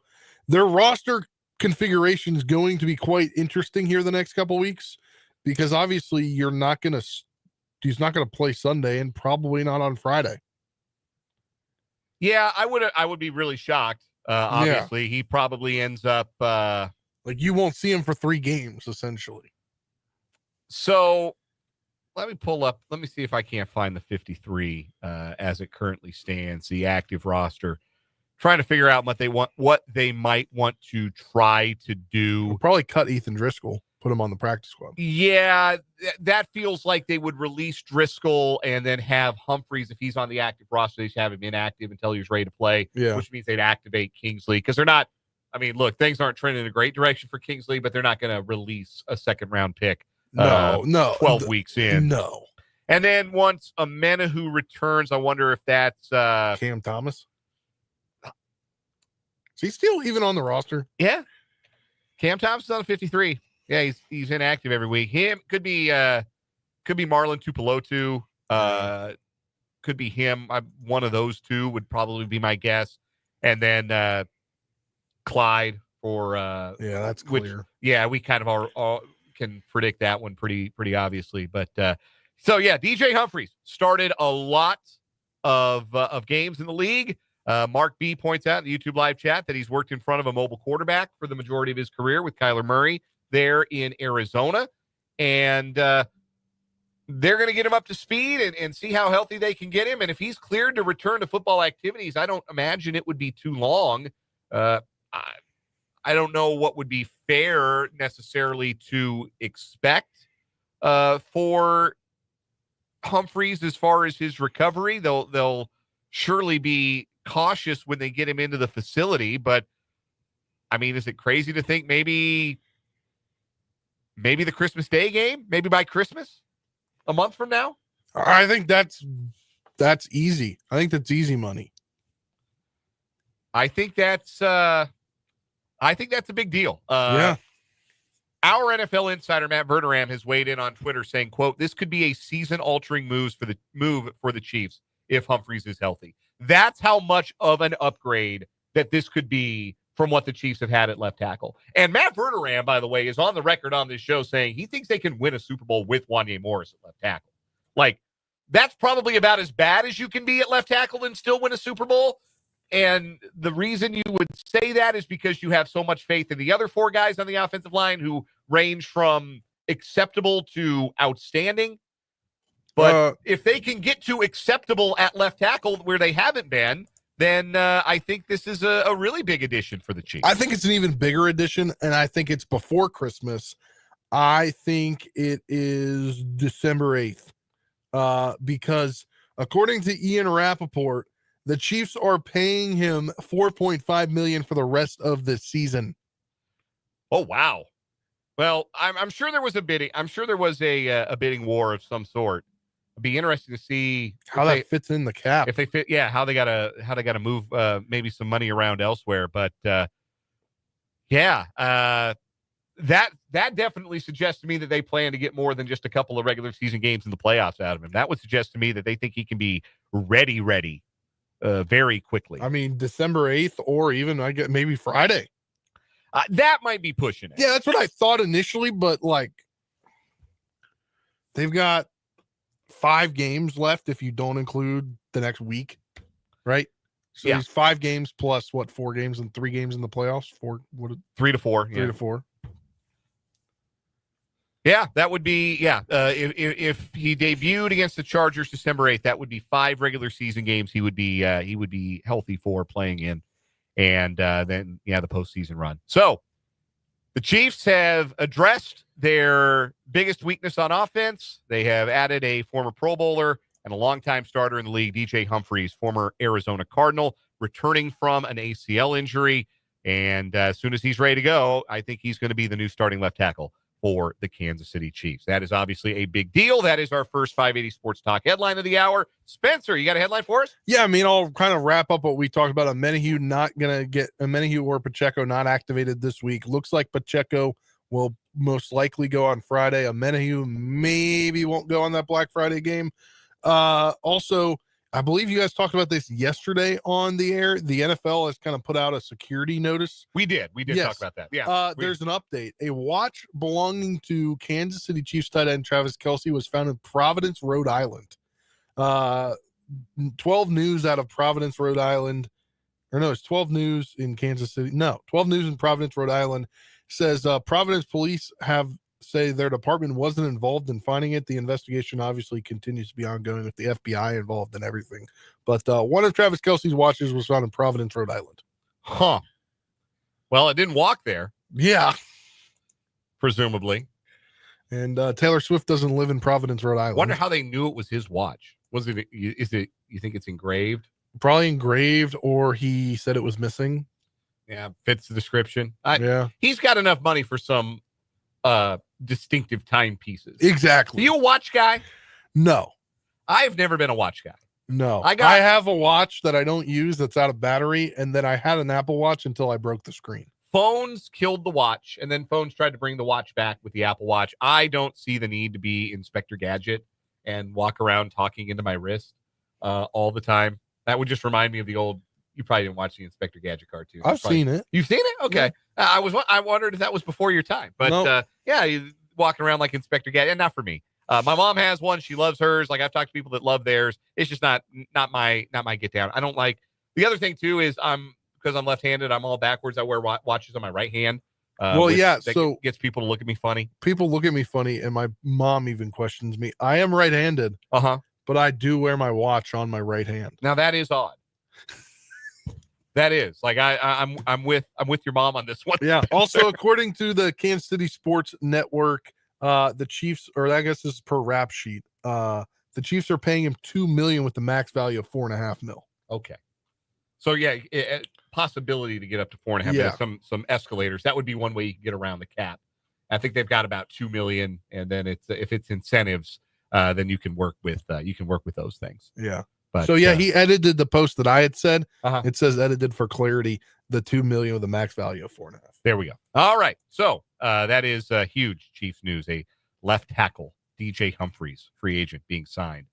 S3: their roster configuration is going to be quite interesting here the next couple weeks because obviously he's not going to play Sunday and probably not on Friday.
S1: Yeah, I would be really shocked. Obviously, he probably ends up
S3: like you won't see him for 3 games essentially.
S1: So let me see if I can't find the 53 as it currently stands, the active roster. Trying to figure out what they might want to try to do.
S3: We'll probably cut Ethan Driscoll, put him on the practice squad.
S1: Yeah, that feels like they would release Driscoll and then have Humphries, if he's on the active roster, they just have him inactive until he's ready to play, which means they'd activate Kingsley because they're not. I mean, look, things aren't trending in a great direction for Kingsley, but they're not going to release a second-round pick. 12 weeks in.
S3: No.
S1: And then once Amenahu returns, I wonder if that's
S3: Cam Thomas. Is he still even on the roster?
S1: Yeah. Cam Thomas is on 53. Yeah, he's inactive every week. Him could be Marlon Tupelotu. Could be him. One of those two would probably be my guess. And then Clyde for
S3: that's clear.
S1: We kind of all can predict that one pretty obviously. But so yeah, DJ Humphries started a lot of games in the league. Mark B points out in the YouTube live chat that he's worked in front of a mobile quarterback for the majority of his career with Kyler Murray there in Arizona. And they're going to get him up to speed and see how healthy they can get him. And if he's cleared to return to football activities, I don't imagine it would be too long. I don't know what would be fair necessarily to expect for Humphries as far as his recovery. They'll surely be cautious when they get him into the facility, but I mean, is it crazy to think maybe the Christmas Day game, maybe by Christmas, a month from now?
S3: I think that's easy. I think that's easy money.
S1: I think that's a big deal.
S3: Yeah.
S1: Our NFL insider Matt Verderam has weighed in on Twitter saying, quote, "This could be a season-altering move for the Chiefs if Humphries is healthy." That's how much of an upgrade that this could be from what the Chiefs have had at left tackle. And Matt Verderam, by the way, is on the record on this show saying he thinks they can win a Super Bowl with Wanya Morris at left tackle. Like, that's probably about as bad as you can be at left tackle and still win a Super Bowl. And the reason you would say that is because you have so much faith in the other four guys on the offensive line who range from acceptable to outstanding. But if they can get to acceptable at left tackle where they haven't been, then I think this is a really big addition for the Chiefs.
S3: I think it's an even bigger addition, and I think it's before Christmas. I think it is December 8th because according to Ian Rappaport, the Chiefs are paying him $4.5 million for the rest of the season.
S1: Oh, wow. Well, I'm sure there was a bidding. I'm sure there was a bidding war of some sort. It'd be interesting to see
S3: how that fits in the cap.
S1: If they fit, how they gotta move maybe some money around elsewhere. But that definitely suggests to me that they plan to get more than just a couple of regular season games in the playoffs out of him. That would suggest to me that they think he can be ready very quickly.
S3: I mean, December 8th, or even I get maybe Friday.
S1: That might be pushing it.
S3: Yeah, that's what I thought initially, but like they've got 5 games left if you don't include the next week, right? So
S1: yeah,
S3: it's 5 games plus 4 games and 3 games in the playoffs.
S1: 3 to 4.
S3: 3 to 4.
S1: Yeah, that would be if he debuted against the Chargers December 8th, that would be 5 regular season games he would be healthy for playing in, and then the postseason run. So the Chiefs have addressed their biggest weakness on offense. They have added a former Pro Bowler and a longtime starter in the league, DJ Humphries, former Arizona Cardinal, returning from an ACL injury. And as soon as he's ready to go, I think he's going to be the new starting left tackle for the Kansas City Chiefs. That is obviously a big deal. That is our first 580 Sports Talk headline of the hour. Spencer, you got a headline for us?
S3: Yeah, I mean, I'll kind of wrap up what we talked about. Amenahu or Pacheco not activated this week. Looks like Pacheco will most likely go on Friday. Amenahu maybe won't go on that Black Friday game. Also, I believe you guys talked about this yesterday on the air. The NFL has kind of put out a security notice.
S1: We did talk about that. Yeah.
S3: There's an update. A watch belonging to Kansas City Chiefs tight end Travis Kelce was found in Providence, Rhode Island. 12 News out of Providence, Rhode Island. Or no, it's 12 News in Kansas City. No, 12 News in Providence, Rhode Island says Providence police say their department wasn't involved in finding it. The investigation obviously continues to be ongoing with the FBI involved in everything. But one of Travis Kelce's watches was found in Providence, Rhode Island.
S1: Huh. Well, it didn't walk there.
S3: Yeah.
S1: Presumably.
S3: And Taylor Swift doesn't live in Providence, Rhode Island.
S1: Wonder how they knew it was his watch. You think it's engraved?
S3: Probably engraved, or he said it was missing.
S1: Yeah, fits the description.
S3: Yeah.
S1: He's got enough money for some distinctive timepieces.
S3: Exactly.
S1: Are you a watch guy?
S3: No.
S1: I've never been a watch guy.
S3: No,
S1: I
S3: I have a watch that I don't use that's out of battery, and then I had an Apple Watch until I broke the screen.
S1: Phones killed the watch, and then phones tried to bring the watch back with the Apple Watch. I don't see the need to be Inspector Gadget and walk around talking into my wrist all the time. That would just remind me of the old. You probably didn't watch the Inspector Gadget cartoon.
S3: I've seen it.
S1: You've seen it? Okay. Yeah. I wondered if that was before your time, but
S3: Nope.
S1: you walking around like Inspector Gadget, and not for me. My mom has one. She loves hers. Like I've talked to people that love theirs. It's just not my get down. I don't like. The other thing too is because I'm left-handed. I'm all backwards. I wear watches on my right hand.
S3: So
S1: gets people to look at me funny.
S3: People look at me funny, and my mom even questions me. I am right-handed, but I do wear my watch on my right hand.
S1: Now that is odd. That is like I'm with your mom on this one.
S3: Yeah. Also, according to the Kansas City Sports Network, the Chiefs, or I guess this is per rap sheet, the Chiefs are paying him $2 million with the max value of $4.5 million.
S1: Okay. So yeah, possibility to get up to 4.5 million. Some escalators. That would be one way you can get around the cap. I think they've got about 2 million, and then if it's incentives, then you can work with those things.
S3: Yeah.
S1: But,
S3: so he edited the post that I had said.
S1: It
S3: says edited for clarity, the 2 million with a max value of 4.5.
S1: There we go. All right. So that is huge Chiefs news. A left tackle, DJ Humphries, free agent, being signed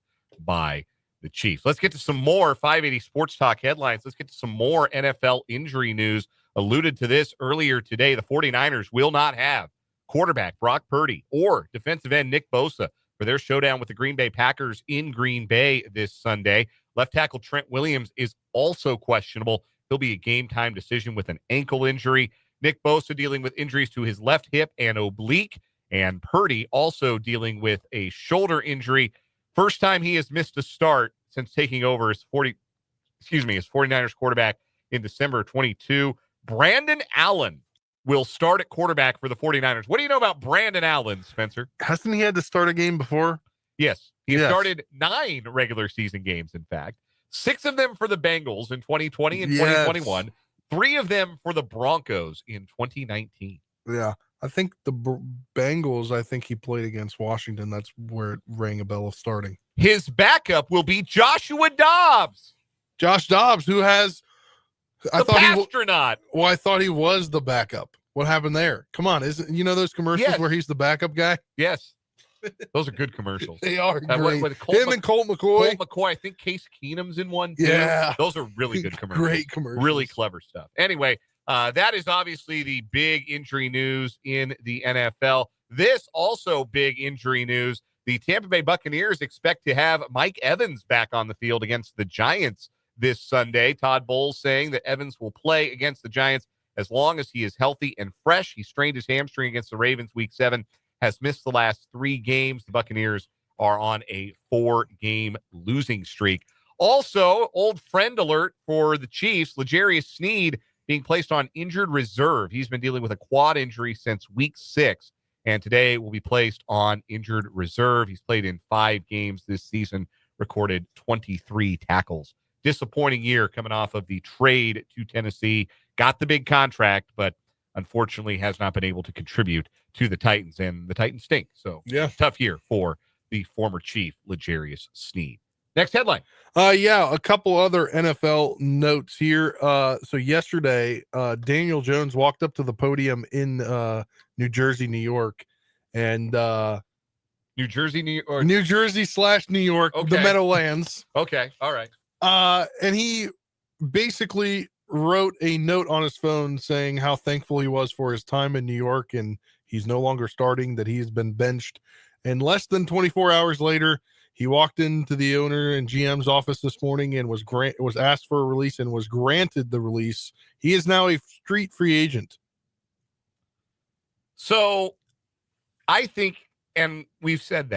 S1: by the Chiefs. Let's get to some more 580 Sports Talk headlines. Let's get to some more NFL injury news. Alluded to this earlier today. The 49ers will not have quarterback Brock Purdy or defensive end Nick Bosa for their showdown with the Green Bay Packers in Green Bay this Sunday. Left tackle Trent Williams is also questionable. He'll be a game-time decision with an ankle injury. Nick Bosa dealing with injuries to his left hip and oblique, and Purdy also dealing with a shoulder injury. First time he has missed a start since taking over as 49ers quarterback in December 22. Brandon Allen will start at quarterback for the 49ers. What do you know about Brandon Allen, Spencer?
S3: Hasn't he had to start a game before?
S1: Yes. He started 9 regular season games, in fact. 6 of them for the Bengals in 2020 and 2021. 3 of them for the Broncos in 2019.
S3: Yeah. I think the Bengals, I think he played against Washington. That's where it rang a bell of starting.
S1: His backup will be Joshua Dobbs.
S3: Josh Dobbs, who has...
S1: I thought
S3: he was the backup. What happened there? Come on, isn't those commercials where he's the backup guy?
S1: Yes, those are good commercials.
S3: They are great.
S1: And
S3: Colt McCoy.
S1: I think Case Keenum's in one too.
S3: Yeah,
S1: those are really good commercials.
S3: Great commercials.
S1: Really clever stuff. Anyway, that is obviously the big injury news in the NFL. This also big injury news. The Tampa Bay Buccaneers expect to have Mike Evans back on the field against the Giants this Sunday. Todd Bowles saying that Evans will play against the Giants as long as he is healthy and fresh. He strained his hamstring against the Ravens week 7, has missed the last 3 games. The Buccaneers are on a 4-game losing streak. Also, old friend alert for the Chiefs, L'Jarius Sneed being placed on injured reserve. He's been dealing with a quad injury since week 6, and today will be placed on injured reserve. He's played in 5 games this season, recorded 23 tackles. Disappointing year coming off of the trade to Tennessee. Got the big contract, but unfortunately has not been able to contribute to the Titans, and the Titans stink. So tough year for the former Chief, L'Jarius Sneed. Next headline.
S3: A couple other NFL notes here. So yesterday, Daniel Jones walked up to the podium in New Jersey, New York, and
S1: New Jersey / New York,
S3: the Meadowlands.
S1: Okay, all right.
S3: And he basically wrote a note on his phone saying how thankful he was for his time in New York, and he's no longer starting, that he's been benched. And less than 24 hours later, he walked into the owner and GM's office this morning and was asked for a release and was granted the release. He is now a street free agent.
S1: So I think, and we've said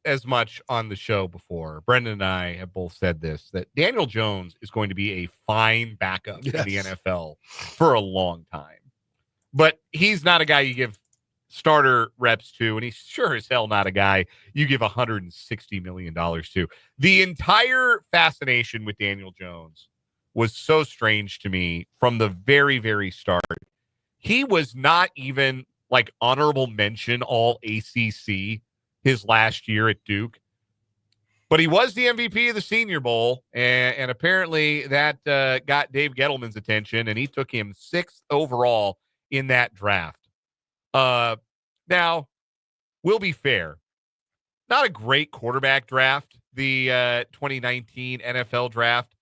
S1: as much on the show before. Brendan and I have both said this, that Daniel Jones is going to be a fine backup in the NFL for a long time. But he's not a guy you give starter reps to, and he's sure as hell not a guy you give $160 million to. The entire fascination with Daniel Jones was so strange to me from the very, very start. He was not even like honorable mention all ACC his last year at Duke. But he was the MVP of the Senior Bowl, and apparently that got Dave Gettleman's attention, and he took him 6th overall in that draft. Now, we'll be fair. Not a great quarterback draft, the 2019 NFL draft.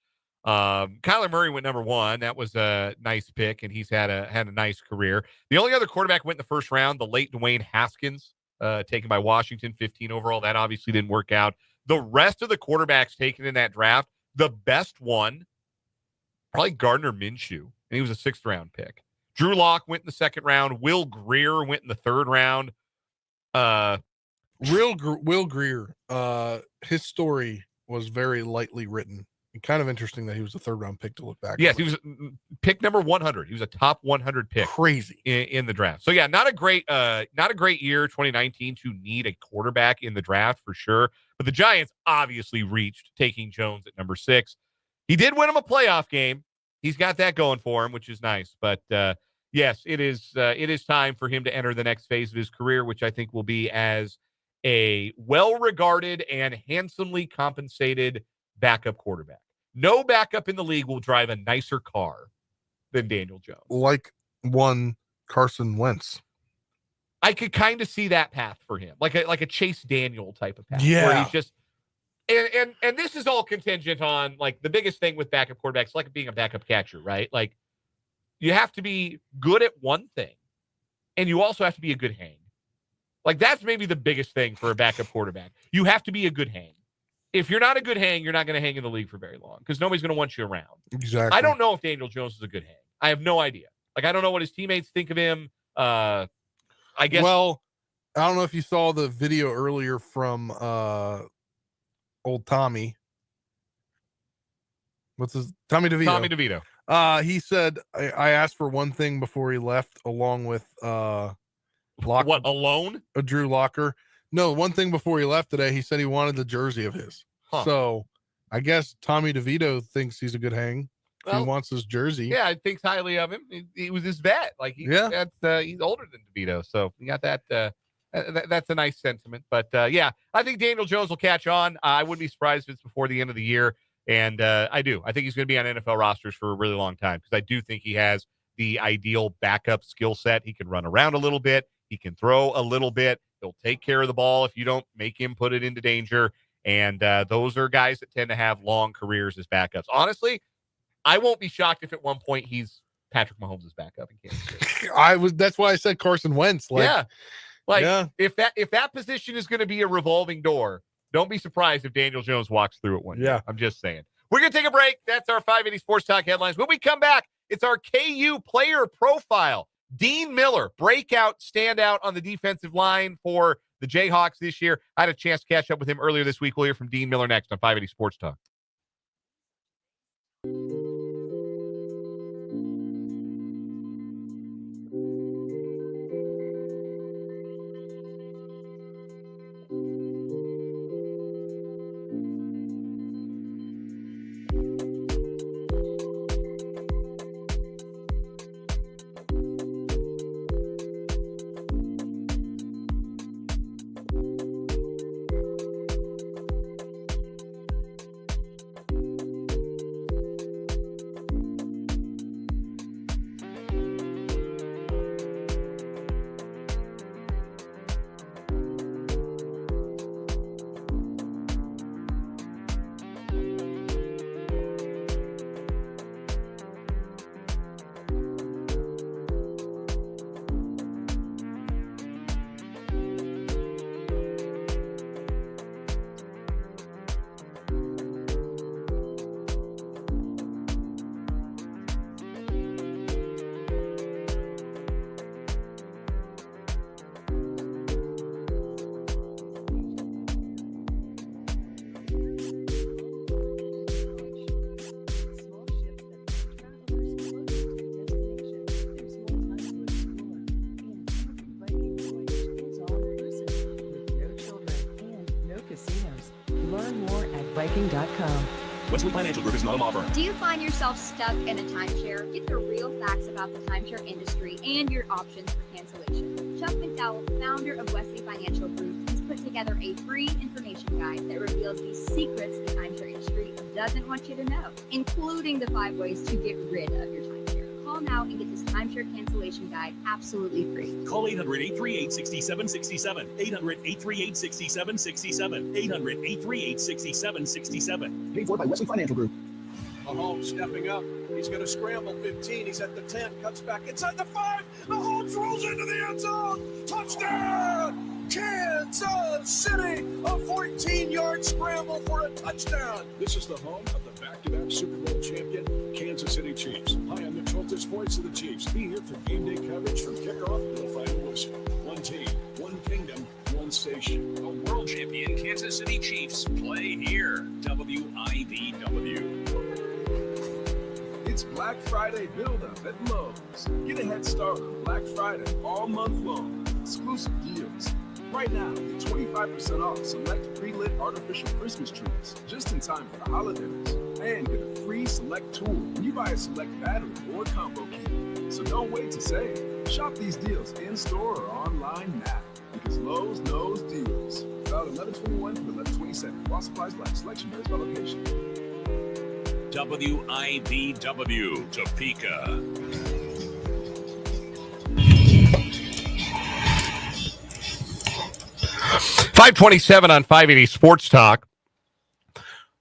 S1: Kyler Murray went number 1. That was a nice pick, and he's had a nice career. The only other quarterback went in the first round, the late Dwayne Haskins, taken by Washington, 15 overall. That obviously didn't work out. The rest of the quarterbacks taken in that draft, the best one, probably Gardner Minshew, and he was a 6th-round pick. Drew Lock went in the 2nd round. Will Grier went in the 3rd round.
S3: Will Grier, his story was very lightly written. And kind of interesting that he was a 3rd-round pick to look back.
S1: Yes, he was pick number 100. He was a top 100 pick.
S3: Crazy
S1: in the draft. So yeah, not a great year 2019 to need a quarterback in the draft for sure. But the Giants obviously reached, taking Jones at number 6. He did win him a playoff game. He's got that going for him, which is nice. But yes, it is time for him to enter the next phase of his career, which I think will be as a well-regarded and handsomely compensated backup quarterback. No backup in the league will drive a nicer car than Daniel Jones.
S3: Like one Carson Wentz.
S1: I could kind of see that path for him, like a Chase Daniel type of path.
S3: Yeah.
S1: Where he's just, and this is all contingent on, like, the biggest thing with backup quarterbacks, like being a backup catcher, right? Like, you have to be good at one thing, and you also have to be a good hang. Like, that's maybe the biggest thing for a backup quarterback. You have to be a good hang. If you're not a good hang, you're not going to hang in the league for very long because nobody's going to want you around.
S3: Exactly.
S1: I don't know if Daniel Jones is a good hang. I have no idea. Like, I don't know what his teammates think of him. I guess.
S3: Well, I don't know if you saw the video earlier from old Tommy. What's his Tommy DeVito?
S1: Tommy DeVito.
S3: He said I asked for one thing before he left, along with Locker.
S1: What, alone?
S3: Drew Locker. No, one thing before he left today, he said he wanted the jersey of his.
S1: Huh.
S3: So I guess Tommy DeVito thinks he's a good hang. He wants his jersey.
S1: Yeah, I think highly of him. He was his vet. Like, he's older than DeVito, so you got that. That's a nice sentiment. But yeah, I think Daniel Jones will catch on. I wouldn't be surprised if it's before the end of the year. And I think he's going to be on NFL rosters for a really long time because I do think he has the ideal backup skill set. He can run around a little bit. He can throw a little bit. He'll take care of the ball if you don't make him put it into danger. And those are guys that tend to have long careers as backups. Honestly, I won't be shocked if at one point he's Patrick Mahomes' backup in Kansas City.
S3: That's why I said Carson Wentz.
S1: If that position is going to be a revolving door, don't be surprised if Daniel Jones walks through it one day. I'm just saying. We're going to take a break. That's our 580 Sports Talk headlines. When we come back, it's our KU player profile. Dean Miller, breakout standout on the defensive line for the Jayhawks this year. I had a chance to catch up with him earlier this week. We'll hear from Dean Miller next on 580 Sports Talk.
S8: Viking.com.
S7: Westwood Financial Group is not a law firm.
S5: Do you find yourself stuck in a timeshare? Get the real facts about the timeshare industry and your options for cancellation. Chuck McDowell, founder of Wesley Financial Group, is
S8: put together a free information guide that reveals the secrets the timeshare industry doesn't want you to know, including the 5 ways to get rid of your timeshare. Call now and get this timeshare cancellation guide absolutely free.
S7: Call 800-838-6767. 800-838-6767. 800-838-6767.
S9: Paid for by Wesley Financial Group.
S10: Mahomes stepping up. He's going to scramble 15. He's at the 10. Cuts back inside the 5. Mahomes rolls into the end zone. Touchdown! Kansas City! A 14-yard scramble for a touchdown.
S9: This is the home of the back-to-back Super Bowl champion, Kansas City Chiefs. Hi, I'm Mitch Holtis, voice of the Chiefs. Be here for game day coverage from kickoff to the final whistle. One team, one kingdom, one station.
S11: The world champion Kansas City Chiefs play here. WIBW.
S9: It's Black Friday build-up at Lowe's. Get a head start on Black Friday all month long. Exclusive deals. Right now, get 25% off select pre-lit artificial Christmas trees just in time for the holidays. And get a free select tool when you buy a select battery or combo kit. So don't wait to save. Shop these deals in-store or online now. Because Lowe's knows deals. About 11/21 to 11/27. While supplies last. Selection varies by location.
S11: WIBW, Topeka.
S1: 527 on 580 Sports Talk.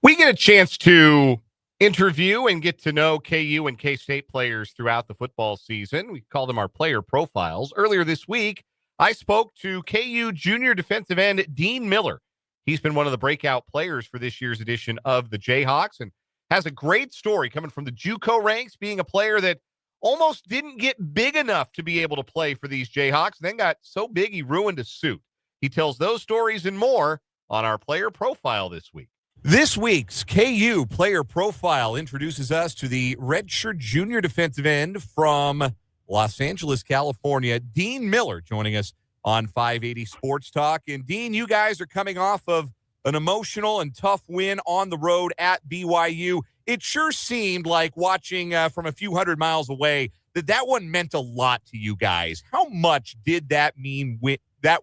S1: We get a chance to interview and get to know KU and K-State players throughout the football season. We call them our player profiles. Earlier this week, I spoke to KU junior defensive end Dean Miller. He's been one of the breakout players for this year's edition of the Jayhawks and has a great story coming from the JUCO ranks, being a player that almost didn't get big enough to be able to play for these Jayhawks, then got so big he ruined a suit. He tells those stories and more on our player profile this week. This week's KU player profile introduces us to the redshirt junior defensive end from Los Angeles, California, Dean Miller, joining us on 580 Sports Talk. And Dean, you guys are coming off of an emotional and tough win on the road at BYU. It sure seemed like watching from a few hundred miles away that one meant a lot to you guys. How much did that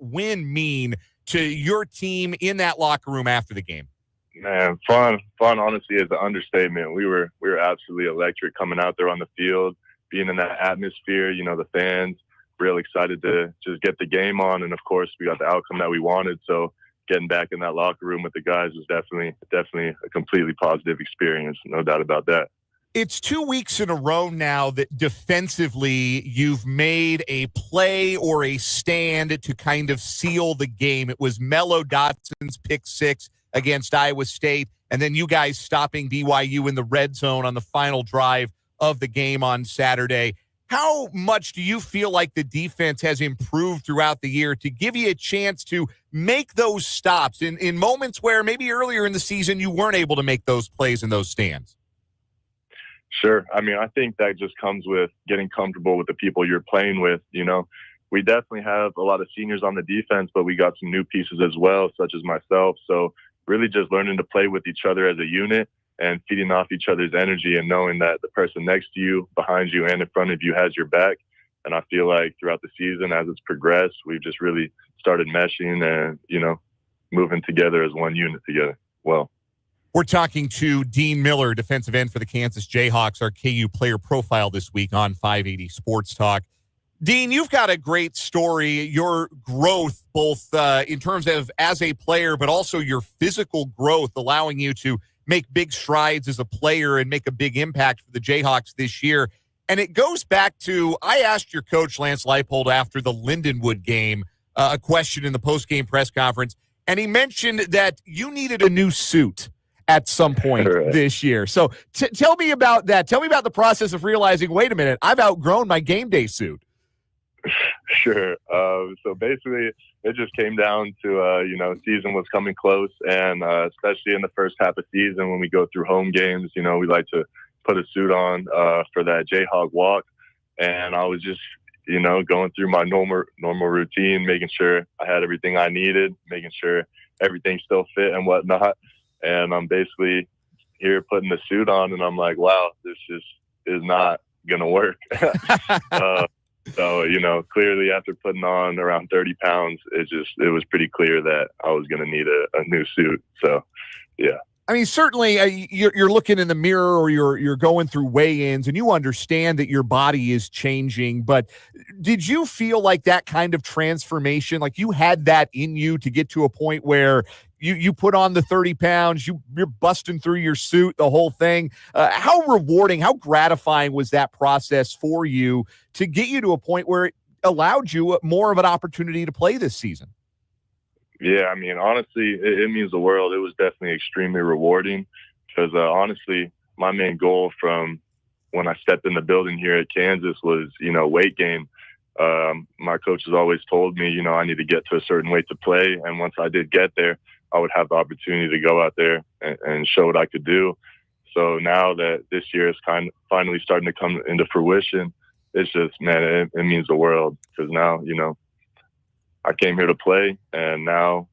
S1: win mean to your team in that locker room after the game?
S12: Man, fun honestly is an understatement. We were absolutely electric coming out there on the field, being in that atmosphere, the fans, real excited to just get the game on. And of course we got the outcome that we wanted. So getting back in that locker room with the guys was definitely a completely positive experience. No doubt about that.
S1: It's 2 weeks in a row now that defensively you've made a play or a stand to kind of seal the game. It was Mello Dotson's pick 6 against Iowa State, and then you guys stopping BYU in the red zone on the final drive of the game on Saturday. How much do you feel like the defense has improved throughout the year to give you a chance to make those stops in moments where maybe earlier in the season you weren't able to make those plays in those stands?
S12: Sure. I mean, I think that just comes with getting comfortable with the people you're playing with. We definitely have a lot of seniors on the defense, but we got some new pieces as well, such as myself. So really just learning to play with each other as a unit and feeding off each other's energy and knowing that the person next to you, behind you, and in front of you has your back. And I feel like throughout the season, as it's progressed, we've just really started meshing and, moving together as one unit together. Well,
S1: we're talking to Dean Miller, defensive end for the Kansas Jayhawks, our KU player profile this week on 580 Sports Talk. Dean, you've got a great story. Your growth, both in terms of as a player, but also your physical growth, allowing you to make big strides as a player and make a big impact for the Jayhawks this year. And it goes back to, I asked your coach, Lance Leipold, after the Lindenwood game, a question in the post-game press conference, and he mentioned that you needed a new suit at some point this year. So tell me about that. Tell me about the process of realizing, wait a minute, I've outgrown my game day suit.
S12: Sure. So basically, it just came down to, season was coming close. And especially in the first half of season, when we go through home games, we like to put a suit on for that Jayhawk walk. And I was just, going through my normal routine, making sure I had everything I needed, making sure everything still fit and whatnot. And I'm basically here putting the suit on, and I'm like, wow, this just is not going to work. So, clearly after putting on around 30 pounds, it was pretty clear that I was going to need a new suit. So, yeah.
S1: I mean, certainly you're looking in the mirror or you're going through weigh-ins and you understand that your body is changing, but did you feel like that kind of transformation, like you had that in you to get to a point where you put on the 30 pounds, you're busting through your suit, the whole thing? How rewarding, how gratifying was that process for you to get you to a point where it allowed you more of an opportunity to play this season?
S12: Yeah, I mean, honestly, it means the world. It was definitely extremely rewarding because, honestly, my main goal from when I stepped in the building here at Kansas was, weight gain. My coaches always told me, I need to get to a certain weight to play. And once I did get there, I would have the opportunity to go out there and show what I could do. So now that this year is finally starting to come into fruition, it's just, man, it means the world because now, I came here to play, and now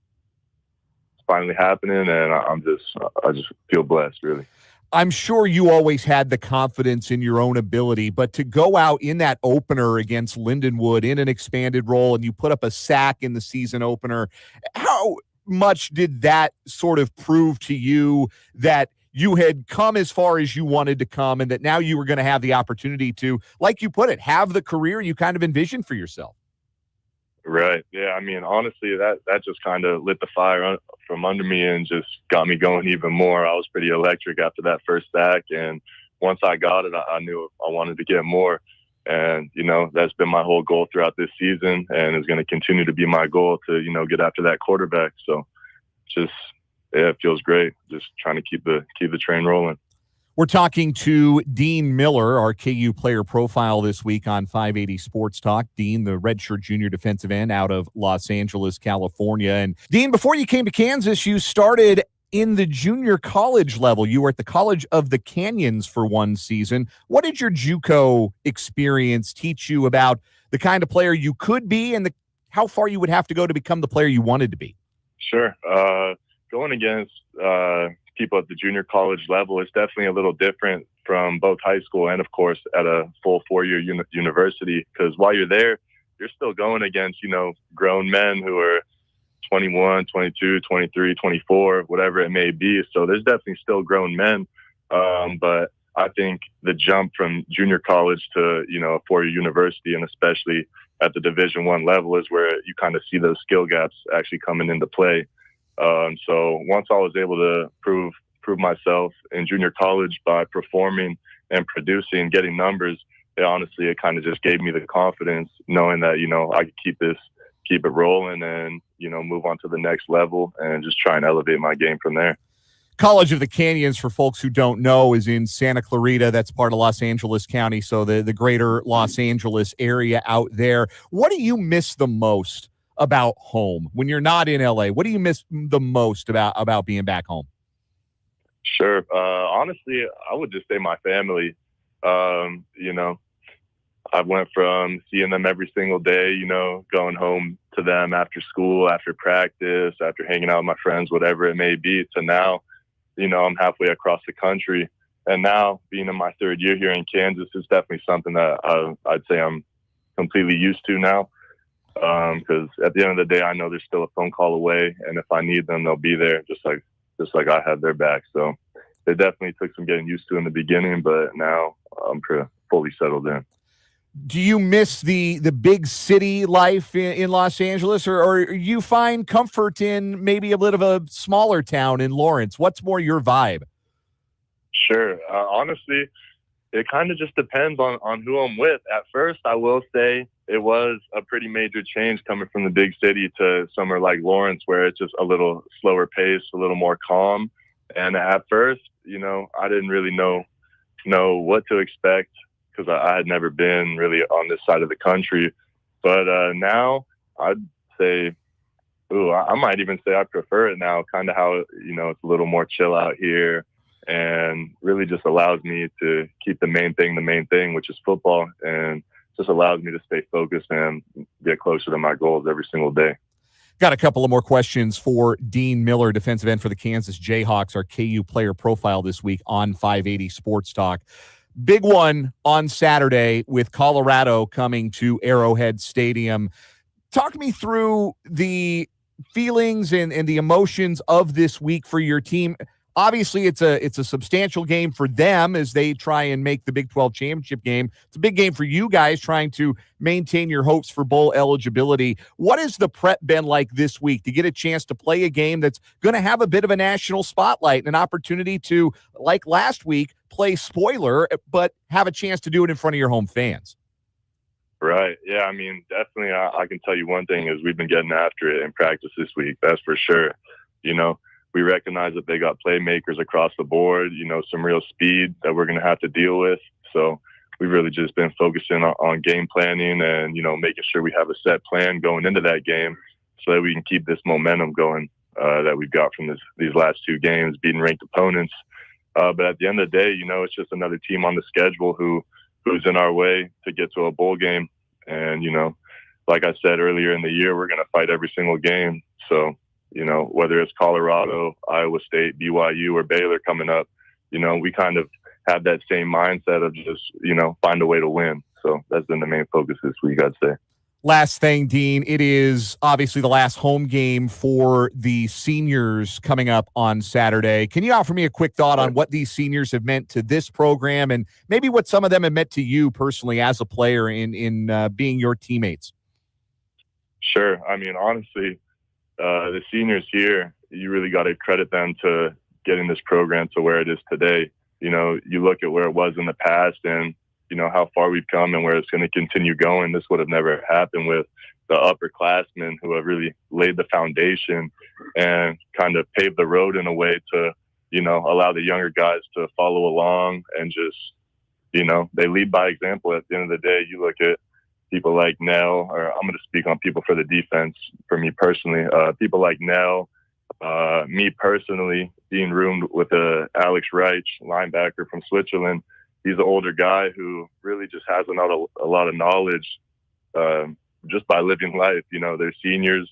S12: it's finally happening, and I just feel blessed, really.
S1: I'm sure you always had the confidence in your own ability, but to go out in that opener against Lindenwood in an expanded role and you put up a sack in the season opener, how much did that sort of prove to you that you had come as far as you wanted to come and that now you were going to have the opportunity to, like you put it, have the career you kind of envisioned for yourself?
S12: Right. Yeah. I mean, honestly, that just kind of lit the fire from under me and just got me going even more. I was pretty electric after that first sack. And once I got it, I knew I wanted to get more. And, that's been my whole goal throughout this season and is going to continue to be my goal to, get after that quarterback. So it feels great. Just trying to keep the train rolling.
S1: We're talking to Dean Miller, our KU player profile this week on 580 Sports Talk. Dean, the redshirt junior defensive end out of Los Angeles, California. And Dean, before you came to Kansas, you started in the junior college level. You were at the College of the Canyons for one season. What did your JUCO experience teach you about the kind of player you could be and how far you would have to go to become the player you wanted to be?
S12: Sure. Going against people at the junior college level is definitely a little different from both high school and, of course, at a full 4-year university. Because while you're there, you're still going against, grown men who are 21, 22, 23, 24, whatever it may be. So there's definitely still grown men. But I think the jump from junior college to, a 4-year university, and especially at the Division I level, is where you kind of see those skill gaps actually coming into play. So once I was able to prove myself in junior college by performing and producing, getting numbers, it kind of just gave me the confidence knowing that, I could keep it rolling and, move on to the next level and just try and elevate my game from there.
S1: College of the Canyons, for folks who don't know, is in Santa Clarita. That's part of Los Angeles County, so the greater Los Angeles area out there. What do you miss the most about home when you're not in LA? What do you miss the most about being back home?
S12: Sure. Honestly, I would just say my family. I went from seeing them every single day, going home to them after school, after practice, after hanging out with my friends, whatever it may be, to now, I'm halfway across the country. And now being in my 3rd year here in Kansas is definitely something that I'd say I'm completely used to now. Because at the end of the day, I know they're still a phone call away, and if I need them, they'll be there, just like I had their back. So it definitely took some getting used to in the beginning, but now I'm fully settled in.
S1: Do you miss the big city life in Los Angeles, or you find comfort in maybe a bit of a smaller town in Lawrence? What's more your vibe?
S12: Sure. Honestly, it kind of just depends on who I'm with. At first, I will say it was a pretty major change coming from the big city to somewhere like Lawrence, where it's just a little slower pace, a little more calm. And at first, I didn't really know what to expect because I had never been really on this side of the country. But now I'd say, I might even say I prefer it now, kind of how, it's a little more chill out here and really just allows me to keep the main thing, which is football, and just allows me to stay focused and get closer to my goals every single day.
S1: Got a couple of more questions for Dean Miller, defensive end for the Kansas Jayhawks, our KU player profile this week on 580 Sports Talk. Big one on Saturday with Colorado coming to Arrowhead Stadium. Talk me through the feelings and the emotions of this week for your team. Obviously, it's a substantial game for them as they try and make the Big 12 championship game. It's a big game for you guys trying to maintain your hopes for bowl eligibility. What has the prep been like this week to get a chance to play a game that's going to have a bit of a national spotlight and an opportunity to, like last week, play spoiler, but have a chance to do it in front of your home fans?
S12: Right. Yeah, I mean, definitely I can tell you one thing is we've been getting after it in practice this week. That's for sure. You know, we recognize that they got playmakers across the board, you know, some real speed that we're going to have to deal with. So we've really just been focusing on game planning and, you know, making sure we have a set plan going into that game so that we can keep this momentum going that we've got from these last two games, beating ranked opponents. But at the end of the day, you know, it's just another team on the schedule who's in our way to get to a bowl game. And, you know, like I said earlier in the year, we're going to fight every single game. So, you know, whether it's Colorado, Iowa State, BYU, or Baylor coming up, you know, we kind of have that same mindset of just, you know, find a way to win. So that's been the main focus this week, I'd say.
S1: Last thing, Dean, it is obviously the last home game for the seniors coming up on Saturday. Can you offer me a quick thought on what these seniors have meant to this program and maybe what some of them have meant to you personally as a player in being your teammates?
S12: Sure. I mean, honestly, the seniors here, you really got to credit them to getting this program to where it is today. You know, you look at where it was in the past and, you know, how far we've come and where it's going to continue going. This would have never happened with the upperclassmen who have really laid the foundation and kind of paved the road in a way to, you know, allow the younger guys to follow along and just, you know, they lead by example. At the end of the day, you look at people like Nell, or I'm going to speak on people for the defense for me personally, people like Nell, me personally being roomed with Alex Reich, linebacker from Switzerland. He's an older guy who really just has a lot of knowledge just by living life. You know, they're seniors,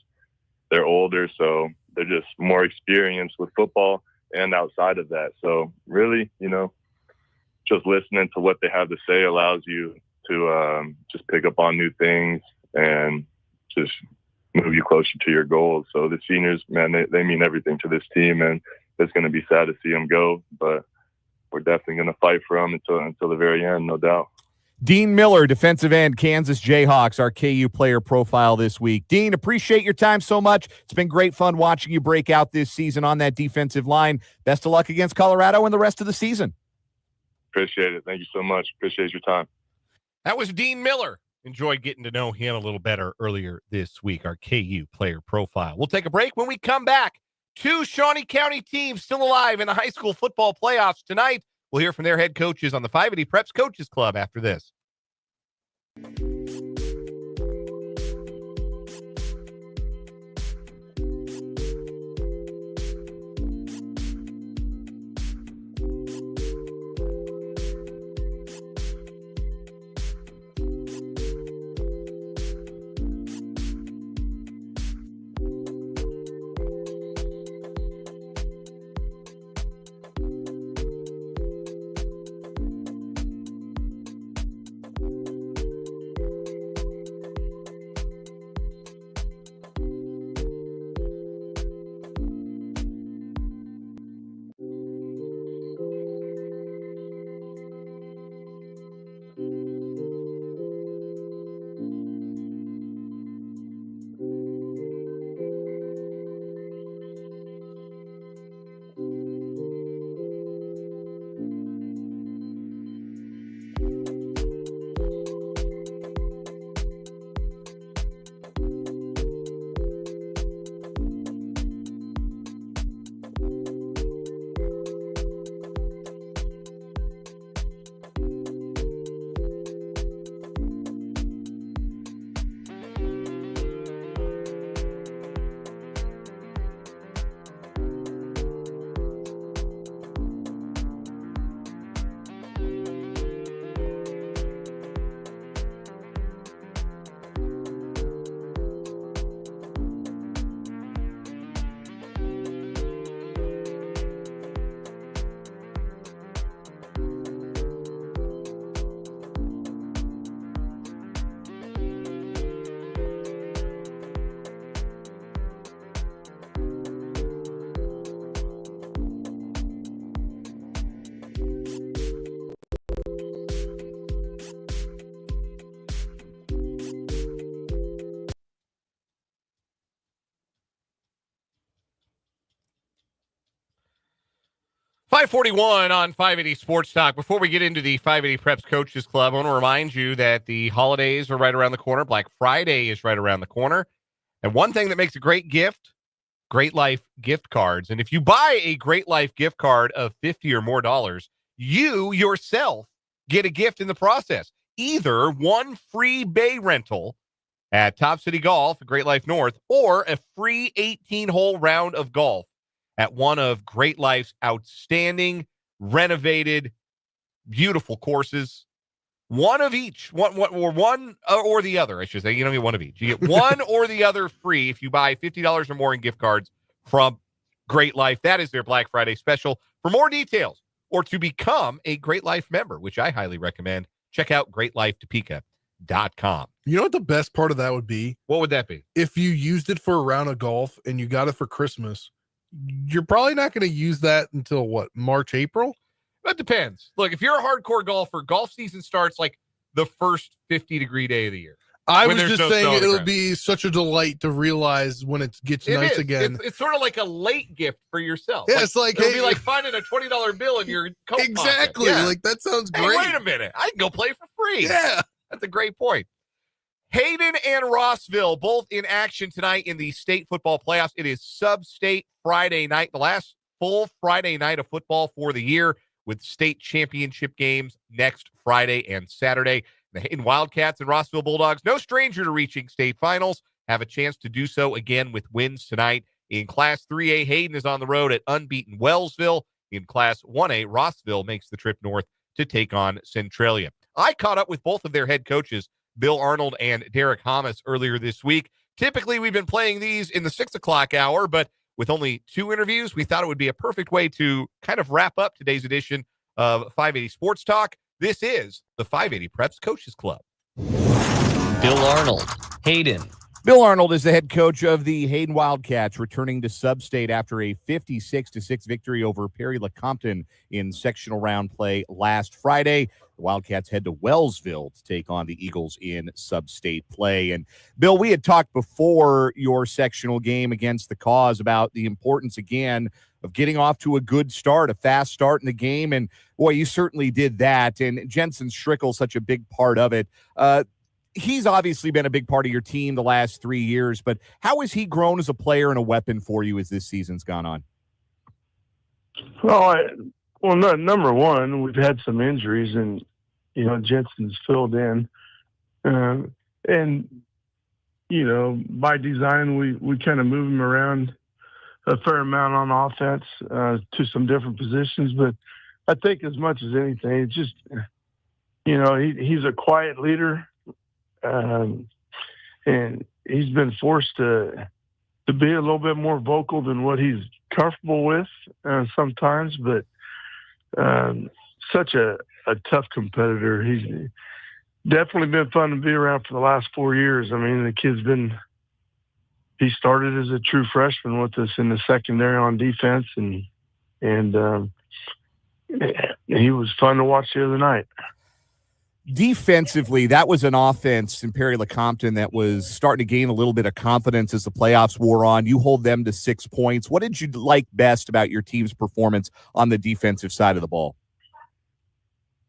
S12: they're older, so they're just more experienced with football and outside of that. So really, you know, just listening to what they have to say allows you to just pick up on new things and just move you closer to your goals. So the seniors, man, they mean everything to this team, and it's going to be sad to see them go, but we're definitely going to fight for them until the very end, no doubt.
S1: Dean Miller, defensive end, Kansas Jayhawks, our KU player profile this week. Dean, appreciate your time so much. It's been great fun watching you break out this season on that defensive line. Best of luck against Colorado and the rest of the season.
S12: Appreciate it. Thank you so much. Appreciate your time.
S1: That was Dean Miller. Enjoyed getting to know him a little better earlier this week, our KU player profile. We'll take a break. When we come back, two Shawnee County teams still alive in the high school football playoffs tonight. We'll hear from their head coaches on the 580 Preps Coaches Club after this. 541 on 580 Sports Talk. Before we get into the 580 Preps Coaches Club, I want to remind you that the holidays are right around the corner. Black Friday is right around the corner. And one thing that makes a great gift, Great Life gift cards. And if you buy a Great Life gift card of $50 or more, you yourself get a gift in the process. Either one free bay rental at Top City Golf, Great Life North, or a free 18-hole round of golf at one of Great Life's outstanding, renovated, beautiful courses. One of each, one or the other, I should say. You know, one of each. You get one or the other free if you buy $50 or more in gift cards from Great Life. That is their Black Friday special. For more details or to become a Great Life member, which I highly recommend, check out greatlifetopeka.com.
S3: You know what the best part of that would be?
S1: What would that be?
S3: If you used it for a round of golf and you got it for Christmas, you're probably not going to use that until what, March, April?
S1: That depends. Look, if you're a hardcore golfer, golf season starts like the first 50-degree day of the year.
S3: I was just saying it'll be such a delight to realize when it gets nice again.
S1: It's sort of like a late gift for yourself.
S3: Yeah, it's like,
S1: it'll be like finding a $20 bill in your coat
S3: exactly.
S1: pocket. Yeah.
S3: Like, that sounds great.
S1: Hey, wait a minute. I can go play for free.
S3: Yeah.
S1: That's a great point. Hayden and Rossville both in action tonight in the state football playoffs. It is sub-state Friday night, the last full Friday night of football for the year, with state championship games next Friday and Saturday. The Hayden Wildcats and Rossville Bulldogs, no stranger to reaching state finals, have a chance to do so again with wins tonight. In Class 3A, Hayden is on the road at unbeaten Wellsville. In Class 1A, Rossville makes the trip north to take on Centralia. I caught up with both of their head coaches, Bill Arnold and Derrick Hammes, earlier this week. Typically, we've been playing these in the 6 o'clock hour, but with only 2 interviews, we thought it would be a perfect way to kind of wrap up today's edition of 580 Sports Talk. This is the 580 Preps Coaches Club.
S13: Bill Arnold, Hayden.
S1: Bill Arnold is the head coach of the Hayden Wildcats, returning to sub-state after a 56-6 victory over Prairie-Lecompton in sectional round play last Friday. The Wildcats head to Wellsville to take on the Eagles in sub-state play. And Bill, we had talked before your sectional game against the Cause about the importance, again, of getting off to a good start, a fast start in the game. And boy, you certainly did that. And Jensen Strickle's such a big part of it. He's obviously been a big part of your team the last 3 years, but how has he grown as a player and a weapon for you as this season's gone on?
S14: Well, number one, we've had some injuries, and Jensen's filled in, and by design, we kind of move him around a fair amount on offense to some different positions. But I think as much as anything, it's just he's a quiet leader. And he's been forced to be a little bit more vocal than what he's comfortable with sometimes, but such a tough competitor. He's definitely been fun to be around for the last 4 years. I mean, the kid's he started as a true freshman with us in the secondary on defense, and he was fun to watch the other night.
S1: Defensively, that was an offense in Prairie-Lecompton that was starting to gain a little bit of confidence as the playoffs wore on. You hold them to 6 points. What did you like best about your team's performance on the defensive side of the ball?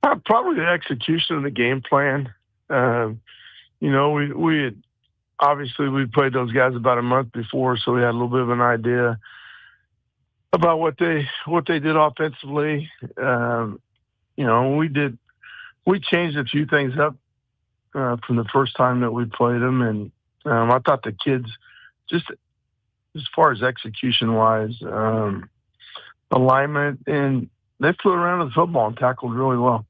S14: Probably the execution of the game plan. We had obviously we played those guys about a month before, so we had a little bit of an idea about what they did offensively. We changed a few things up from the first time that we played them, and I thought the kids, just as far as execution-wise, alignment, and they flew around with the football and tackled really well.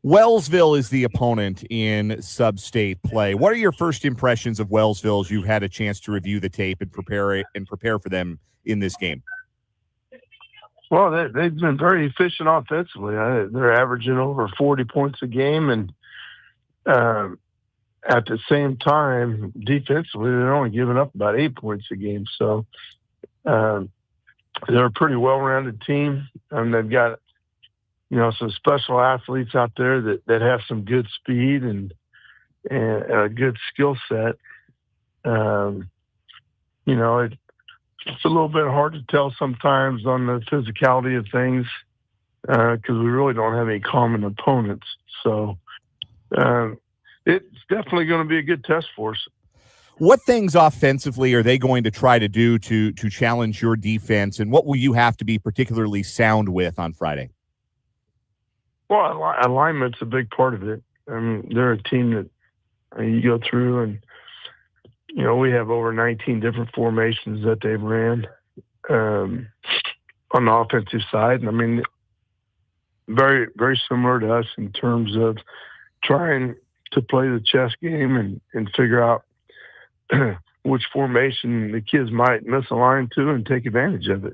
S1: Wellsville is the opponent in sub-state play. What are your first impressions of Wellsville as you've had a chance to review the tape and prepare for them in this game?
S14: Well, they've been very efficient offensively. They're averaging over 40 points a game, and at the same time, defensively, they're only giving up about 8 points a game. So they're a pretty well-rounded team, and they've got some special athletes out there that have some good speed and a good skill set. It's a little bit hard to tell sometimes on the physicality of things. because we really don't have any common opponents. So it's definitely going to be a good test for us.
S1: What things offensively are they going to try to do to challenge your defense, and what will you have to be particularly sound with on Friday?
S14: Well, alignment's a big part of it. I mean, they're a team that you go through, and we have over 19 different formations that they've ran on the offensive side. And I mean, very, very similar to us in terms of trying to play the chess game and figure out which formation the kids might misalign to and take advantage of it.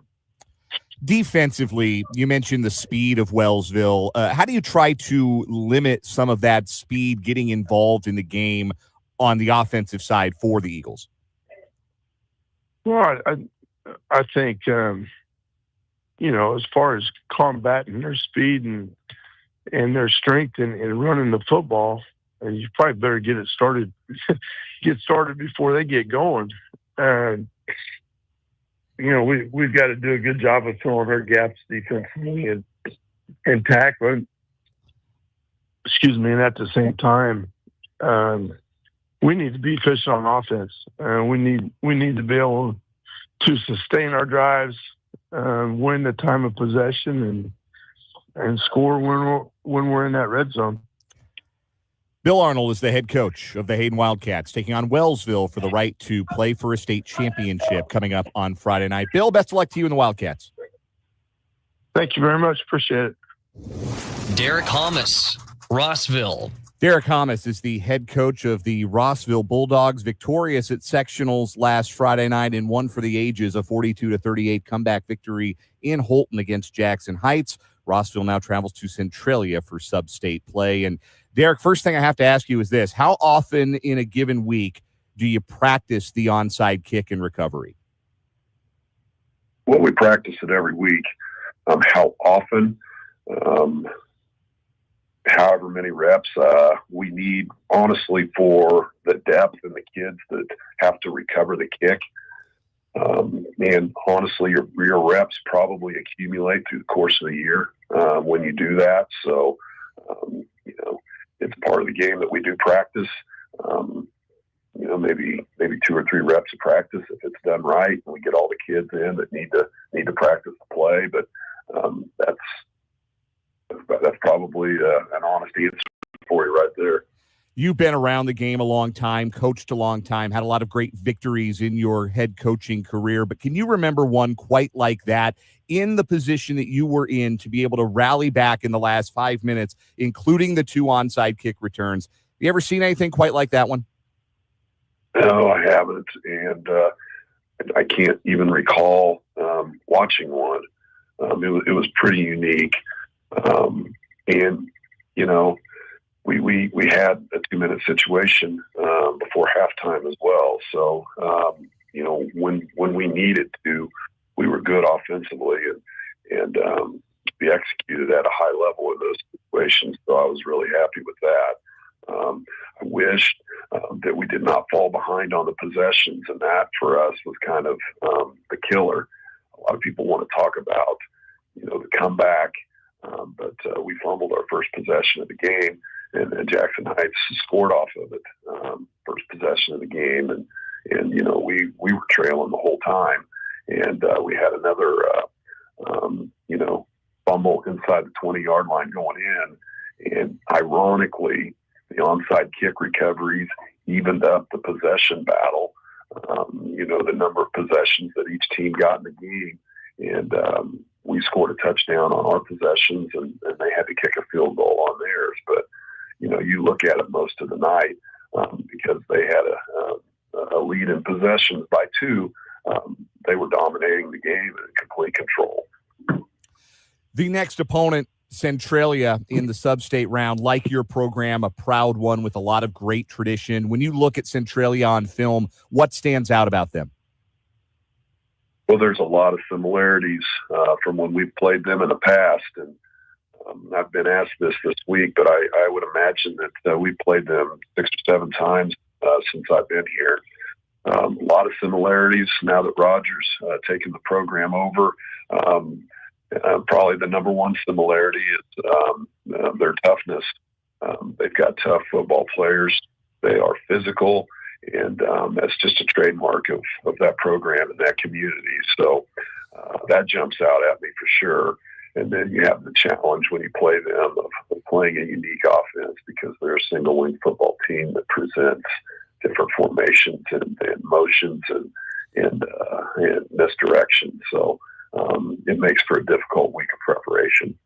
S1: Defensively, you mentioned the speed of Wellsville. How do you try to limit some of that speed getting involved in the game on the offensive side for the Eagles?
S14: Well, I think, as far as combating their speed and their strength in running the football, and you probably better get started before they get going. We've got to do a good job of filling our gaps defensively and tackling. Excuse me. And at the same time, we need to be efficient on offense. We need to be able to sustain our drives, win the time of possession, and score when we're in that red zone.
S1: Bill Arnold is the head coach of the Hayden Wildcats, taking on Wellsville for the right to play for a state championship coming up on Friday night. Bill, best of luck to you and the Wildcats.
S14: Thank you very much. Appreciate it.
S13: Derrick Hammes, Rossville.
S1: Derrick Hammes is the head coach of the Rossville Bulldogs, victorious at sectionals last Friday night and won for the ages, a 42-38 comeback victory in Holton against Jackson Heights. Rossville now travels to Centralia for sub-state play. And Derrick, first thing I have to ask you is this: how often in a given week do you practice the onside kick and recovery?
S15: Well, we practice it every week. How often? However many reps we need, honestly, for the depth and the kids that have to recover the kick. And honestly, your reps probably accumulate through the course of the year when you do that. So, it's part of the game that we do practice. Maybe 2 or 3 reps of practice if it's done right, and we get all the kids in that need to practice the play. But that's probably an honest answer for you right there.
S1: You've been around the game a long time, coached a long time, had a lot of great victories in your head coaching career. But can you remember one quite like that in the position that you were in to be able to rally back in the last 5 minutes, including the 2 onside kick returns? Have you ever seen anything quite like that one?
S15: No, I haven't. And I can't even recall watching one. It was pretty unique. We had a 2-minute situation before halftime as well. So, when we needed to, we were good offensively, and we executed at a high level in those situations. So I was really happy with that. I wished that we did not fall behind on the possessions, and that for us was kind of the killer. A lot of people want to talk about, the comeback, but we fumbled our first possession of the game, and Jackson Heights scored off of it, first possession of the game, and we were trailing the whole time, and we had another fumble inside the 20-yard line going in, and ironically, the onside kick recoveries evened up the possession battle. The number of possessions that each team got in the game, and we scored a touchdown on our possessions, and they had to kick a field goal on theirs. But you look at it most of the night because they had a lead in possessions by 2. They were dominating the game and in complete control.
S1: The next opponent, Centralia, in the sub-state round, like your program, a proud one with a lot of great tradition. When you look at Centralia on film, what stands out about them?
S15: Well, there's a lot of similarities from when we've played them in the past, and I've been asked this week, but I would imagine that we've played them 6 or 7 times since I've been here. A lot of similarities now that Roger's taken the program over. Probably the number one similarity is their toughness. They've got tough football players. They are physical, and that's just a trademark of that program and that community. So that jumps out at me for sure. And then you have the challenge when you play them of playing a unique offense, because they're a single wing football team that presents different formations and motions and misdirection. So it makes for a difficult week of preparation.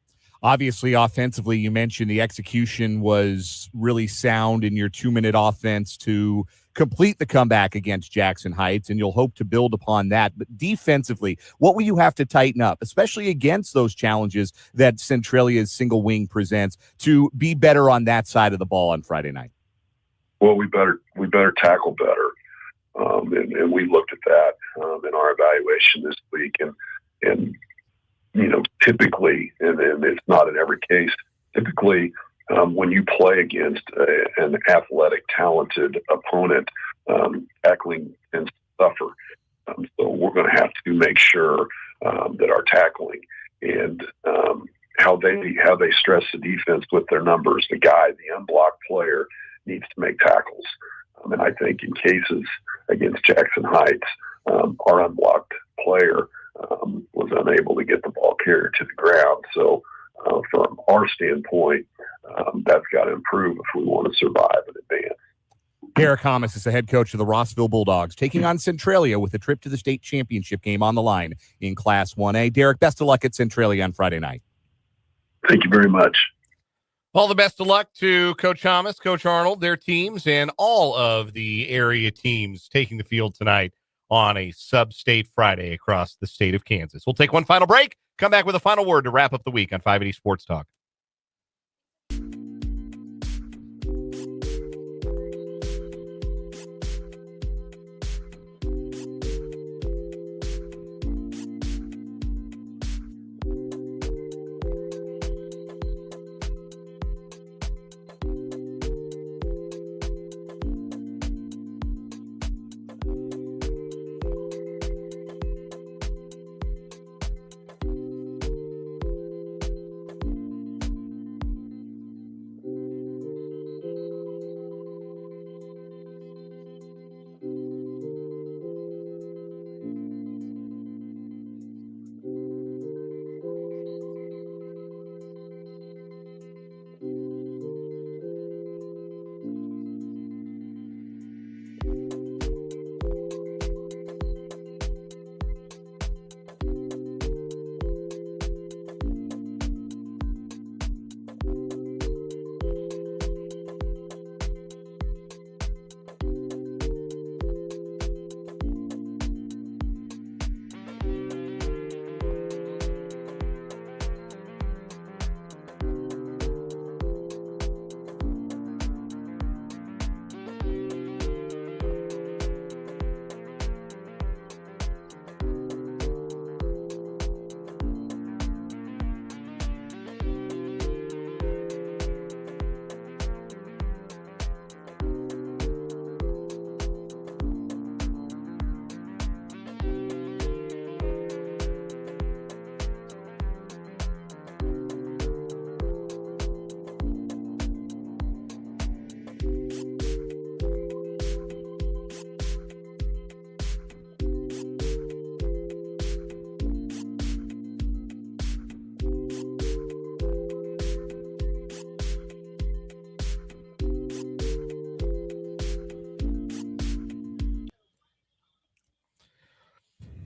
S1: Obviously, offensively, you mentioned the execution was really sound in your 2-minute offense to complete the comeback against Jackson Heights, and you'll hope to build upon that. But defensively, what will you have to tighten up, especially against those challenges that Centralia's single wing presents, to be better on that side of the ball on Friday night?
S15: Well, we better tackle better, and we looked at that in our evaluation this week, and typically, and it's not in every case, typically when you play against an athletic, talented opponent, tackling tends to suffer. So we're going to have to make sure that our tackling and how they stress the defense with their numbers, the unblocked player needs to make tackles. And I think in cases against Jackson Heights, our unblocked player was unable to get the ball carrier to the ground. So from our standpoint, that's got to improve if we want to survive and advance.
S1: Derrick Hammes is the head coach of the Rossville Bulldogs, taking on Centralia with a trip to the state championship game on the line in Class 1A. Derrick, best of luck at Centralia on Friday night.
S15: Thank you very much.
S1: All the best of luck to Coach Hammes, Coach Arnold, their teams, and all of the area teams taking the field tonight on a sub-state Friday across the state of Kansas. We'll take one final break, come back with a final word to wrap up the week on 580 Sports Talk.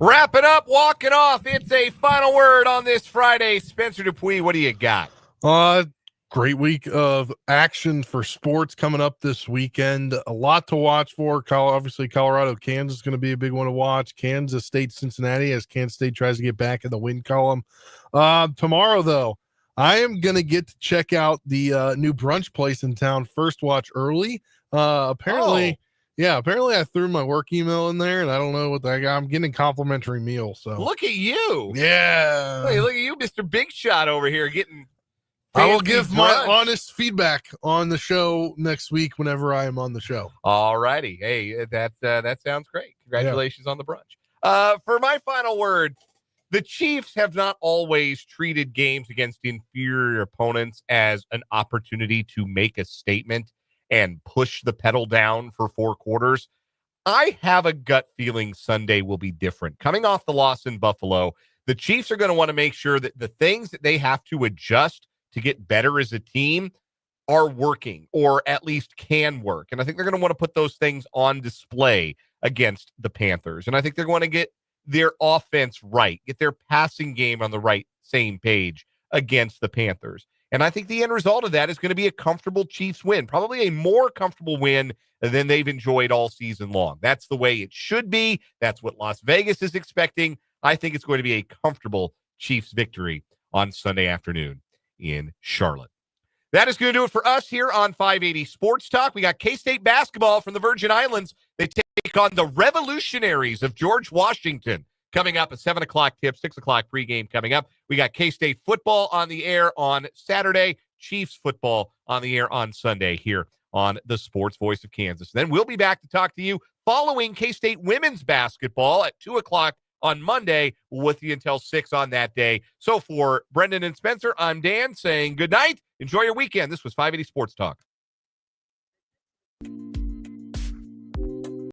S1: Wrapping up, walking off. It's a final word on this Friday. Spencer Dupuis, what do you got?
S3: Great week of action for sports coming up this weekend. A lot to watch for. Obviously, Colorado, Kansas is going to be a big one to watch. Kansas State, Cincinnati, as Kansas State tries to get back in the win column. Tomorrow, though, I am going to get to check out the new brunch place in town, First Watch Early. Apparently I threw my work email in there, and I don't know what I got. I'm getting a complimentary meal. So
S1: look at you.
S3: Yeah.
S1: Hey, look at you, Mr. Big Shot over here getting.
S3: I will give my honest feedback on the show next week whenever I am on the show.
S1: All righty. Hey, that sounds great. Congratulations on the brunch. For my final word, The Chiefs have not always treated games against inferior opponents as an opportunity to make a statement and push the pedal down for 4 quarters. I have a gut feeling Sunday will be different. Coming off the loss in Buffalo, the Chiefs are going to want to make sure that the things that they have to adjust to get better as a team are working, or at least can work. And I think they're going to want to put those things on display against the Panthers. And I think they're going to get their offense right, get their passing game on the same page against the Panthers. And I think the end result of that is going to be a comfortable Chiefs win, probably a more comfortable win than they've enjoyed all season long. That's the way it should be. That's what Las Vegas is expecting. I think it's going to be a comfortable Chiefs victory on Sunday afternoon in Charlotte. That is going to do it for us here on 580 Sports Talk. We got K-State basketball from the Virgin Islands. They take on the Revolutionaries of George Washington coming up, a 7 o'clock tip, 6 o'clock pregame coming up. We got K-State football on the air on Saturday, Chiefs football on the air on Sunday here on the Sports Voice of Kansas. Then we'll be back to talk to you following K-State women's basketball at 2 o'clock on Monday, with you until 6 on that day. So for Brendan and Spencer, I'm Dan saying good night. Enjoy your weekend. This was 580 Sports Talk.